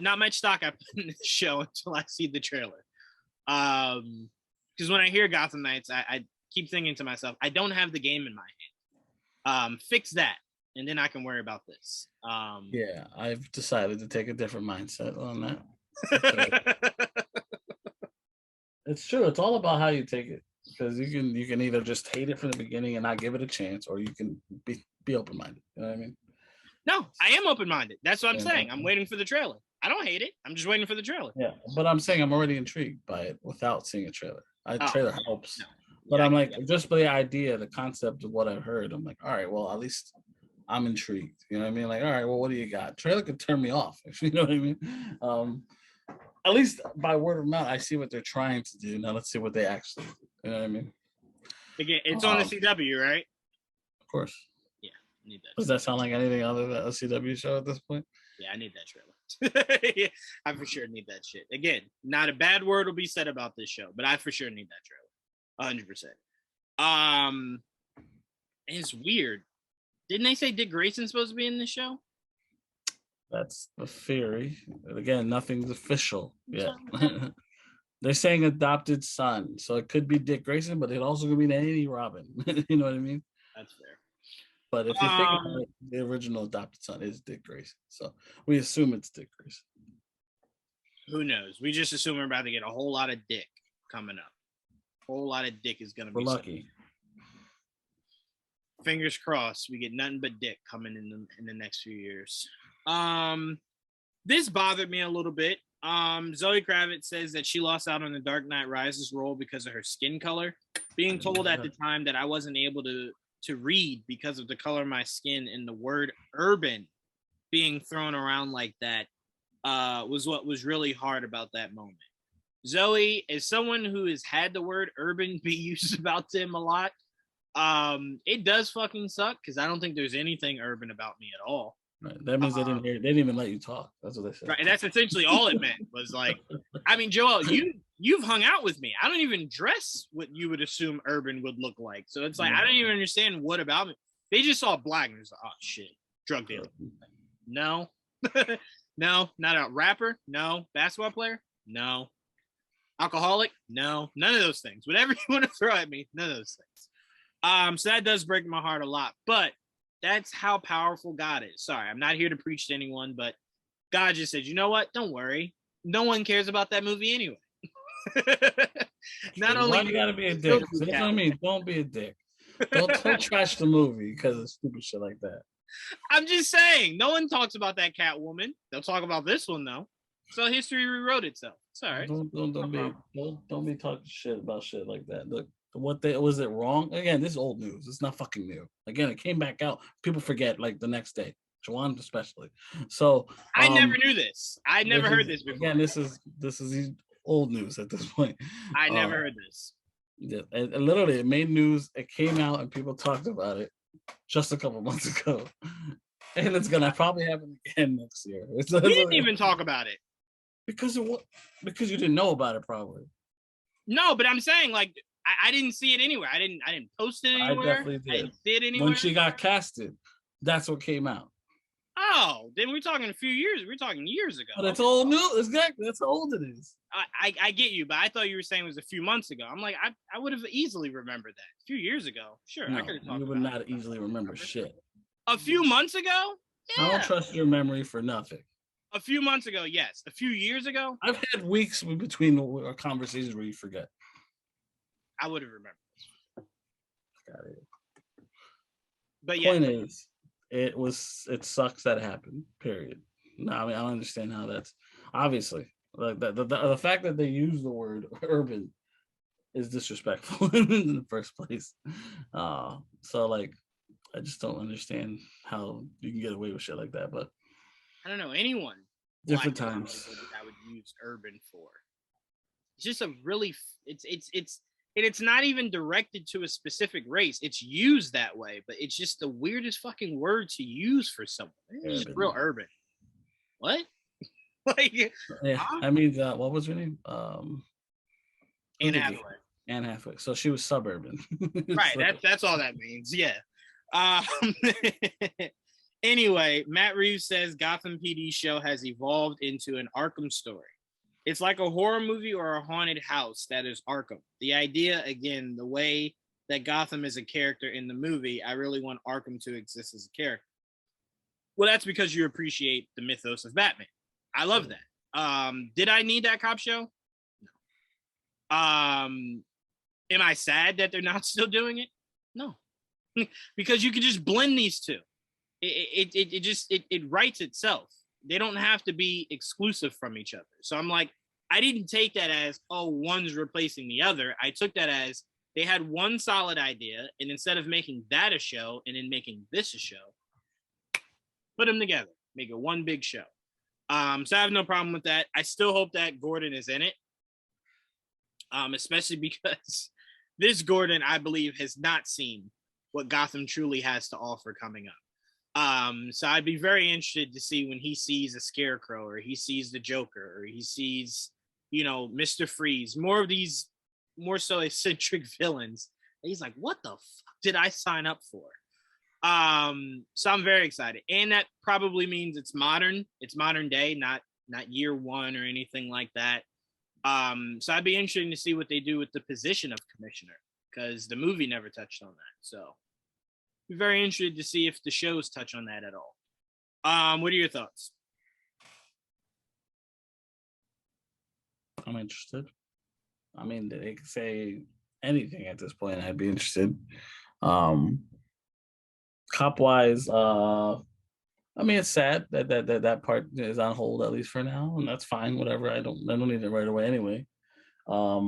S1: Not much stock I put in this show until I see the trailer. Because when I hear Gotham Knights, I keep thinking to myself, I don't have the game in my hand. Fix that, and then I can worry about this.
S2: Yeah, I've decided to take a different mindset on that. It's true. It's all about how you take it, because you can either just hate it from the beginning and not give it a chance, or you can be open-minded. You know what I mean?
S1: No, I am open-minded. That's what I'm saying. I'm waiting for the trailer. I don't hate it. I'm just waiting for the trailer.
S2: Yeah, but I'm saying I'm already intrigued by it without seeing a trailer. Trailer helps. No. But I'm like, just by the idea, the concept of what I've heard, I'm like, all right, well, at least I'm intrigued. You know what I mean? Like, all right, well, what do you got? Trailer could turn me off. You know what I mean? At least by word of mouth, I see what they're trying to do. Now let's see what they actually do. You know what I mean?
S1: Again, it's on the CW, right?
S2: Of course.
S1: Yeah, I need that.
S2: Does that sound like anything other than a CW show at this point?
S1: Yeah, I need that trailer. Yeah, I for sure need that shit. Again, not a bad word will be said about this show, but I for sure need that trailer. 100%. It's weird. Didn't they say Dick Grayson's supposed to be in this show?
S2: That's the theory. But again, nothing's official yet. They're saying adopted son, so it could be Dick Grayson, but it also could be Nanny Robin. You know what I mean?
S1: That's fair.
S2: But if you think about it, the original adopted son is Dick Grayson, so we assume it's Dick Grayson.
S1: Who knows? We just assume we're about to get a whole lot of dick coming up. A whole lot of dick is going to be.
S2: We're lucky.
S1: Fingers crossed, we get nothing but dick coming in the next few years. This bothered me a little bit. Zoe Kravitz says that she lost out on the Dark Knight Rises role because of her skin color. Being told at the time that I wasn't able to read because of the color of my skin, and the word urban being thrown around like that was what was really hard about that moment. Zoe, as someone who has had the word urban be used about them a lot, it does fucking suck, because I don't think there's anything urban about me at all.
S2: Right. That means they didn't even let you talk. That's what they said.
S1: Right, and that's essentially all it meant. Was like, I mean, Joel, you've hung out with me. I don't even dress what you would assume urban would look like. So it's like, I don't even understand what about me. They just saw black and it was like, oh shit, drug dealer. No. No, not a rapper. No. Basketball player. No. Alcoholic. No. None of those things. Whatever you want to throw at me, none of those things. So that does break my heart a lot, but that's how powerful God is. Sorry, I'm not here to preach to anyone, but God just said, you know what? Don't worry. No one cares about that movie anyway. Not
S2: Why
S1: only
S2: you gotta be a
S1: still
S2: dick?
S1: do
S2: That's what I
S1: Catwoman.
S2: mean. Don't be a dick. Don't trash the movie because of stupid shit like that.
S1: I'm just saying, no one talks about that Catwoman. They'll talk about this one though. So history rewrote itself. It's all right.
S2: Don't be talking shit about shit like that. Look, was it wrong? Again, this is old news. It's not fucking new. Again, it came back out. People forget like the next day. Juwaan especially. So
S1: I never knew this. I never heard this before.
S2: Again, this is old news at this point.
S1: I never heard this.
S2: Yeah, and literally, it made news. It came out, and people talked about it just a couple months ago, and it's gonna probably happen again next year.
S1: We didn't even talk about it
S2: because of what? Because you didn't know about it, probably.
S1: No, but I'm saying like I didn't see it anywhere. I didn't post it anywhere.
S2: I definitely did.
S1: I didn't see it anywhere.
S2: When she got casted, that's what came out.
S1: Oh, then we're talking a few years. We're talking years ago.
S2: But it's old news. Exactly. That's how old it is.
S1: I get you, but I thought you were saying it was a few months ago. I'm like, I would have easily remembered that. A few years ago. Sure,
S2: No,
S1: I could have talked
S2: you would
S1: about
S2: not easily remember shit.
S1: A few months ago? Yeah.
S2: I don't trust your memory for nothing.
S1: A few months ago, yes. A few years ago?
S2: I've had weeks between our conversations where you forget.
S1: I would have remembered.
S2: Got it.
S1: But yeah.
S2: Point is, it sucks that happened, period. No, I mean, I don't understand how that's obviously like the fact that they use the word urban is disrespectful in the first place. So like I just don't understand how you can get away with shit like that. But
S1: I don't know anyone
S2: different times
S1: I would use urban for. It's just a really it's not even directed to a specific race. It's used that way, but it's just the weirdest fucking word to use for someone. It's just real urban. What? Like,
S2: yeah, I mean, what was her name?
S1: Anne Hathaway.
S2: Anne Hathaway. So she was suburban.
S1: Right. So. That's all that means. Yeah. Anyway, Matt Reeves says Gotham PD show has evolved into an Arkham story. It's like a horror movie or a haunted house that is Arkham. The idea, again, the way that Gotham is a character in the movie, I really want Arkham to exist as a character. Well, that's because you appreciate the mythos of Batman. I love that. Did I need that cop show? No. Am I sad that they're not still doing it? No. Because you could just blend these two. It writes itself. They don't have to be exclusive from each other. So I'm like, I didn't take that as, oh, one's replacing the other. I took that as they had one solid idea, and instead of making that a show and then making this a show, put them together, make it one big show. So I have no problem with that. I still hope that Gordon is in it, especially because this Gordon, I believe, has not seen what Gotham truly has to offer coming up. So I'd be very interested to see when he sees a Scarecrow or he sees the Joker or he sees, Mr. Freeze, more of these more so eccentric villains. And he's like, what the fuck did I sign up for? So I'm very excited. And that probably means it's modern day, not year one or anything like that. So I'd be interested to see what they do with the position of commissioner because the movie never touched on that. So be very interested to see if the shows touch on that at all. What are your thoughts?
S2: I'm interested. I mean, they could say anything at this point. I'd be interested. Cop wise, I mean, it's sad that part is on hold at least for now, and that's fine. Whatever. I don't need it right away anyway. I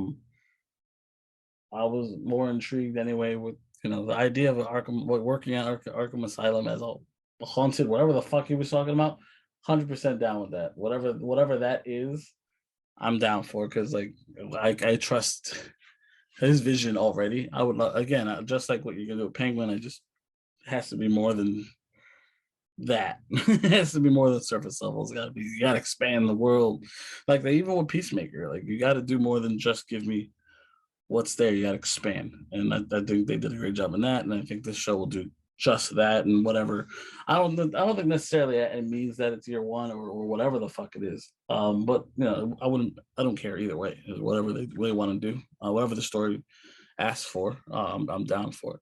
S2: was more intrigued anyway with the idea of Arkham working at Arkham Asylum as a haunted, whatever the fuck he was talking about. 100% down with that. Whatever that is, I'm down for because I trust his vision already. I would again just like what you're gonna do with Penguin. It has to be more than that. It has to be more than surface level. You gotta expand the world. Like even with Peacemaker, like you got to do more than just give me what's there. You got to expand, and I think they did a great job in that. And I think this show will do just that. And whatever, I don't think necessarily it means that it's year one or whatever the fuck it is. But I don't care either way. Whatever they want to do, whatever the story asks for, I'm down for it.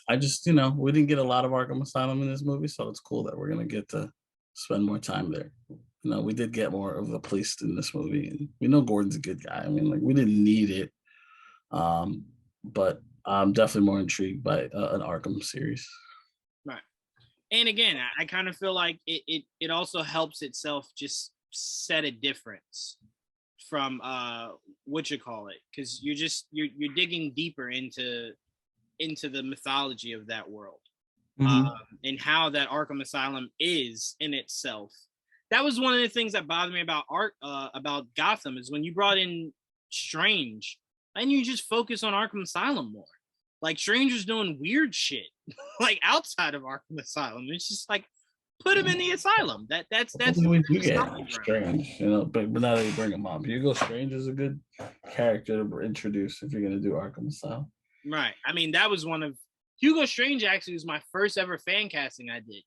S2: I just we didn't get a lot of Arkham Asylum in this movie, so it's cool that we're gonna get to spend more time there. we did get more of the police in this movie. And we know Gordon's a good guy. I mean, like we didn't need it, but I'm definitely more intrigued by an Arkham series.
S1: Right. And again, I kind of feel like it also helps itself just set a difference from what you call it, because you're digging deeper into the mythology of that world, and how that Arkham Asylum is in itself. That was one of the things that bothered me about about Gotham, is when you brought in Strange and you just focus on Arkham Asylum more. Like Strange was doing weird shit like outside of Arkham Asylum. It's just like, put him in the asylum. That's
S2: we do get Strange, but now that you bring him up, Hugo Strange is a good character to introduce if you're gonna do Arkham Asylum.
S1: Right. I mean, that was one of Hugo Strange actually was my first ever fan casting I did.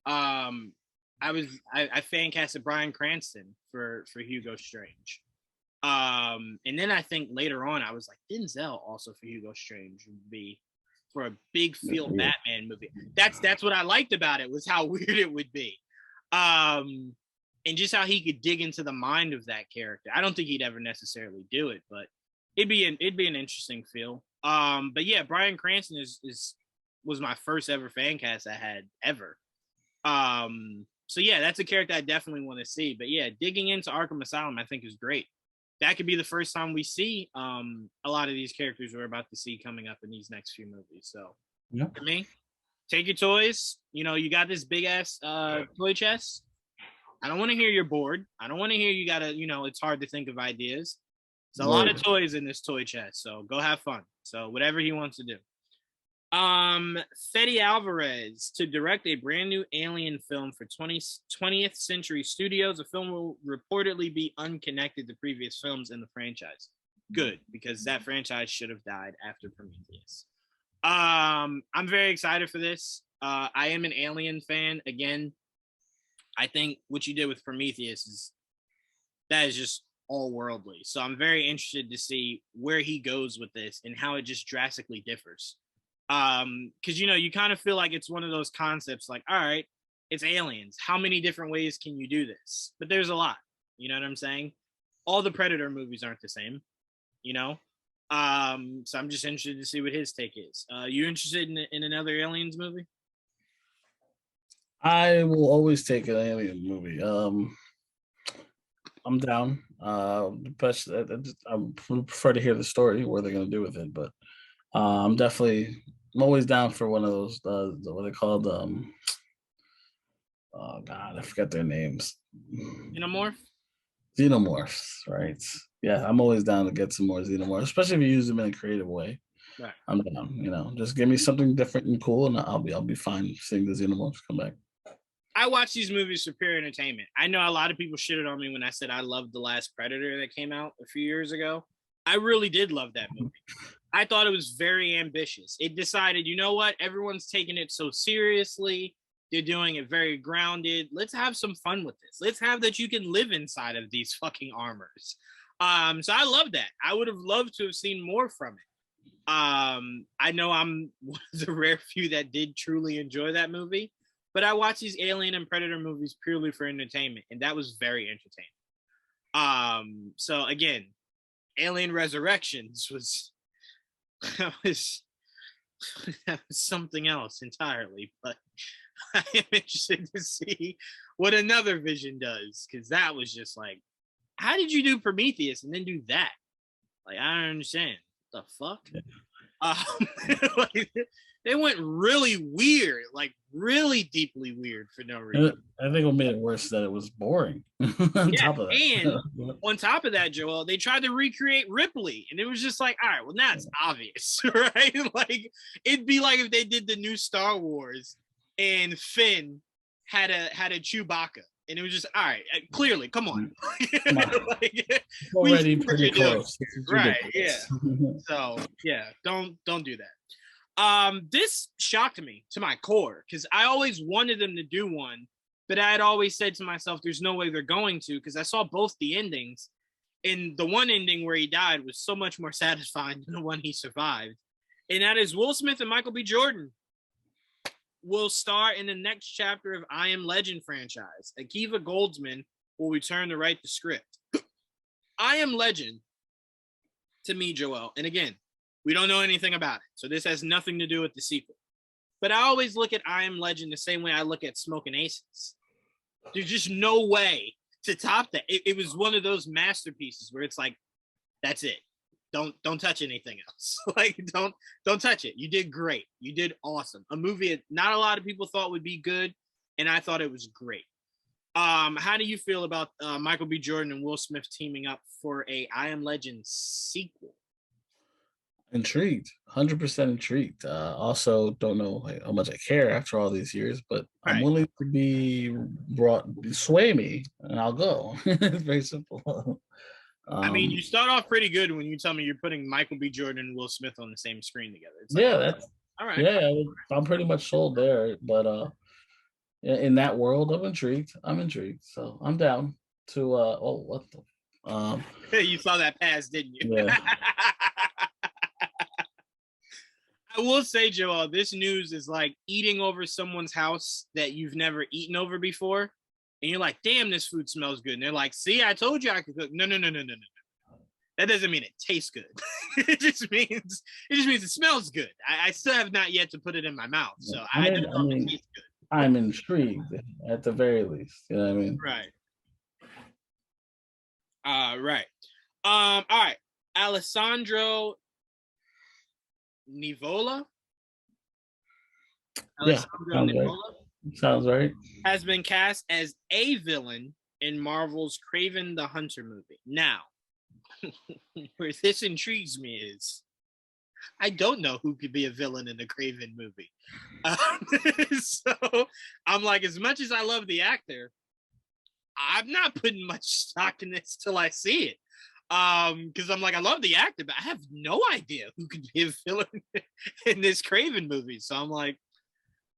S1: I fan casted Bryan Cranston for Hugo Strange. And then I think later on I was like, Denzel also for Hugo Strange would be for a big feel Batman movie. That's what I liked about it, was how weird it would be. And just how he could dig into the mind of that character. I don't think he'd ever necessarily do it, but it'd be an interesting feel. But yeah, Bryan Cranston was my first ever fan cast I had ever. So yeah, that's a character I definitely want to see. But yeah, digging into Arkham Asylum I think is great. That could be the first time we see a lot of these characters we're about to see coming up in these next few movies. So for me, take your toys. You got this big ass toy chest. I don't want to hear you're bored. I don't want to hear you gotta, it's hard to think of ideas. There's a lot of toys in this toy chest, so go have fun. So whatever he wants to do. Fede Alvarez to direct a brand new Alien film for 20th Century Studios. The film will reportedly be unconnected to previous films in the franchise. Good, because that franchise should have died after Prometheus. I'm very excited for this. I am an Alien fan. Again, I think what you did with Prometheus is just all worldly. So I'm very interested to see where he goes with this and how it just drastically differs. Because you kind of feel like it's one of those concepts like, all right, it's aliens, how many different ways can you do this? But there's a lot, you know what I'm saying? All the Predator movies aren't the same, so I'm just interested to see what his take is. You interested in another Aliens movie?
S2: I will always take an Alien movie. I'm down. But I prefer to hear the story, what they're going to do with it, but I'm always down for one of those, what are they called? Oh God, I forgot their names. Xenomorphs, right? Yeah, I'm always down to get some more Xenomorphs, especially if you use them in a creative way.
S1: Right.
S2: I'm down. Just give me something different and cool, and I'll be fine seeing the Xenomorphs come back.
S1: I watch these movies for pure entertainment. I know a lot of people shitted on me when I said I loved the last Predator that came out a few years ago. I really did love that movie. I thought it was very ambitious. It decided, you know what? Everyone's taking it so seriously. They're doing it very grounded. Let's have some fun with this. Let's have that you can live inside of these fucking armors. So I love that. I would have loved to have seen more from it. I know I'm one of the rare few that did truly enjoy that movie, but I watch these Alien and Predator movies purely for entertainment, and that was very entertaining. So again, Alien Resurrections was something else entirely, but I am interested to see what another Vision does, because that was just like, how did you do Prometheus and then do that? Like, I don't understand. What the fuck? Like, they went really weird, like really deeply weird for no reason.
S2: I think what made it worse that it was boring. on top
S1: of that, Joel, they tried to recreate Ripley, and it was just like, all right, well, now it's obvious, right? Like, it'd be like if they did the new Star Wars and Finn had a Chewbacca, and it was just, all right, clearly, come on. Like,
S2: already pretty close,
S1: right? Yeah. So yeah, don't do that. This shocked me to my core, because I always wanted them to do one, but I had always said to myself, there's no way they're going to, because I saw both the endings, and the one ending where he died was so much more satisfying than the one he survived. And that is Will Smith and Michael B. Jordan will star in the next chapter of I Am Legend franchise. Akiva Goldsman will return to write the script. I Am Legend, to me, Joel, and again, we don't know anything about it, so this has nothing to do with the sequel. But I always look at I Am Legend the same way I look at Smoking Aces. There's just no way to top that. It was one of those masterpieces where it's like, that's it. Don't touch anything else. Like, don't touch it. You did great. You did awesome. A movie that not a lot of people thought would be good, and I thought it was great. How do you feel about Michael B. Jordan and Will Smith teaming up for a I Am Legend sequel?
S2: Intrigued, 100% intrigued. Also, don't know how much I care after all these years, but I'm
S1: Right.
S2: willing to be sway me, and I'll go. It's very simple.
S1: I mean, you start off pretty good when you tell me you're putting Michael B. Jordan and Will Smith on the same screen together. It's like,
S2: yeah, that's
S1: all right.
S2: yeah. I'm pretty much sold there, but in that world, I'm intrigued, so I'm down to. Oh, what the?
S1: You saw that pass, didn't you?
S2: Yeah.
S1: I will say, Joel, this news is like eating over someone's house that you've never eaten over before. And you're like, damn, this food smells good. And they're like, see, I told you I could cook. No. That doesn't mean it tastes good. it just means it smells good. I still have not yet to put it in my mouth. So I don't know if it tastes good.
S2: I'm intrigued at the very least. You know what I mean?
S1: Right. Right. All right. Alessandro Nivola.
S2: Sounds right.
S1: Has been cast as a villain in Marvel's Kraven the Hunter movie. Now, where this intrigues me is, I don't know who could be a villain in a Kraven movie. So I'm like, as much as I love the actor, I'm not putting much stock in this till I see it. Because I'm like, I love the actor, but I have no idea who could be a villain in this Kraven movie. So I'm like,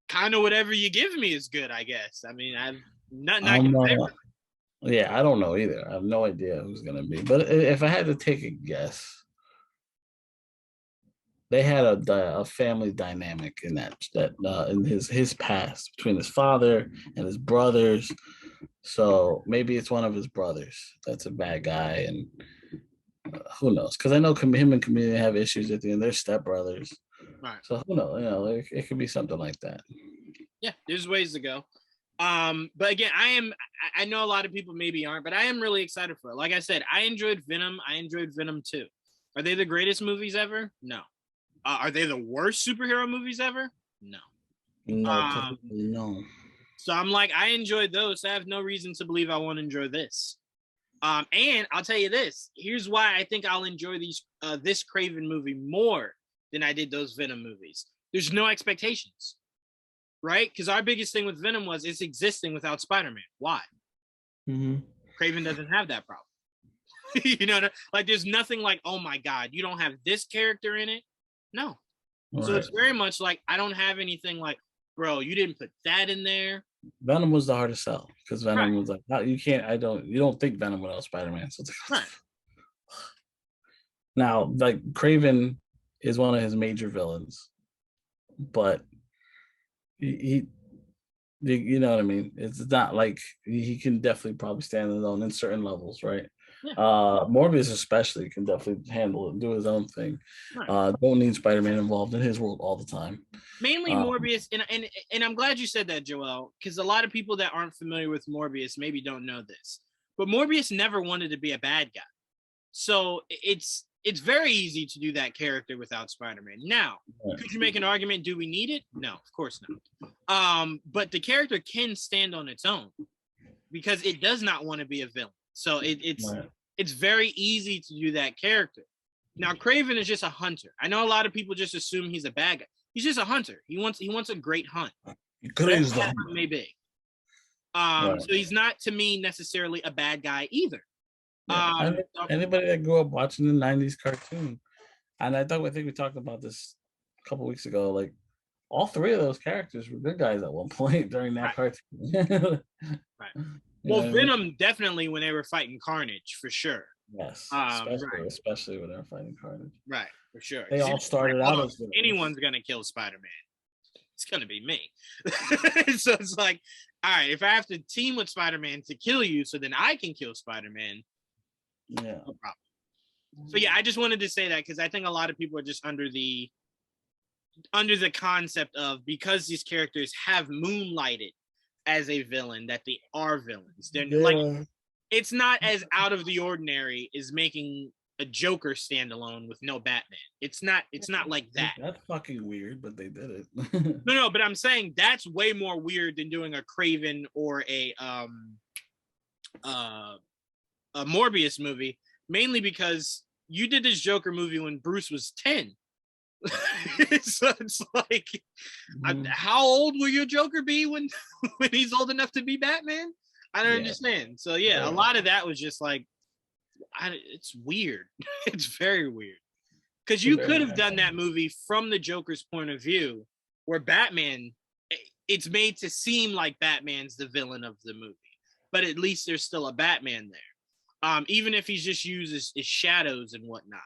S1: kind of whatever you give me is good, I guess. I mean, I've not
S2: yeah, I don't know either. I have no idea who's gonna be. But if I had to take a guess, they had a family dynamic in that in his past between his father and his brothers. So maybe it's one of his brothers that's a bad guy, and who knows? Because I know him and Chameleon have issues at the end. They're stepbrothers.
S1: Right.
S2: So who knows? You know, it could be something like that.
S1: Yeah, there's ways to go. But again, I know a lot of people maybe aren't, but I am really excited for it. Like I said, I enjoyed Venom. I enjoyed Venom 2. Are they the greatest movies ever? No. Are they the worst superhero movies ever? No.
S2: No.
S1: So I'm like, I enjoyed those. So I have no reason to believe I won't enjoy this. And I'll tell you this. Here's why I think I'll enjoy this Kraven movie more than I did those Venom movies. There's no expectations, right? Because our biggest thing with Venom was it's existing without Spider-Man. Why?
S2: Mm-hmm.
S1: Kraven doesn't have that problem. You know, like there's nothing like, oh my God, you don't have this character in it. No. Right. So it's very much like, I don't have anything like, bro, you didn't put that in there.
S2: Venom was the hardest sell because Venom was like, you don't think Venom without Spider-Man. So it's like, right. Now, like Kraven is one of his major villains, but he you know what I mean? It's not like he can definitely probably stand alone in certain levels, right? Yeah. Morbius especially can definitely handle it and do his own thing. Right. Don't need Spider-Man involved in his world all the time.
S1: Mainly Morbius, and I'm glad you said that, Joel, because a lot of people that aren't familiar with Morbius maybe don't know this. But Morbius never wanted to be a bad guy. So it's very easy to do that character without Spider-Man. Now, could you make an argument, do we need it? No, of course not. But the character can stand on its own because it does not want to be a villain. So it's very easy to do that character. Now, Kraven is just a hunter. I know a lot of people just assume he's a bad guy. He's just a hunter. He wants a great hunt.
S2: Whatever
S1: that may be. So he's not, to me, necessarily a bad guy either.
S2: Yeah. Anybody that grew up watching the 90s cartoon, and I think we talked about this a couple weeks ago, like all three of those characters were good guys at one point during that cartoon.
S1: Right. Well, Venom definitely when they were fighting Carnage, for sure.
S2: Yes, especially when they were fighting Carnage.
S1: Right, for sure.
S2: They all started out as
S1: anyone's gonna kill Spider-Man. It's gonna be me. So it's like all right, if I have to team with Spider-Man to kill you, so then I can kill Spider-Man.
S2: Yeah.
S1: No problem. So yeah, I just wanted to say that because I think a lot of people are just under the concept of, because these characters have moonlighted as a villain, that they are villains. They're like, it's not as out of the ordinary as making a Joker standalone with no Batman. It's not like that.
S2: That's fucking weird, but they did it.
S1: No, but I'm saying that's way more weird than doing a Craven or a Morbius movie, mainly because you did this Joker movie when Bruce was 10. So it's like, how old will your Joker be when he's old enough to be Batman? I don't understand. So yeah, a lot of that was just like, it's weird. It's very weird. Because you could have done that movie from the Joker's point of view, where Batman, it's made to seem like Batman's the villain of the movie, but at least there's still a Batman there. Even if he's just used as shadows and whatnot.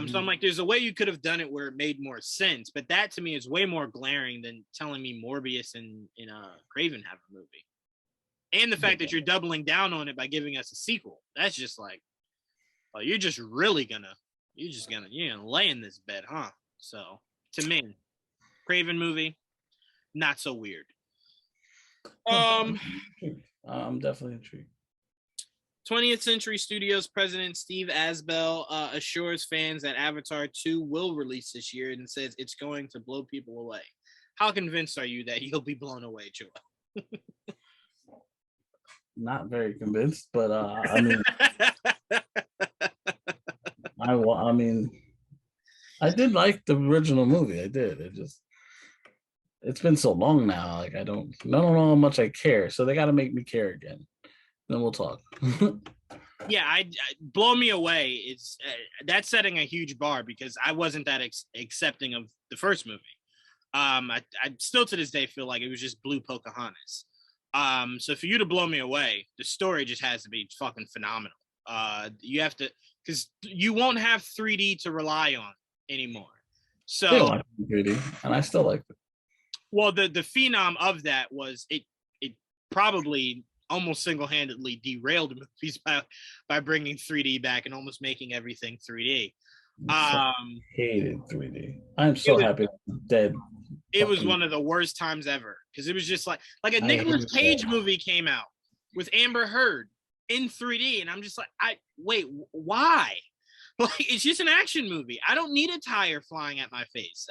S1: So I'm like, there's a way you could have done it where it made more sense, but that to me is way more glaring than telling me Morbius and Craven have a movie. And the fact that you're doubling down on it by giving us a sequel. That's just like, oh, you're gonna lay in this bed, huh? So to me, Craven movie, not so weird.
S2: I'm definitely intrigued.
S1: 20th Century Studios president Steve Asbell assures fans that Avatar 2 will release this year and says it's going to blow people away. How convinced are you that you'll be blown away, Joel?
S2: Not very convinced, but I mean, I mean, I did like the original movie. I did. It's been so long now. Like I don't know how much I care. So they got to make me care again. Then we'll talk.
S1: Yeah, I blow me away. It's that's setting a huge bar because I wasn't that accepting of the first movie. I still to this day feel like it was just blue Pocahontas. So for you to blow me away, the story just has to be fucking phenomenal. You have to, because you won't have 3D to rely on anymore. So
S2: 3D, and I still like it.
S1: Well, the phenom of that was it probably almost single-handedly derailed movies by bringing 3D back and almost making everything 3D.
S2: Hated 3D. I'm so happy I'm dead.
S1: It was one of the worst times ever because it was just like a Nicolas Cage movie came out with Amber Heard in 3D, and I'm just like, wait, why? Like, it's just an action movie. I don't need a tire flying at my face.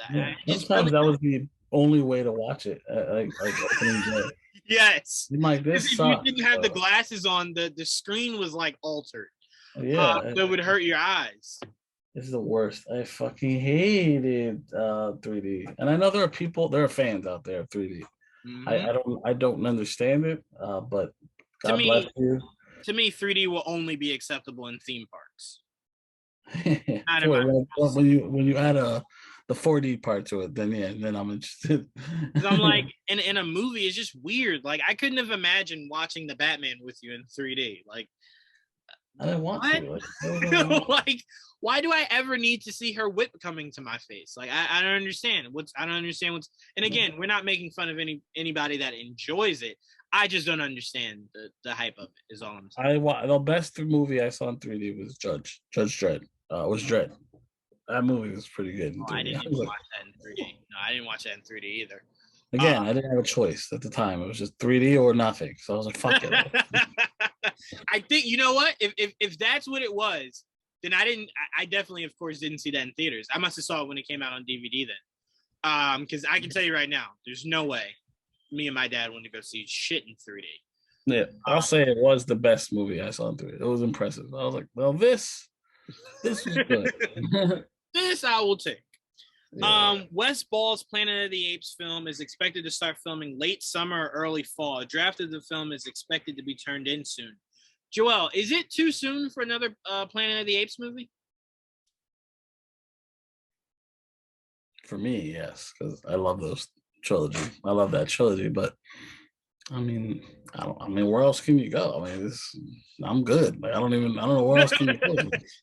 S2: Sometimes that was the only way to watch it. Like opening day.
S1: Yes.
S2: Like this
S1: if
S2: sucks,
S1: you didn't have the glasses on, the screen was like altered.
S2: Yeah.
S1: It would hurt your eyes.
S2: This is the worst. I fucking hated 3D. And I know there are fans out there of 3D. I don't understand it, but God bless you.
S1: To me, 3D will only be acceptable in theme parks.
S2: When you add the 4D part to it, then I'm interested.
S1: I'm like, in a movie, it's just weird. Like, I couldn't have imagined watching The Batman with you in 3D. Like,
S2: I didn't want to.
S1: Like, why do I ever need to see her whip coming to my face? Like, I don't understand what's. And again, we're not making fun of anybody that enjoys it. I just don't understand the hype of it. Is all I'm saying.
S2: The best movie I saw in 3D was Judge Dredd. Was Dredd. That movie was pretty good.
S1: I didn't even watch that in 3D. No, I didn't watch that in 3D either.
S2: Again, I didn't have a choice at the time. It was just 3D or nothing. So I was like, fuck it.
S1: I think, you know what? If that's what it was, then I definitely, of course, didn't see that in theaters. I must have saw it when it came out on DVD then. Because I can tell you right now, there's no way me and my dad went to go see shit in 3D.
S2: Yeah, I'll say it was the best movie I saw in 3D. It was impressive. I was like, well, this was good.
S1: This I will take.
S2: Yeah.
S1: Wes Ball's Planet of the Apes film is expected to start filming late summer or early fall. A draft of the film is expected to be turned in soon. Joel, is it too soon for another Planet of the Apes movie?
S2: For me, yes, because I love those trilogy. I love that trilogy, but I mean, where else can you go? I mean, I'm good. Like, I don't know where else can you go.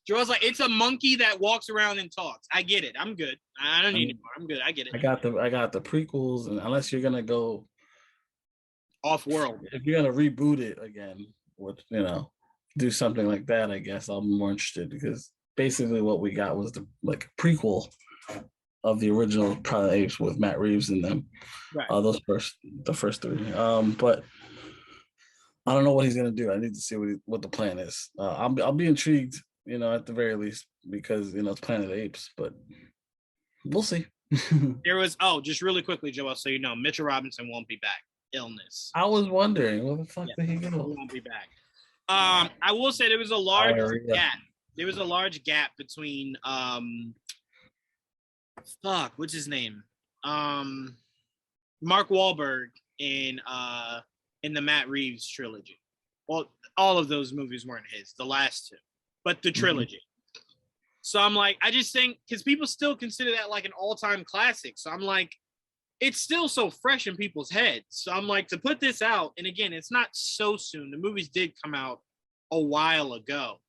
S1: Joel's like, it's a monkey that walks around and talks. I get it. I'm good. I don't need anymore. I'm good. I get it.
S2: I got the prequels, and unless you're gonna go
S1: Off-world.
S2: If you're gonna reboot it again, with do something like that, I guess I'll be more interested because basically what we got was the like prequel of the original Planet of the Apes with Matt Reeves in them.
S1: Right.
S2: The first three. But I don't know what he's gonna do. I need to see what the plan is. I'll be intrigued, at the very least, because it's Planet of the Apes, but we'll see.
S1: There was just really quickly, Joel, so you know, Mitchell Robinson won't be back. Illness.
S2: I was wondering, where the fuck did he go?
S1: He won't be back. I will say there was a large gap. There was a large gap between what's his name? Mark Wahlberg in the Matt Reeves trilogy. Well, all of those movies weren't his, the last two, but the trilogy. Mm-hmm. So I'm like, I just think because people still consider that like an all-time classic. So I'm like, it's still so fresh in people's heads. So I'm like, to put this out, and again, it's not so soon. The movies did come out a while ago.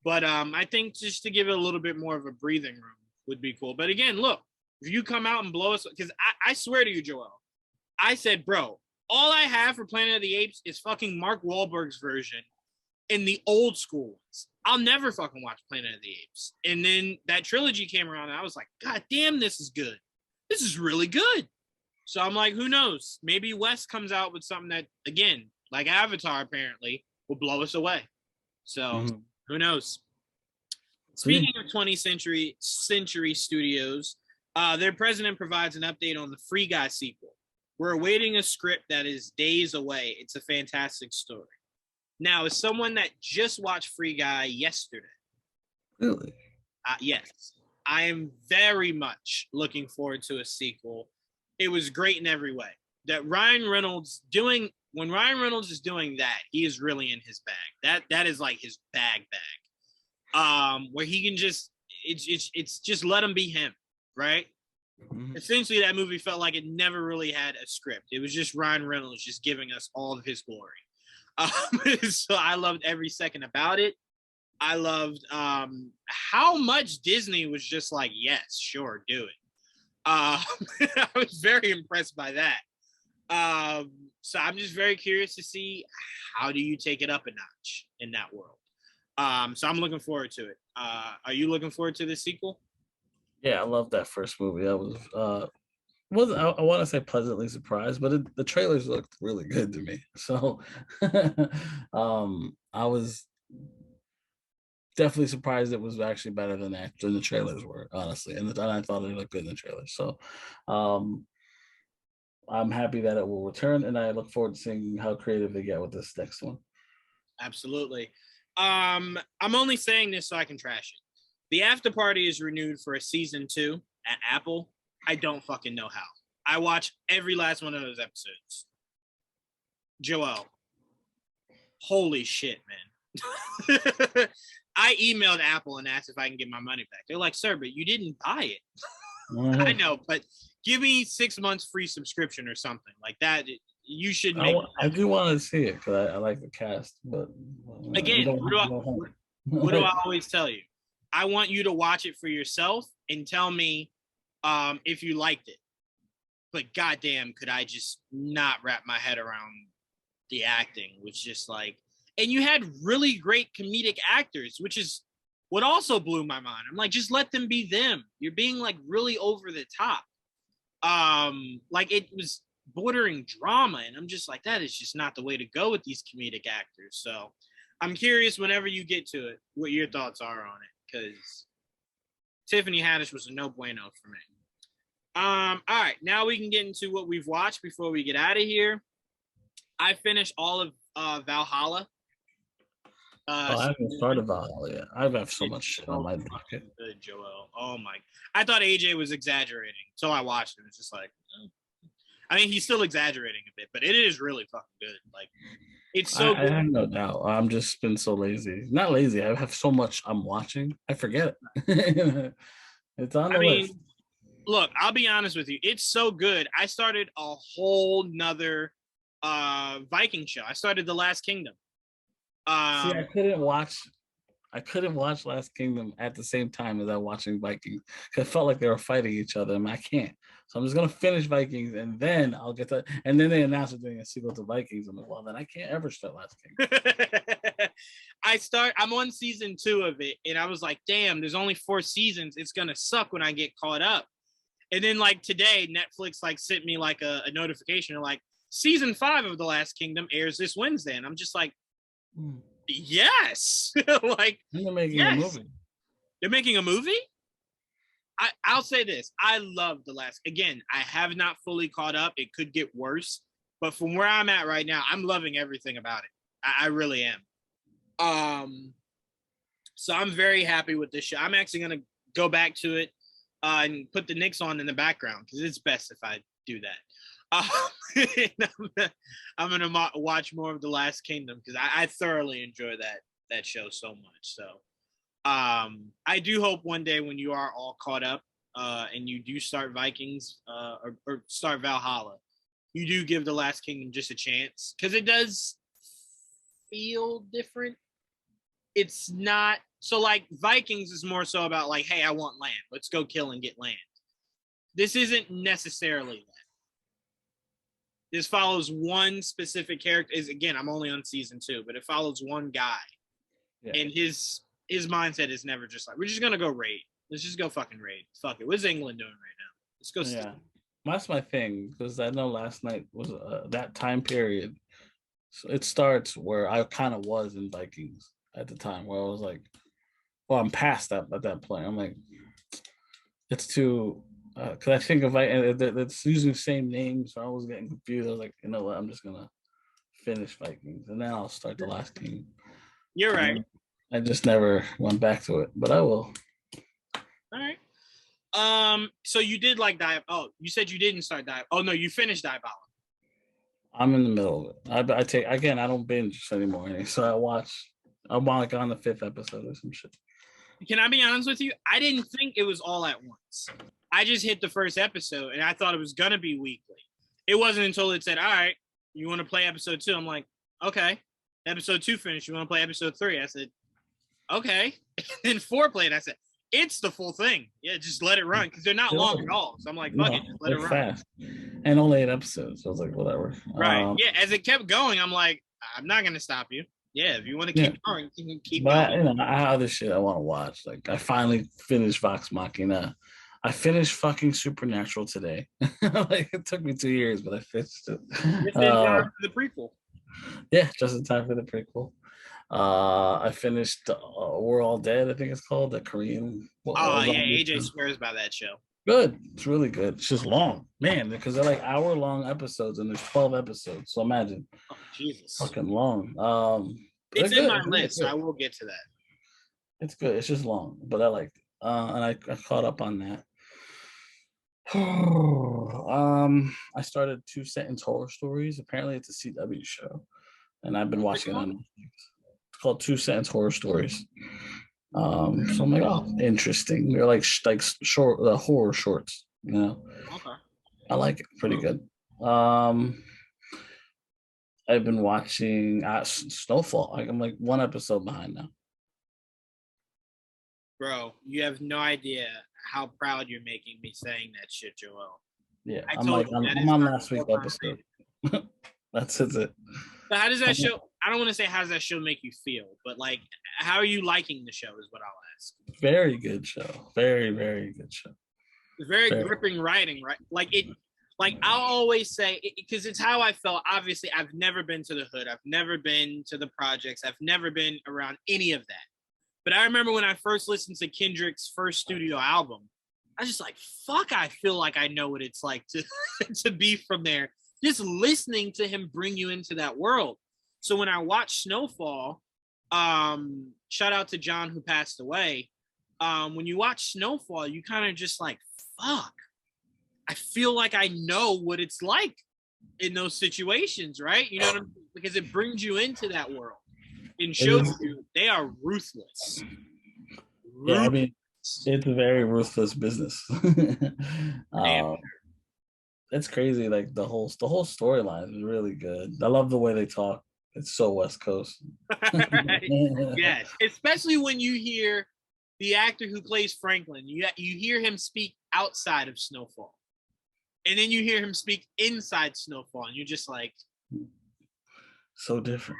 S1: But I think just to give it a little bit more of a breathing room would be cool. But again, look, if you come out and blow us, because I swear to you, Joel, I said, bro, all I have for Planet of the Apes is fucking Mark Wahlberg's version in the old school ones. I'll never fucking watch Planet of the Apes. And then that trilogy came around and I was like, God damn, this is good. This is really good. So I'm like, who knows? Maybe Wes comes out with something that, again, like Avatar apparently, will blow us away. So who knows? Speaking of 20th Century Studios, their president provides an update on the Free Guy sequel. We're awaiting a script that is days away. It's a fantastic story. Now, as someone that just watched Free Guy yesterday,
S2: really?
S1: Yes, I am very much looking forward to a sequel. It was great in every way. That when Ryan Reynolds is doing that, he is really in his bag. That is like his bag. Where he can just it's just let him be him, right? Mm-hmm. Essentially, that movie felt like it never really had a script. It was just Ryan Reynolds just giving us all of his glory. So I loved every second about it. I loved how much Disney was just like, yes, sure, do it. I was very impressed by that. So I'm just very curious to see how do you take it up a notch in that world. So I'm looking forward to it. Are you looking forward to the sequel?
S2: Yeah, I love that first movie. I want to say pleasantly surprised, but the trailers looked really good to me. So I was definitely surprised it was actually better than the trailers were, honestly. And I thought it looked good in the trailers. So I'm happy that it will return, and I look forward to seeing how creative they get with this next one.
S1: Absolutely. I'm only saying this so I can trash it. The After Party is renewed for a season 2 at Apple. I don't fucking know how. I watch every last one of those episodes. Joel, holy shit, man. I emailed Apple and asked if I can get my money back. They're like, sir, but you didn't buy it. Mm-hmm. I know, but give me 6 months free subscription or something like that. You should make.
S2: I do want to see it because I like the cast, but
S1: again, what do I always tell you? I want you to watch it for yourself and tell me if you liked it. But goddamn, could I just not wrap my head around the acting? Which just like, and you had really great comedic actors, which is what also blew my mind. I'm like, just let them be them. You're being like really over the top. Like it was bordering drama, and I'm just like, that is just not the way to go with these comedic actors. So I'm curious whenever you get to it, what your thoughts are on it, because Tiffany Haddish was a no bueno for me. All right, now we can get into what we've watched before we get out of here. I finished all of Valhalla.
S2: I haven't started Valhalla yet. I have so much shit on my bucket.
S1: Good, Joel. Oh my! I thought AJ was exaggerating, so I watched it. It's just like, I mean, he's still exaggerating a bit, but it is really fucking good. Like, it's so good.
S2: I have no doubt. I'm just been so lazy. Not lazy. I have so much I'm watching. I forget it. It's on the list.
S1: Look, I'll be honest with you. It's so good. I started a whole nother Viking show. I started The Last Kingdom.
S2: See, I couldn't watch I couldn't watch Last Kingdom at the same time as I watching Vikings because it felt like they were fighting each other, and I can't. So I'm just gonna finish Vikings, and then I'll get to. And then they announced they're doing a sequel to Vikings. I'm like, well, then I can't ever start Last Kingdom.
S1: I'm on season 2 of it, and I was like, damn, there's only 4 seasons. It's gonna suck when I get caught up. And then like today, Netflix like sent me like a notification like season 5 of The Last Kingdom airs this Wednesday, and I'm just like, yes, like
S2: they're making a
S1: yes.
S2: movie.
S1: They're making a movie. I'll say this: I love The Last. Again, I have not fully caught up. It could get worse, but from where I'm at right now, I'm loving everything about it. I really am. So I'm very happy with this show. I'm actually gonna go back to it and put the Knicks on in the background because it's best if I do that. I'm gonna watch more of The Last Kingdom because I thoroughly enjoy that show so much. So I do hope one day when you are all caught up and you do start Vikings or start Valhalla, you do give The Last Kingdom just a chance because it does feel different. It's not so like Vikings is more so about like, hey, I want land. Let's go kill and get land. This isn't necessarily that. This follows one specific character. Is again, I'm only on season 2, but it follows one guy, and his mindset is never just like we're just gonna go raid. Let's just go fucking raid. Fuck it. What's England doing right now? Let's go.
S2: Yeah, that's my thing because I know last night was that time period. So it starts where I kind of was in Vikings at the time, where I was like, well, I'm past that at that point. I'm like, it's too. Because I think if it's using the same names, so I was getting confused. I was like, you know what? I'm just gonna finish Vikings, and then I'll start The Last King.
S1: You're right.
S2: I just never went back to it, but I will.
S1: All right. So you did like Oh, you said you didn't start Oh no, you finished Diabolical.
S2: I'm in the middle of it. I take again. I don't binge anymore, so I watch. I'm like on the 5th episode or some shit.
S1: Can I be honest with you? I didn't think it was all at once. I just hit the first episode and I thought it was gonna be weekly. It wasn't until it said, all right, you want to play episode 2? I'm like, okay. Episode 2 finished. You want to play episode 3? I said, okay. And then 4 played. I said, it's the full thing. Yeah, just let it run because they're not long at all. So I'm like, fuck it, just let it run.
S2: Fast. And only 8 episodes. So I was like, whatever.
S1: Right. Yeah. As it kept going, I'm like, I'm not gonna stop you. Yeah, if you want to keep going, you can keep going.
S2: You know, I have other shit I want to watch. Like I finally finished Vox Machina. I finished fucking Supernatural today. Like it took me 2 years, but I finished it.
S1: Just in time for the prequel.
S2: Yeah, just in time for the prequel. I finished We're All Dead, I think it's called, the Korean.
S1: AJ swears by that show.
S2: Good. It's really good. It's just long, man, because they're like hour-long episodes and there's 12 episodes. So imagine.
S1: Oh, Jesus.
S2: Fucking long.
S1: It's in my list, so I will get to that.
S2: It's good. It's just long, but I liked it. And I caught up on that. I started 2 Sentence Horror Stories. Apparently it's a CW show. And I've been watching it on Netflix. It's called 2 Sentence Horror Stories. So I'm like, oh, interesting. They're like short horror shorts, you know.
S1: Okay.
S2: I like it. Pretty good. I've been watching Snowfall. I'm like 1 episode behind now.
S1: Bro, you have no idea how proud you're making me saying that shit, Joel.
S2: Yeah, I'm on last week's episode. That's it.
S1: So how does that show? I don't want to say how does that show make you feel, but like, how are you liking the show? Is what I'll ask.
S2: Very good show. Very, very good show.
S1: Very gripping writing, right? Like it. Like I'll always say, because it's how I felt. Obviously, I've never been to the hood. I've never been to the projects. I've never been around any of that. But I remember when I first listened to Kendrick's first studio album, I was just like, fuck, I feel like I know what it's like to, to be from there. Just listening to him bring you into that world. So when I watched Snowfall, shout out to John who passed away. When you watch Snowfall, you kind of just like, fuck. I feel like I know what it's like in those situations, right? You know what I mean? Because it brings you into that world and shows you they are ruthless.
S2: Yeah, I mean, it's a very ruthless business. It's crazy. Like the whole storyline is really good. I love the way they talk. It's so West Coast.
S1: Yes, especially when you hear the actor who plays Franklin. You hear him speak outside of Snowfall, and then you hear him speak inside Snowfall, and you're just like,
S2: so different.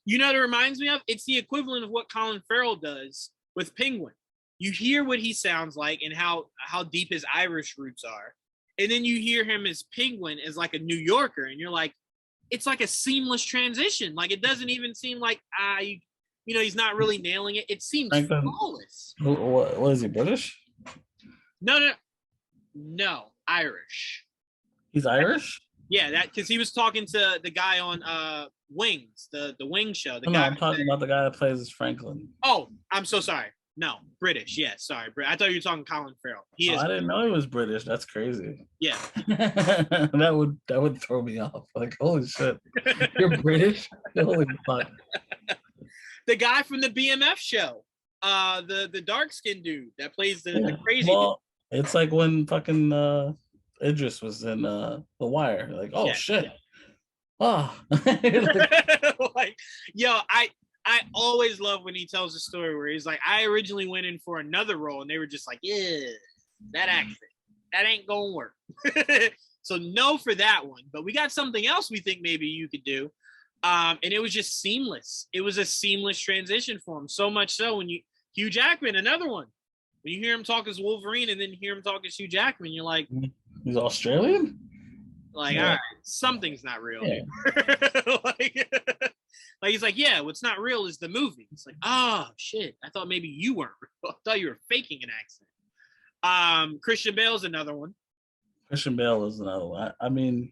S1: You know what it reminds me of? It's the equivalent of what Colin Farrell does with Penguin. You hear what he sounds like and how deep his Irish roots are, and then you hear him as Penguin as like a New Yorker, and you're like, it's like a seamless transition. Like it doesn't even seem like he's not really nailing it. It seems flawless.
S2: What is he, British?
S1: No, Irish.
S2: He's Irish?
S1: Yeah, that because he was talking to the guy on Wings, the Wings show.
S2: I'm talking about the guy that plays as Franklin.
S1: Oh, I'm so sorry. No, British. Yeah, sorry. I thought you were talking Colin Farrell.
S2: I didn't know he was British. That's crazy.
S1: Yeah.
S2: that would throw me off. Like, holy shit. You're British? Holy fuck.
S1: The guy from the BMF show. The dark-skinned dude that plays the crazy dude.
S2: It's like when fucking Idris was in The Wire. Like, shit. Yeah. Oh.
S1: Like, I always love when he tells a story where he's like, I originally went in for another role and they were just like, yeah, that accent, that ain't gonna work. So no for that one, but we got something else we think maybe you could do. And it was just seamless. It was a seamless transition for him. So much so when Hugh Jackman, another one, when you hear him talk as Wolverine and then hear him talk as Hugh Jackman, you're like,
S2: he's Australian?
S1: Like, all right, something's not real. Yeah. Like he's like, yeah, what's not real is the movie. It's like, oh shit, I thought maybe you weren't real. I thought you were faking an accent. Christian Bale's another one.
S2: Christian Bale is another one. I mean,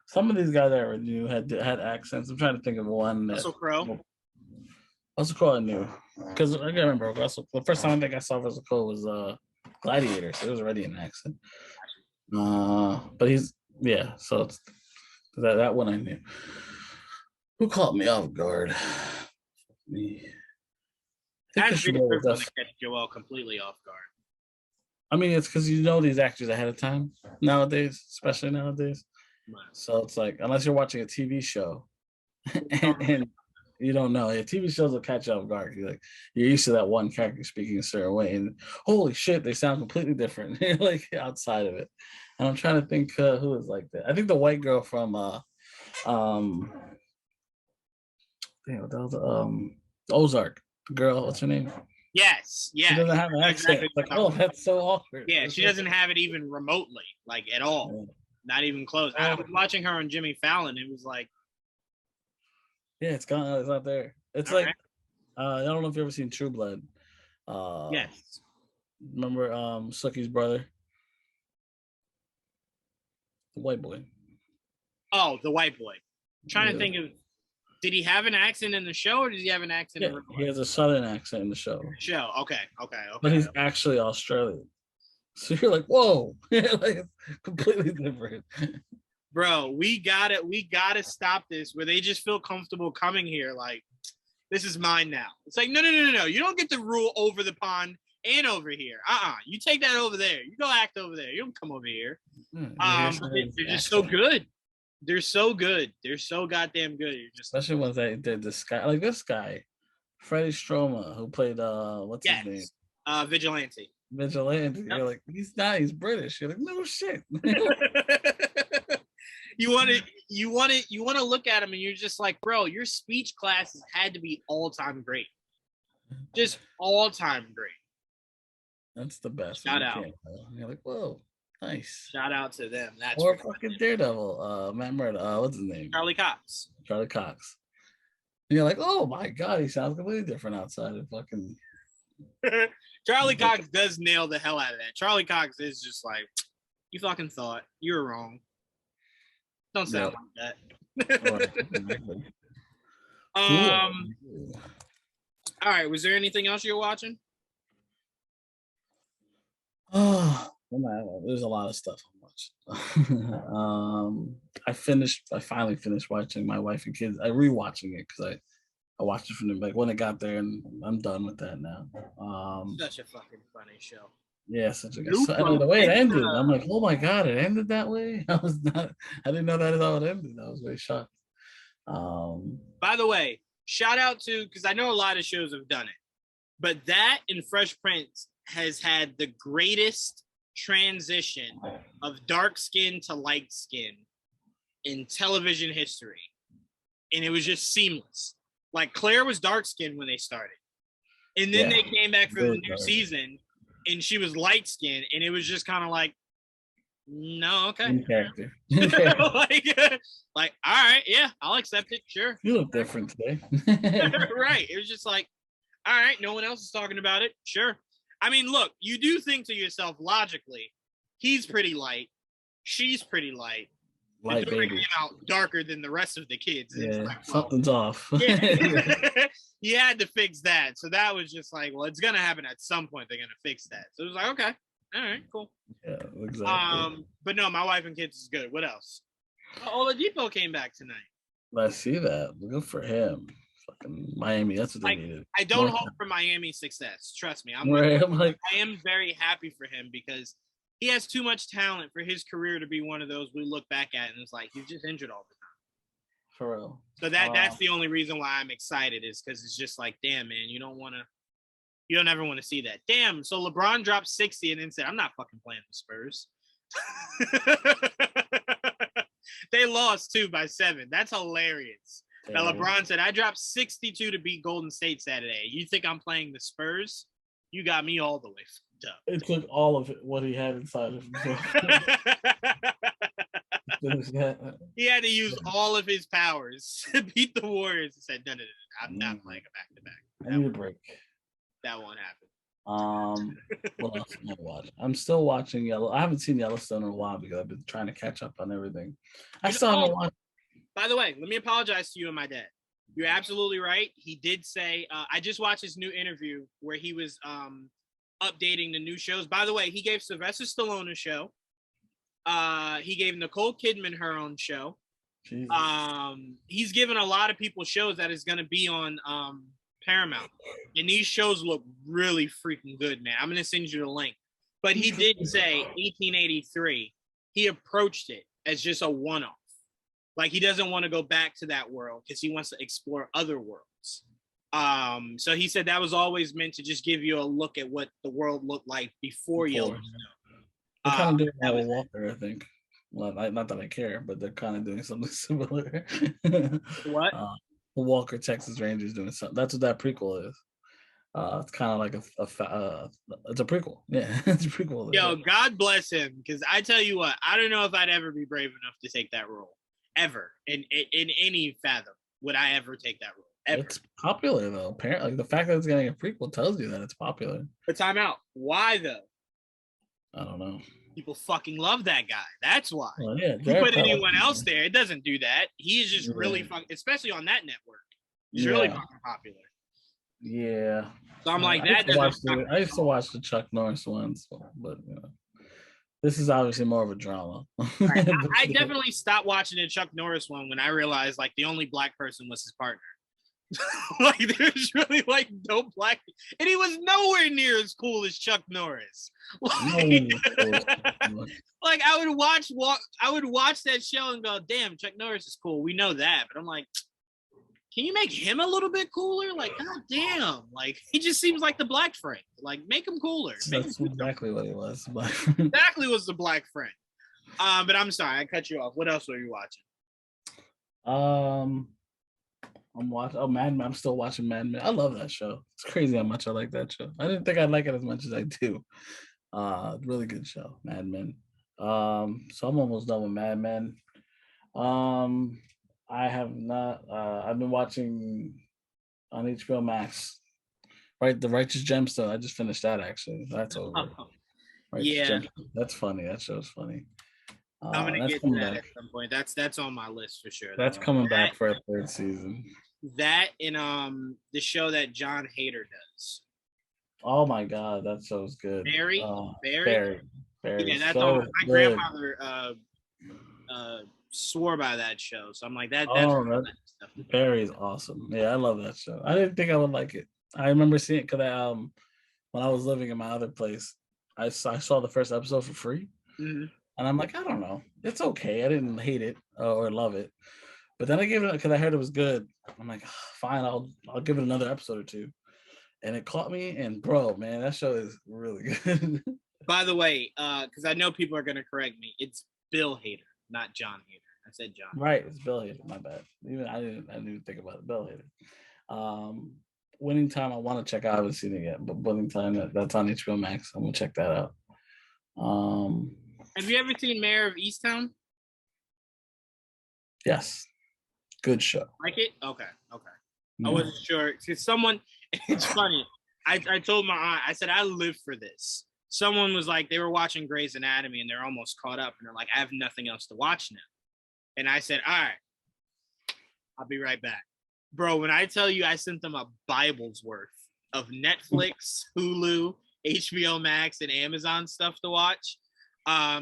S2: some of these guys that were new had accents. I'm trying to think of one.
S1: Russell Crowe.
S2: Russell Crowe I knew. Because I can't remember. The first time I think I saw Russell Crowe was Gladiator, so it was already an accent. But he's, yeah, so it's, that one I knew. Who caught me off guard? Me.
S1: That's really catch Joel completely off guard.
S2: I mean, it's because you know these actors ahead of time nowadays, especially nowadays. Right. So it's like, unless you're watching a TV show and you don't know, TV shows will catch you off guard. You're used to that one character speaking a certain way, and holy shit, they sound completely different. Like outside of it. And I'm trying to think who is like that. I think the white girl from Ozark. The girl, what's her name?
S1: Yes, yeah.
S2: She doesn't have an accent.
S1: Exactly.
S2: Like, that's so awkward.
S1: Yeah, she doesn't have it even remotely, like at all. Yeah. Not even close. I was watching her on Jimmy Fallon. It was like,
S2: yeah, it's gone. It's not there. It's all like, right. I don't know if you've ever seen True Blood.
S1: Yes.
S2: Remember Sookie's brother, the white boy.
S1: Oh, the white boy. I'm trying to think of. Did he have an accent in the show, or did he have an accent?
S2: Yeah, he has a southern accent in the show.
S1: Okay.
S2: But he's actually Australian. So you're like, whoa, like completely different.
S1: Bro, we gotta stop this where they just feel comfortable coming here. Like, this is mine now. It's like, no. You don't get to rule over the pond and over here. You take that over there. You go act over there. You don't come over here. They're just so good. They're so good. They're so goddamn good. You're just
S2: especially ones that did this guy, like this guy, Freddie Stroma, who played what's his name?
S1: Vigilante.
S2: Yep. You're like, he's not. He's British. You're like, no shit.
S1: You want to look at him, and you're just like, bro, your speech classes had to be all time great, just all time great.
S2: That's the best.
S1: Shout out.
S2: You're like, whoa. Nice.
S1: Shout out to them. That's
S2: or fucking Daredevil. Matt Murdock. What's his name?
S1: Charlie Cox.
S2: And you're like, oh my god, he sounds completely different outside of fucking.
S1: Charlie Cox does nail the hell out of that. Charlie Cox is just like, you fucking thought you were wrong. Don't sound like that. All right. Was there anything else you're watching?
S2: Oh. There's a lot of stuff I'm watching. I finally finished watching My Wife and Kids. I'm rewatching it because I watched it from the when it got there, and I'm done with that now.
S1: Such a fucking funny show.
S2: Yeah, such a good. The way it ended, I'm like, oh my god, it ended that way. I didn't know that is how it ended. I was very shocked.
S1: By the way, shout out to, because I know a lot of shows have done it, but that and Fresh Prince has had the greatest transition of dark skin to light skin in television history. And it was just seamless. Like Claire was dark skinned when they started. And then they came back for the new season and she was light skinned. And it was just kind of like, no, okay. like, all right, yeah, I'll accept it. Sure.
S2: You look different today.
S1: Right. It was just like, all right, no one else is talking about it. Sure. I mean, look, you do think to yourself logically, he's pretty light, she's pretty light.
S2: Light baby.
S1: Came out darker than the rest of the kids.
S2: Yeah, like, well, something's off.
S1: Yeah. He had to fix that. So that was just like, well, it's gonna happen at some point. They're gonna fix that. So it was like, okay, all right, cool.
S2: Yeah, exactly.
S1: But no, My Wife and Kids is good. What else? Oladipo came back tonight.
S2: I see that. Good for him. Fucking Miami. That's what they needed.
S1: I don't hope for Miami's success. Trust me. I am very happy for him because he has too much talent for his career to be one of those we look back at and it's like he's just injured all the time.
S2: For real.
S1: So that's the only reason why I'm excited is because it's just like, damn, man, you don't ever want to see that. Damn. So LeBron dropped 60 and then said, I'm not fucking playing the Spurs. They lost 2 by 7. That's hilarious. Now LeBron said, I dropped 62 to beat Golden State Saturday. You think I'm playing the Spurs? You got me all the way fucked up.
S2: It took all of what he had inside of himself.
S1: He had to use all of his powers to beat the Warriors and said, no, I'm not playing a back-to-back.
S2: I need a break.
S1: That won't happen.
S2: What else am I watching? I'm still watching I haven't seen Yellowstone in a while because I've been trying to catch up on everything. I still haven't watched.
S1: By the way, let me apologize to you and my dad. You're absolutely right. He did say, I just watched his new interview where he was updating the new shows. By the way, he gave Sylvester Stallone a show. He gave Nicole Kidman her own show. Jesus. He's given a lot of people shows that is going to be on Paramount. And these shows look really freaking good, man. I'm going to send you the link. But he did say 1883, he approached it as just a one-off. Like he doesn't want to go back to that world because he wants to explore other worlds. So he said that was always meant to just give you a look at what the world looked like before Yellowstone.
S2: They're kind of doing that with Walker, I think. Well, not that I care, but they're kind of doing something similar.
S1: What?
S2: Walker, Texas Rangers doing something. That's what that prequel is. It's kind of like it's a prequel. Yeah, it's a prequel.
S1: Yo, God bless him, because I tell you what, I don't know if I'd ever be brave enough to take that role. Ever. In any fathom would I ever take that role. Ever.
S2: It's popular, though. Apparently, the fact that it's getting a prequel tells you that it's popular.
S1: But time out. Why, though?
S2: I don't know.
S1: People fucking love that guy. That's why.
S2: Well, yeah,
S1: you put anyone else there, it doesn't do that. He is just really fucking, especially on that network. He's really fucking popular.
S2: Yeah.
S1: So I'm like,
S2: I used to watch the Chuck Norris ones, but you know, this is obviously more of a drama.
S1: Right. I definitely stopped watching the Chuck Norris one when I realized like the only black person was his partner. Like there's really like no black, and he was nowhere near as cool as Chuck Norris. Like, like I would watch that show and go, damn, Chuck Norris is cool. We know that, but I'm like, can you make him a little bit cooler? Like, god damn, like he just seems like the black friend. Like, make him cooler.
S2: That's exactly what he was.
S1: Exactly was the black friend. But I'm sorry, I cut you off. What else were you watching?
S2: I'm watching Mad Men. I'm still watching Mad Men. I love that show. It's crazy how much I like that show. I didn't think I'd like it as much as I do. Really good show, Mad Men. So I'm almost done with Mad Men. I have not. I've been watching on HBO Max, right? The Righteous Gemstone. I just finished that actually. That's over. That's funny. That show's funny.
S1: I'm gonna get to that at some point. That's on my list for sure.
S2: That's coming back for a third season.
S1: That and the show that John Hader does.
S2: Oh my god, that show's good.
S1: Barry.
S2: Yeah,
S1: that's so on. My grandfather swore by that show, so I'm like that.
S2: Barry's awesome. Yeah, I love that show. I didn't think I would like it. I remember seeing it because when I was living in my other place, I saw the first episode for free.
S1: Mm-hmm.
S2: And I'm like, I don't know. It's okay. I didn't hate it or love it. But then I gave it because I heard it was good. I'm like, fine, I'll give it another episode or two. And it caught me. And bro, man, that show is really good.
S1: By the way, because I know people are gonna correct me, it's Bill Hader, not John Hader. I said John.
S2: Right, it's Bill Hader. My bad. Even I didn't even think about it. Bill Hader. Winning Time. I want to check out. I haven't seen it yet, but Winning Time. That's on HBO Max. I'm gonna check that out.
S1: Have you ever seen Mayor of Easttown?
S2: Yes, good show.
S1: Like it? Okay.
S2: Yeah.
S1: I wasn't sure because someone. It's funny. I told my aunt. I said I live for this. Someone was like, they were watching Grey's Anatomy and they're almost caught up, and they're like, I have nothing else to watch now. And I said, all right, I'll be right back. Bro, when I tell you I sent them a Bible's worth of Netflix, Hulu, HBO Max, and Amazon stuff to watch,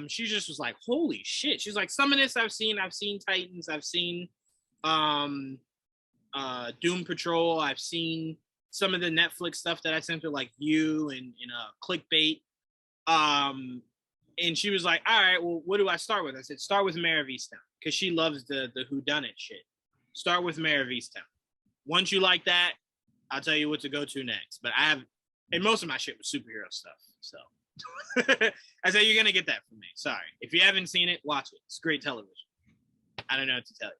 S1: she just was like, holy shit. She's like, some of this I've seen. I've seen Titans. I've seen Doom Patrol. I've seen some of the Netflix stuff that I sent her, like You and Clickbait. And she was like, all right, well, what do I start with? I said, start with Mayor of Easttown, because she loves the whodunit shit. Start with Mayor of Easttown. Once you like that, I'll tell you what to go to next. But and most of my shit was superhero stuff. So I said, you're going to get that from me. Sorry. If you haven't seen it, watch it. It's great television. I don't know what to tell you.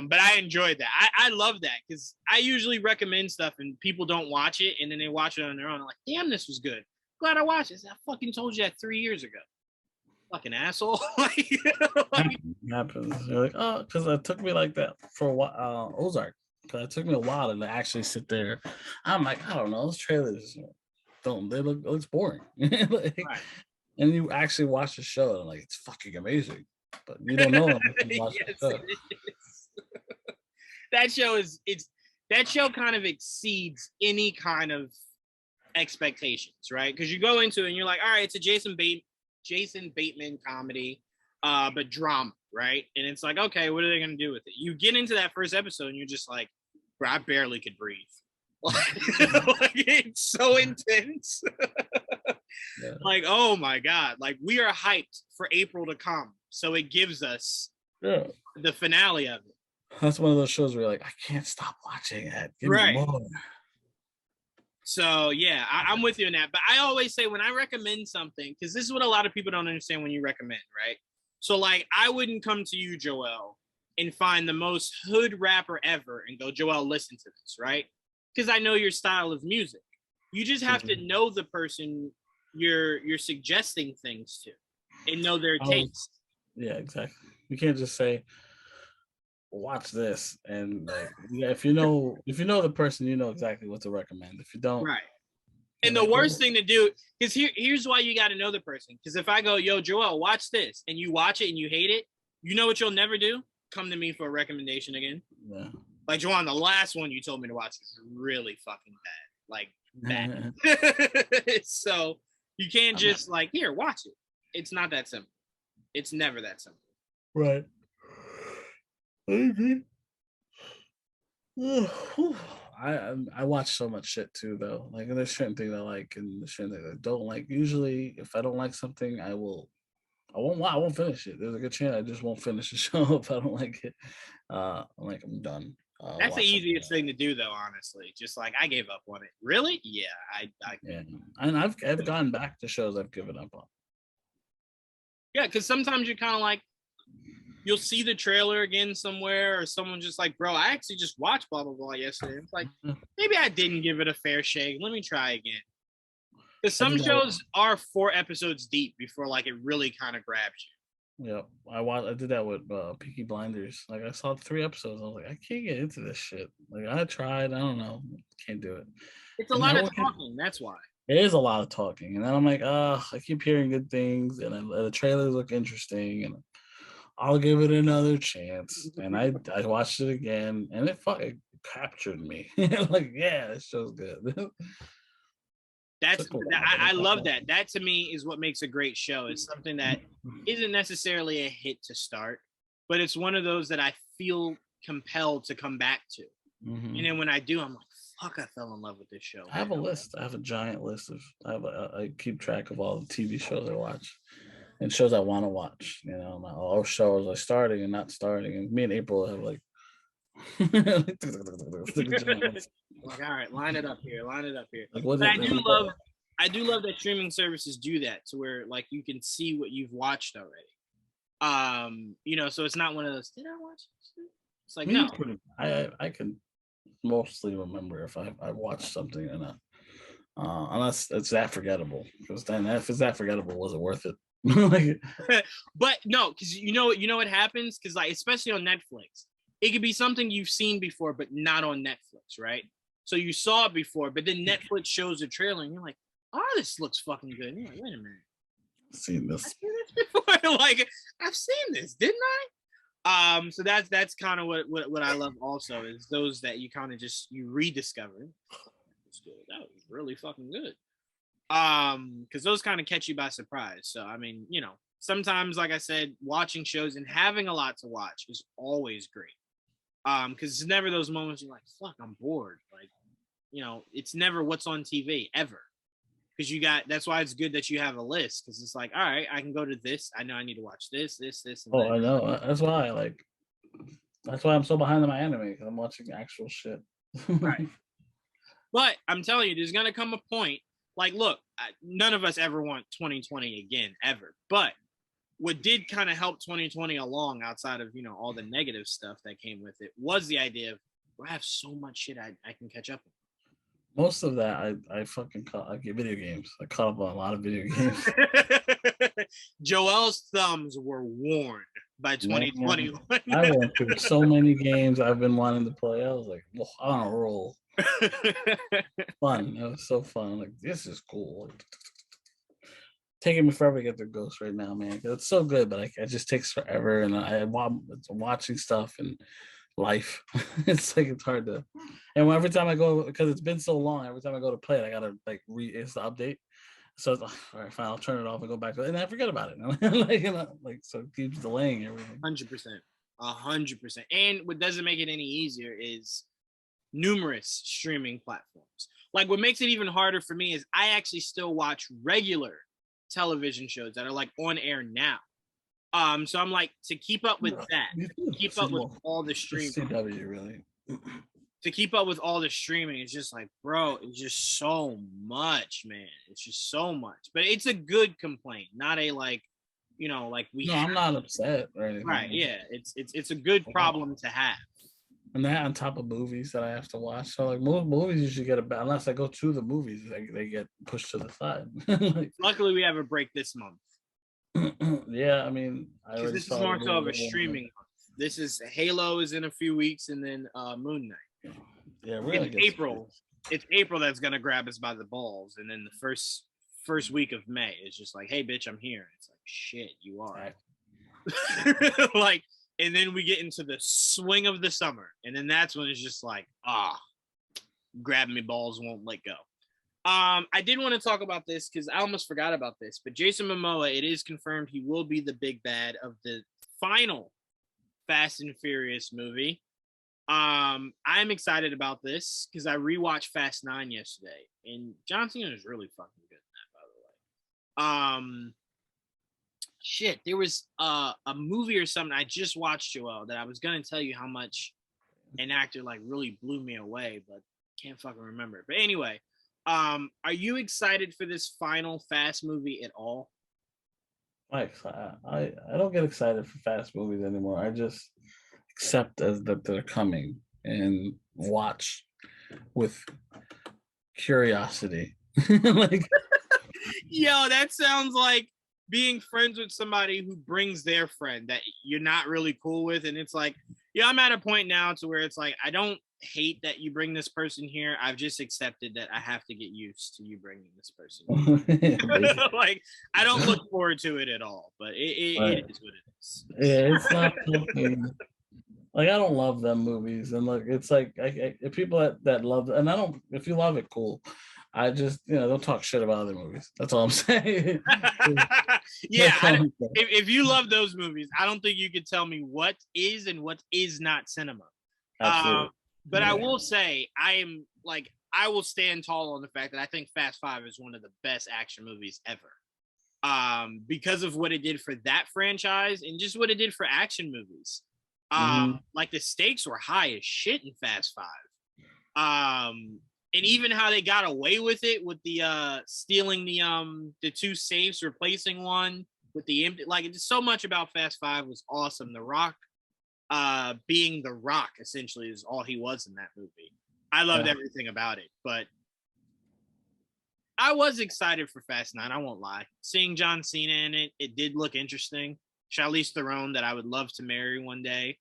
S1: But I enjoyed that. I love that because I usually recommend stuff and people don't watch it, and then they watch it on their own. I'm like, damn, this was good. Glad I watched it. I fucking told you that 3 years ago. Fucking asshole.
S2: Happens. You're like, oh, because it took me like that for a while. Ozark. Because it took me a while to actually sit there. I'm like, I don't know. Those trailers looks boring. Right. And you actually watch the show and I'm like, it's fucking amazing. But you don't know unless you watch the show.
S1: That show kind of exceeds any kind of expectations, right? Because you go into it and you're like, all right, it's a Jason Bateman comedy, but drama, right? And it's like, okay, what are they going to do with it? You get into that first episode and you're just like, bro, I barely could breathe. Like, it's so intense.
S2: Yeah.
S1: Like, oh my God. Like, we are hyped for April to come. So it gives us the finale of it.
S2: That's one of those shows where you're like, I can't stop watching it. Give me more.
S1: So, yeah, I'm with you on that. But I always say when I recommend something, because this is what a lot of people don't understand when you recommend, right? So, like, I wouldn't come to you, Joel, and find the most hood rapper ever and go, Joel, listen to this, right? Because I know your style of music. You just have to know the person you're suggesting things to and know their taste.
S2: Yeah, exactly. You can't just say, watch this, and like, yeah, if you know the person, you know exactly what to recommend. If you don't,
S1: right. And the worst thing to do is here's why you got to know the person. Because if I go, yo, Joel, watch this, and you watch it and you hate it, you know what you'll never do? Come to me for a recommendation again.
S2: Yeah.
S1: Like, Juwaan, the last one you told me to watch is really fucking bad. Like, bad. So you can't just like, here, watch it. It's not that simple. It's never that simple.
S2: Right. I agree. I watch so much shit too, though. Like, there's certain things I like and there's certain things I don't like. Usually, if I don't like something, I won't finish it. There's a good chance I just won't finish the show if I don't like it. I'm done.
S1: That's the easiest thing to do, though. Honestly, just like, I gave up on it. Really? Yeah,
S2: yeah. And I've gone back to shows I've given up on.
S1: Yeah, because sometimes you're kind of like, you'll see the trailer again somewhere, or someone just like, bro, I actually just watched blah blah blah yesterday. It's like, maybe I didn't give it a fair shake. Let me try again. Because some shows are 4 episodes deep before like it really kind of grabs you.
S2: Yeah, I did that with Peaky Blinders. Like, I saw 3 episodes. I was like, I can't get into this shit. Like, I tried. I don't know. Can't do it.
S1: It's a lot of talking. That's why.
S2: It is a lot of talking. And then I'm like, I keep hearing good things. And the trailers look interesting. And I'll give it another chance. And I watched it again. And it captured me. Like, yeah, this show's good.
S1: I love that. That to me is what makes a great show. It's something that isn't necessarily a hit to start, but it's one of those that I feel compelled to come back to. Mm-hmm. And then when I do, I'm like, fuck, I fell in love with this show.
S2: I have a list. I have a giant list I keep track of all the TV shows I watch. and shows I want to watch. All shows are starting and not starting, and me and April have like.
S1: Like, all right, line it up here.
S2: Like,
S1: but I do love that streaming services do that to where like you can see what you've watched already. So it's not one of those. Did I watch this? It's like no.
S2: I can mostly remember if I watched something or not, unless it's that forgettable. Because then if it's that forgettable, was it worth it?
S1: But no, because you know what happens, because like especially on Netflix, it could be something you've seen before, but not on Netflix, right? So you saw it before, but then Netflix shows a trailer, and you're like, "Oh, this looks fucking good." And you're like, "Wait a minute,
S2: seen this.
S1: I've seen this before." Like I've seen this, didn't I? So that's kind of what I love. Also, is those that you kind of you rediscover. That was really fucking good. Because those kind of catch you by surprise. So I mean, sometimes, like I said, watching shows and having a lot to watch is always great. Because it's never those moments you're like, fuck, I'm bored. Like, it's never what's on TV ever. Because that's why it's good that you have a list. Because it's like, all right, I can go to this. I know I need to watch this, and
S2: that. I know. That's why I'm so behind on my anime, because I'm watching actual shit.
S1: Right. But I'm telling you, there's gonna come a point. Like, look, none of us ever want 2020 again, ever. But what did kind of help 2020 along, outside of all the negative stuff that came with it, was the idea of I have so much shit I can catch up on.
S2: Most of that I get video games. I caught up on a lot of video games.
S1: Joel's thumbs were worn by 2020.
S2: I went through so many games I've been wanting to play. I was like, on a roll. Fun. It was so fun. Like, this is cool. Taking me forever to get through Ghost right now, man. It's so good, but it just takes forever, and I'm watching stuff and life. It's like it's hard to. And every time I go, because it's been so long, every time I go to play it, I gotta like it's the update. So it's like, all right, fine, I'll turn it off and go back to it, and I forget about it. So it keeps delaying everything.
S1: 100%. And what doesn't make it any easier is numerous streaming platforms. Like, what makes it even harder for me is I actually still watch regular television shows that are like on air now. So I'm like, to keep up with that, keep up with all the streaming.
S2: CW, really.
S1: To keep up with all the streaming, it's just like, bro, it's just so much, man. It's just so much. But it's a good complaint, not a like, like we.
S2: No, I'm not upset or anything.
S1: Right? Yeah, it's a good problem to have.
S2: And that on top of movies that I have to watch. So like most movies, you should get unless I go to the movies, they get pushed to the side.
S1: Luckily, we have a break this month.
S2: Yeah, I mean,
S1: this is more so of a streaming month. This is Halo is in a few weeks, and then Moon Knight.
S2: Yeah, really.
S1: It's April. It's April that's gonna grab us by the balls, and then the first week of May is just like, hey, bitch, I'm here. It's like, shit, you are. Like, and then we get into the swing of the summer, and then that's when it's just like, grabbing me balls won't let go. I did want to talk about this because I almost forgot about this, but Jason Momoa, it is confirmed he will be the big bad of the final Fast and Furious movie. I'm excited about this because I rewatched Fast 9 yesterday, and John Cena is really fucking good in that, by the way. Shit, there was a movie or something I just watched, Joel, that I was gonna tell you how much an actor like really blew me away, but can't fucking remember. But anyway, are you excited for this final Fast movie at all?
S2: I don't get excited for Fast movies anymore. I just accept as that they're coming and watch with curiosity. Like,
S1: yo, that sounds like being friends with somebody who brings their friend that you're not really cool with, and it's like, yeah, I'm at a point now to where it's like, I don't hate that you bring this person here. I've just accepted that I have to get used to you bringing this person. Like, I don't look forward to it at all, but it is what it is.
S2: Yeah, it's not like I don't love them movies, and like it's like people that love, and I don't. If you love it, cool. I just don't talk shit about other movies. That's all I'm saying.
S1: Yeah, if you love those movies, I don't think you could tell me what is and what is not cinema.
S2: Absolutely.
S1: But yeah. I will say I will stand tall on the fact that I think Fast 5 is one of the best action movies ever. because of what it did for that franchise and just what it did for action movies. Like the stakes were high as shit in Fast Five. And even how they got away with it with the stealing the two safes, replacing one with the empty, like it's so much about Fast Five was awesome. The Rock being the Rock essentially is all he was in that movie. I loved everything about it, but I was excited for Fast 9. I won't lie. Seeing John Cena in it, it did look interesting. Charlize Theron, that I would love to marry one day.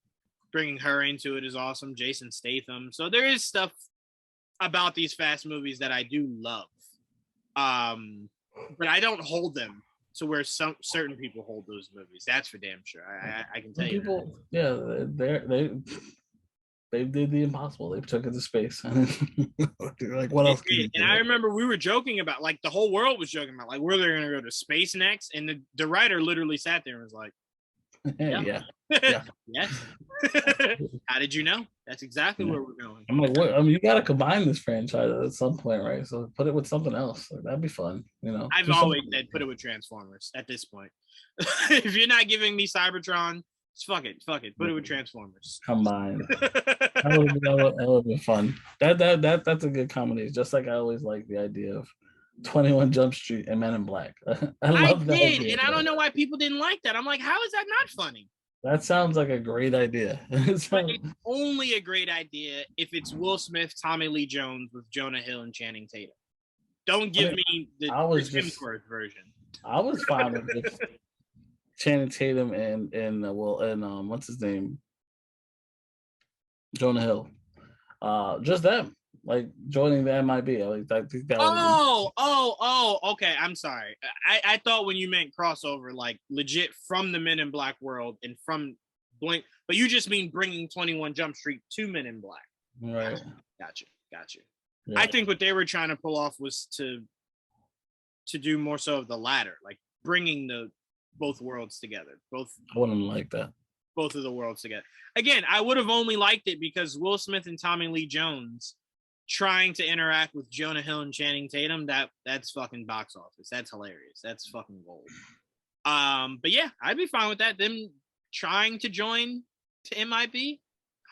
S1: Bringing her into it is awesome. Jason Statham. So there is stuff about these Fast movies that I do love. But I don't hold them to where some certain people hold those movies. That's for damn sure. I can tell
S2: people,
S1: you.
S2: Yeah, they did the impossible. They took it to space. Like, what else?
S1: And I remember we were joking about, like, the whole world was joking about, like, where they're going to go to space next. And the writer literally sat there and was like,
S2: yeah.
S1: Yes. How did you know? That's exactly where we're going.
S2: I'm like, what? I mean, you got to combine this franchise at some point, right? So put it with something else. Like, that'd be fun, you know.
S1: I've always said put it with Transformers at this point. If you're not giving me Cybertron, fuck it. Put it with Transformers.
S2: Combined. That would be fun. That's a good combination. Just like I always like the idea of 21 Jump Street and Men in Black. I love that idea.
S1: And I don't know why people didn't like that. I'm like, how is that not funny?
S2: That sounds like a great idea.
S1: But it's only a great idea if it's Will Smith, Tommy Lee Jones with Jonah Hill and Channing Tatum. Don't give me the Hemsworth version.
S2: I was fine with it. Channing Tatum and what's his name? Jonah Hill. Just them. Like joining the MIB. I think that
S1: okay. I'm sorry. I thought when you meant crossover, like legit from the Men in Black world and from Blink, but you just mean bringing 21 Jump Street to Men in Black.
S2: Right.
S1: Gotcha.
S2: Yeah.
S1: I think what they were trying to pull off was to do more so of the latter, like bringing the both worlds together. I
S2: wouldn't like that.
S1: Both of the worlds together. Again, I would have only liked it because Will Smith and Tommy Lee Jones trying to interact with Jonah Hill and Channing Tatum, that's fucking box office. That's hilarious. That's fucking gold. But yeah, I'd be fine with that. Them trying to join to MIB,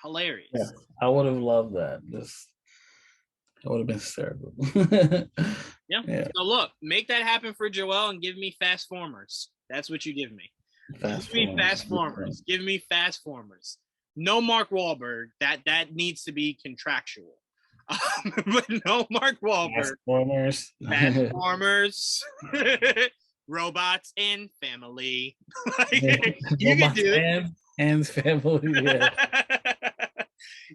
S1: hilarious.
S2: Yeah, I would have loved that. It would have been hysterical.
S1: Yeah. So look, make that happen for Joel and give me FastFormers. That's what you give me. Give me FastFormers. Give me FastFormers. No Mark Wahlberg. That needs to be contractual. But no Mark Wahlberg. FastFormers. Robots and family. You can do it.
S2: And family. Yeah.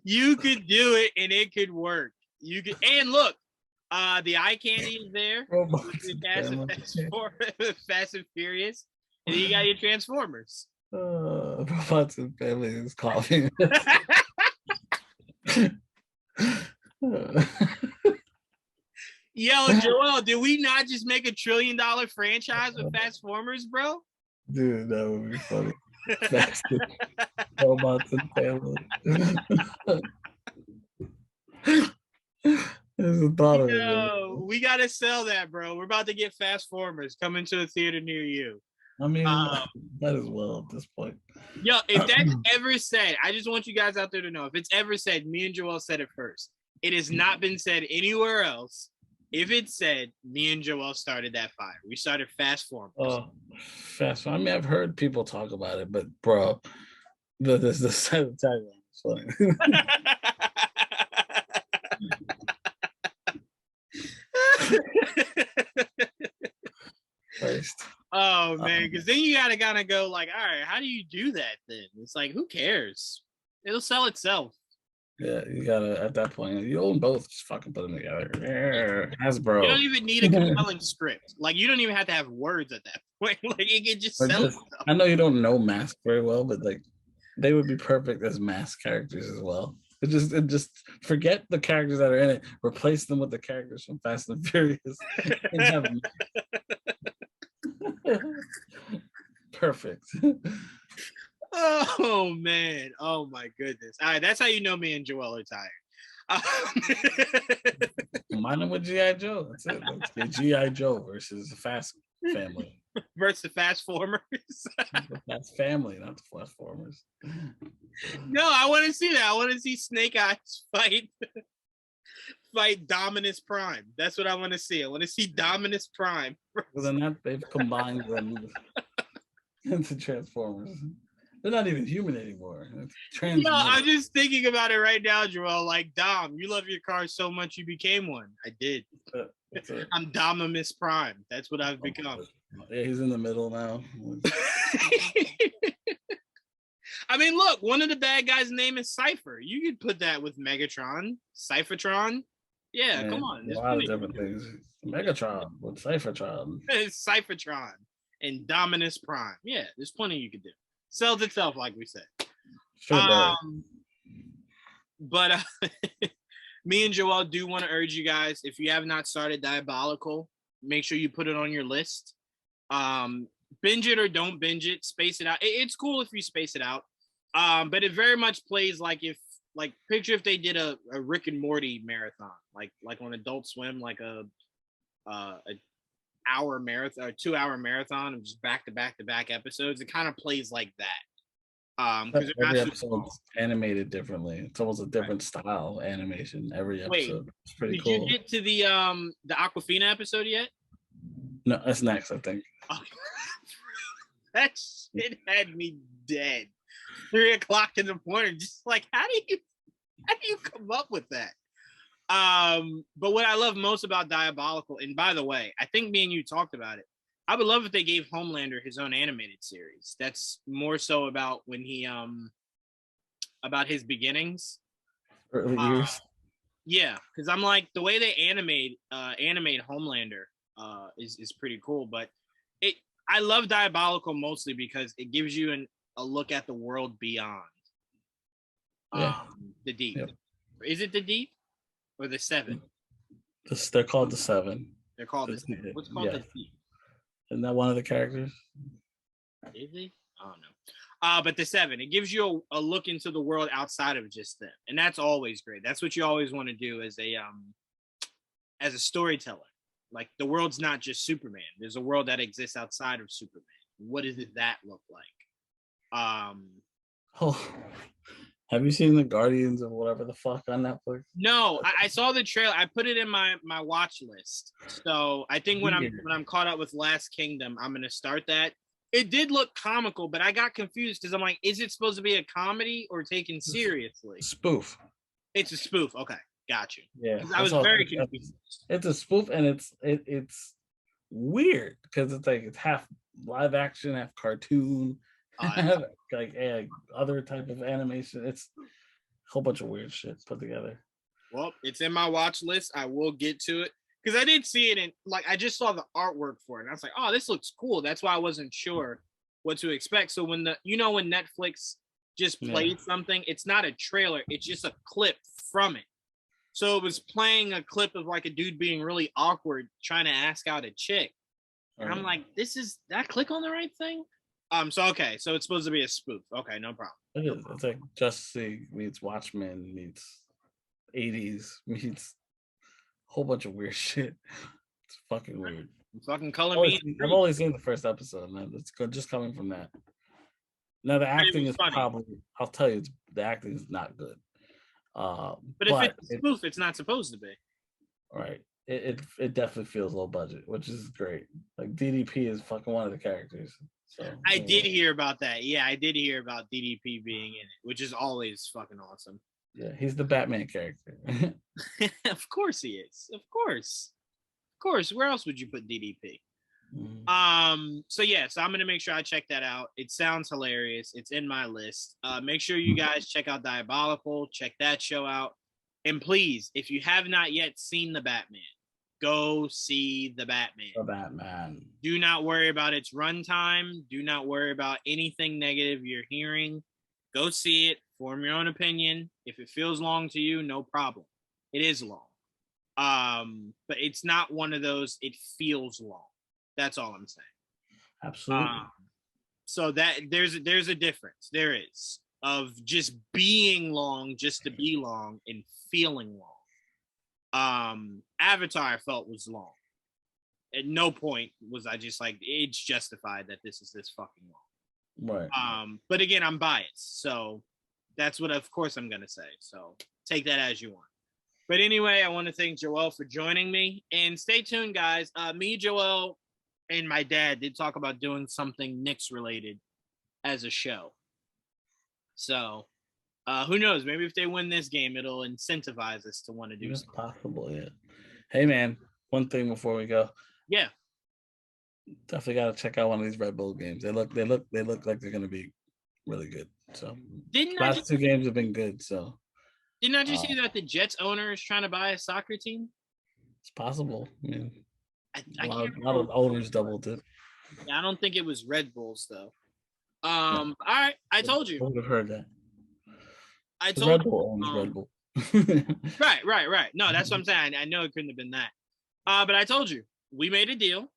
S1: You could do it and it could work. You could, and look, the eye candy is there. Fast and Furious. And then you got your Transformers.
S2: Robots and family is coughing.
S1: Yo, Joel, did we not just make $1 trillion franchise with FastFormers, bro?
S2: Dude, that would be funny. Robots and family. There's a thought of it.
S1: We gotta sell that, bro. We're about to get FastFormers coming to a theater near you.
S2: I mean, might as well at this point.
S1: Yo, if that's ever said, I just want you guys out there to know, if it's ever said, me and Joel said it first. It has not been said anywhere else. If it's said, me and Joel started that fire. We started FastFormers.
S2: I mean, I've heard people talk about it, but bro, the tagline is funny. Christ.
S1: Oh man, because then you gotta kind of go like, all right, how do you do that then? It's like, who cares? It'll sell itself.
S2: Yeah, you gotta, at that point, you own both, just fucking put them together. Hasbro.
S1: You don't even need a compelling script. Like, you don't even have to have words at that point. Like, it can just sell itself.
S2: I know you don't know Mask very well, but like, they would be perfect as Mask characters as well. It just forget the characters that are in it, replace them with the characters from Fast and Furious, and have them. Perfect.
S1: Oh man! Oh my goodness! All right, that's how you know me and Joel are tired.
S2: Mine with GI Joe. That's it. That's the GI Joe versus Fast family.
S1: Versus the FastFormers.
S2: That's family, not the FastFormers.
S1: No, I want to see that. I want to see Snake Eyes fight Dominus Prime. That's what I want to see. I want to see Dominus Prime.
S2: Well, then they've combined them into Transformers. They're not even human anymore.
S1: No, I'm just thinking about it right now, Joel. Like, Dom, you love your car so much you became one. I did. I'm Dominus Prime. That's what I've become.
S2: Yeah, he's in the middle now.
S1: I mean, look, one of the bad guys' name is Cypher. You could put that with Megatron, Cyphertron. Yeah, come on.
S2: A lot of different things. Megatron with Cyphertron.
S1: Cyphertron and Dominus Prime. Yeah, there's plenty you could do. Sells itself, like we said.
S2: Sure
S1: but me and Joel do want to urge you guys, if you have not started Diabolical, make sure you put it on your list. Binge it or don't binge it. Space it out. It's cool if you space it out. But it very much plays picture if they did a Rick and Morty marathon, like on Adult Swim, like a hour marathon or 2 hour marathon of just back to back episodes. It kind of plays like that. Because
S2: every episode's animated differently. It's almost a different style animation every episode. It's pretty cool.
S1: Did you get to the Aquafina episode yet?
S2: No, that's next, I think.
S1: That shit had me dead. 3 o'clock in the morning, just like, how do you come up with that? But what I love most about Diabolical, and by the way, I think me and you talked about it. I would love if they gave Homelander his own animated series. That's more so about when he about his beginnings.
S2: Early years.
S1: Yeah, because I'm like, the way they animate Homelander is pretty cool. But I love Diabolical mostly because it gives you a look at the world beyond the Deep. Yep. Is it the Deep or the Seven?
S2: They're called the Seven.
S1: They're called the Seven. What's called the Deep?
S2: Isn't that one of the characters?
S1: Is he? I don't know. But the Seven, it gives you a look into the world outside of just them, and that's always great. That's what you always want to do as a storyteller. Like, the world's not just Superman. There's a world that exists outside of Superman. What does that look like?
S2: Have you seen the Guardians of whatever the fuck on Netflix?
S1: No, I saw the trailer. I put it in my watch list. So I think when I'm caught up with Last Kingdom, I'm gonna start that. It did look comical, but I got confused because I'm like, is it supposed to be a comedy or taken seriously?
S2: Spoof.
S1: It's a spoof. Okay, got you.
S2: Yeah,
S1: I was very confused.
S2: It's a spoof, and it's weird because it's half live action, half cartoon. Other type of animation. It's a whole bunch of weird shit put together.
S1: Well, it's in my watch list. I will get to it because I did see it, and I just saw the artwork for it, and I was like, oh, this looks cool. That's why I wasn't sure what to expect. So when when Netflix just played something, it's not a trailer, it's just a clip from it. So it was playing a clip of like a dude being really awkward trying to ask out a chick, and I'm like, did I click on the right thing? So it's supposed to be a spoof. Okay, no problem.
S2: It's like Justice League meets Watchmen meets 80s meets a whole bunch of weird shit. It's fucking weird.
S1: Fucking color me.
S2: I've only seen the first episode, man. It's just coming from that. Now the acting is probably, I'll tell you, the acting is not good.
S1: But if it's a spoof, it's not supposed to be.
S2: Right. It definitely feels low budget, which is great. Like DDP is fucking one of the characters. So
S1: I did hear about that. Yeah, I did hear about DDP being in it, which is always fucking awesome.
S2: Yeah, he's the Batman character.
S1: Of course he is. Of course. Where else would you put DDP?
S2: Mm-hmm.
S1: So I'm gonna make sure I check that out. It sounds hilarious. It's in my list. Make sure you guys check out Diabolical. Check that show out. And please, if you have not yet seen The Batman, go see The Batman.
S2: The Batman.
S1: Do not worry about its runtime. Do not worry about anything negative you're hearing. Go see it. Form your own opinion. If it feels long to you, no problem. It is long. But it's not one of those, it feels long. That's all I'm saying.
S2: Absolutely.
S1: So that there's a difference. There is, of just being long just to be long and feeling long. Avatar I felt was long. at no point was I just like, it's justified that this is this fucking long.
S2: Right.
S1: But again, I'm biased, so that's what, of course, I'm gonna say. So take that as you want. But anyway, I want to thank Joel for joining me, and stay tuned, guys. Me, Joel, and my dad did talk about doing something Knicks related as a show. So who knows? Maybe if they win this game, it'll incentivize us to want to do
S2: It's
S1: something.
S2: possible, yeah. Hey, man, one thing before we go.
S1: Yeah.
S2: Definitely got to check out one of these Red Bull games. They look like they're going to be really good. So last two games have been good. So
S1: didn't I just hear that the Jets owner is trying to buy a soccer team?
S2: It's possible. I mean,
S1: a
S2: lot of owners doubled it.
S1: Yeah, I don't think it was Red Bulls though. All right, I told you.
S2: I would have heard that.
S1: I told
S2: Red Bull owns Red Bull.
S1: Right. No, that's what I'm saying. I know it couldn't have been that. But I told you, we made a deal.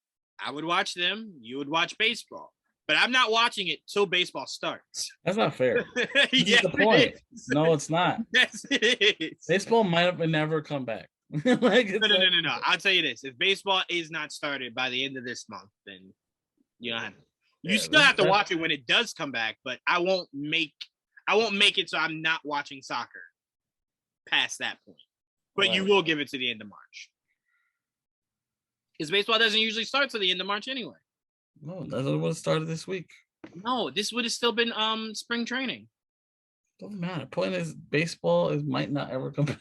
S1: I would watch them. You would watch baseball. But I'm not watching it till baseball starts.
S2: That's not fair.
S1: Yes,
S2: the point. No, it's not.
S1: Yes, it is.
S2: Baseball might have never come back.
S1: No. I'll tell you this: if baseball is not started by the end of this month, then you don't have. You still have to watch it when it does come back. But I won't make it so I'm not watching soccer past that point. But you will give it to the end of March. Because baseball doesn't usually start to the end of March anyway.
S2: No, that's what started this week.
S1: No, this would have still been spring training.
S2: Doesn't matter. Point is, baseball might not ever come back.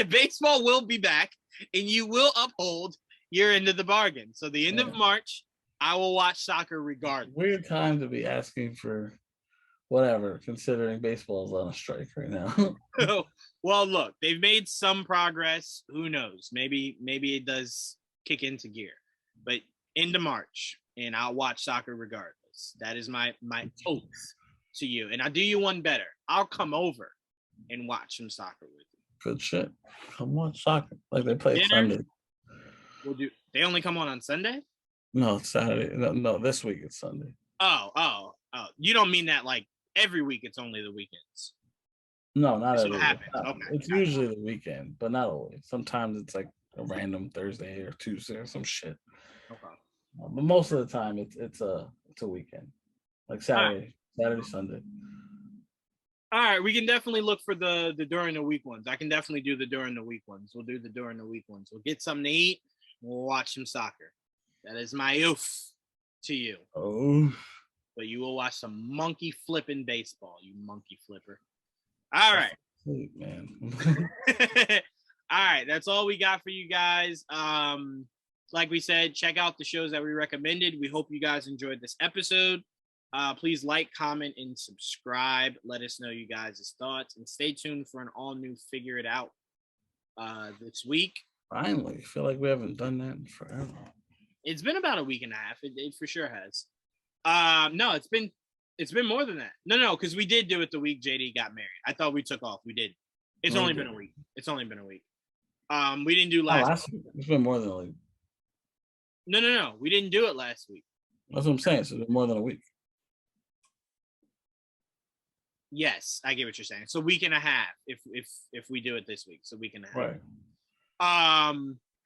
S1: Baseball will be back, and you will uphold your end of the bargain. So the end of March, I will watch soccer regardless.
S2: Weird time to be asking for whatever, considering baseball is on a strike right now.
S1: Well, look, they've made some progress. Who knows? Maybe it does kick into gear. But into March, and I'll watch soccer regardless. That is my oath to you. And I'll do you one better. I'll come over and watch some soccer with you.
S2: Good shit. Come watch soccer. Like they play Sunday.
S1: They only come on Sunday?
S2: No, it's Saturday. No, this week it's Sunday.
S1: Oh. You don't mean that like every week it's only the weekends?
S2: No, not every week.
S1: Okay.
S2: It's usually the weekend, but not always. Sometimes it's like a random Thursday or Tuesday or some shit.
S1: Okay.
S2: But most of the time it's a weekend. Like Saturday, Sunday.
S1: All right, we can definitely look for the during the week ones. I can definitely do the during the week ones. We'll do the during the week ones. We'll get something to eat. We'll watch some soccer. That is my oath to you.
S2: Oh.
S1: But you will watch some monkey flipping baseball, you monkey flipper. All right.
S2: Sweet, man.
S1: All right, that's all we got for you guys. Like we said, check out the shows that we recommended. We hope you guys enjoyed this episode. Please like, comment, and subscribe. Let us know you guys' thoughts. And stay tuned for an all-new Figure It Out this week.
S2: Finally. I feel like we haven't done that in forever.
S1: It's been about a week and a half. It for sure has. No, it's been more than that. No, because we did do it the week JD got married. I thought we took off. We did. It's only been a week. We didn't do last week.
S2: It's been more than a week.
S1: No. We didn't do it last week.
S2: That's what I'm saying. So it's been more than a week.
S1: Yes, I get what you're saying. So week and a half if we do it this week. So week and a half.
S2: Right.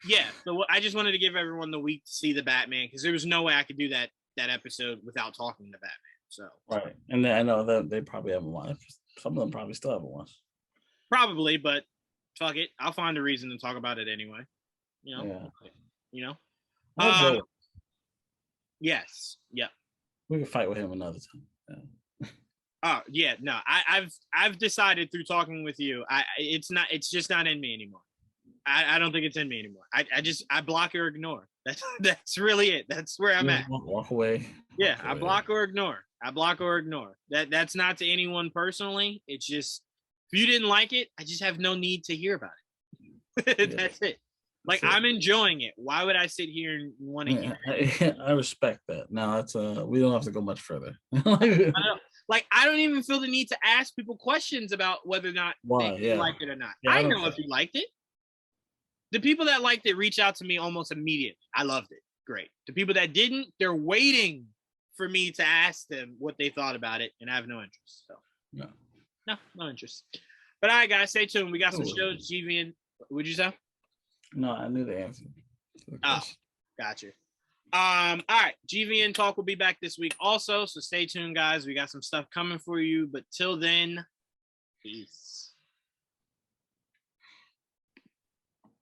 S1: Yeah. So I just wanted to give everyone the week to see the Batman because there was no way I could do that episode without talking to Batman. So
S2: right. And I know that they probably haven't watched. Some of them probably still haven't watched.
S1: Probably, but fuck it. I'll find a reason to talk about it anyway. You know?
S2: Yeah.
S1: You know? Yes. Yep.
S2: We can fight with him another time. Yeah.
S1: Oh yeah, no. I've decided through talking with you, it's just not in me anymore. I don't think it's in me anymore. I block or ignore. That's really it. That's where I'm at.
S2: Walk away.
S1: Yeah, I block or ignore. That's not to anyone personally. It's just if you didn't like it, I just have no need to hear about it. That's it. Like I'm enjoying it. Why would I sit here and want to hear?
S2: I respect that. Now that's we don't have to go much further.
S1: I don't even feel the need to ask people questions about whether or not they liked it or not. Yeah, I know if you liked it. The people that liked it reach out to me almost immediately. I loved it. Great. The people that didn't, they're waiting for me to ask them what they thought about it, and I have no interest. So no interest. But all right, guys, stay tuned. We got some shows. GV and what'd you say?
S2: No, I knew the answer.
S1: Oh, Gotcha. All right. GVN Talk will be back this week also, so stay tuned, guys. We got some stuff coming for you, but till then, peace.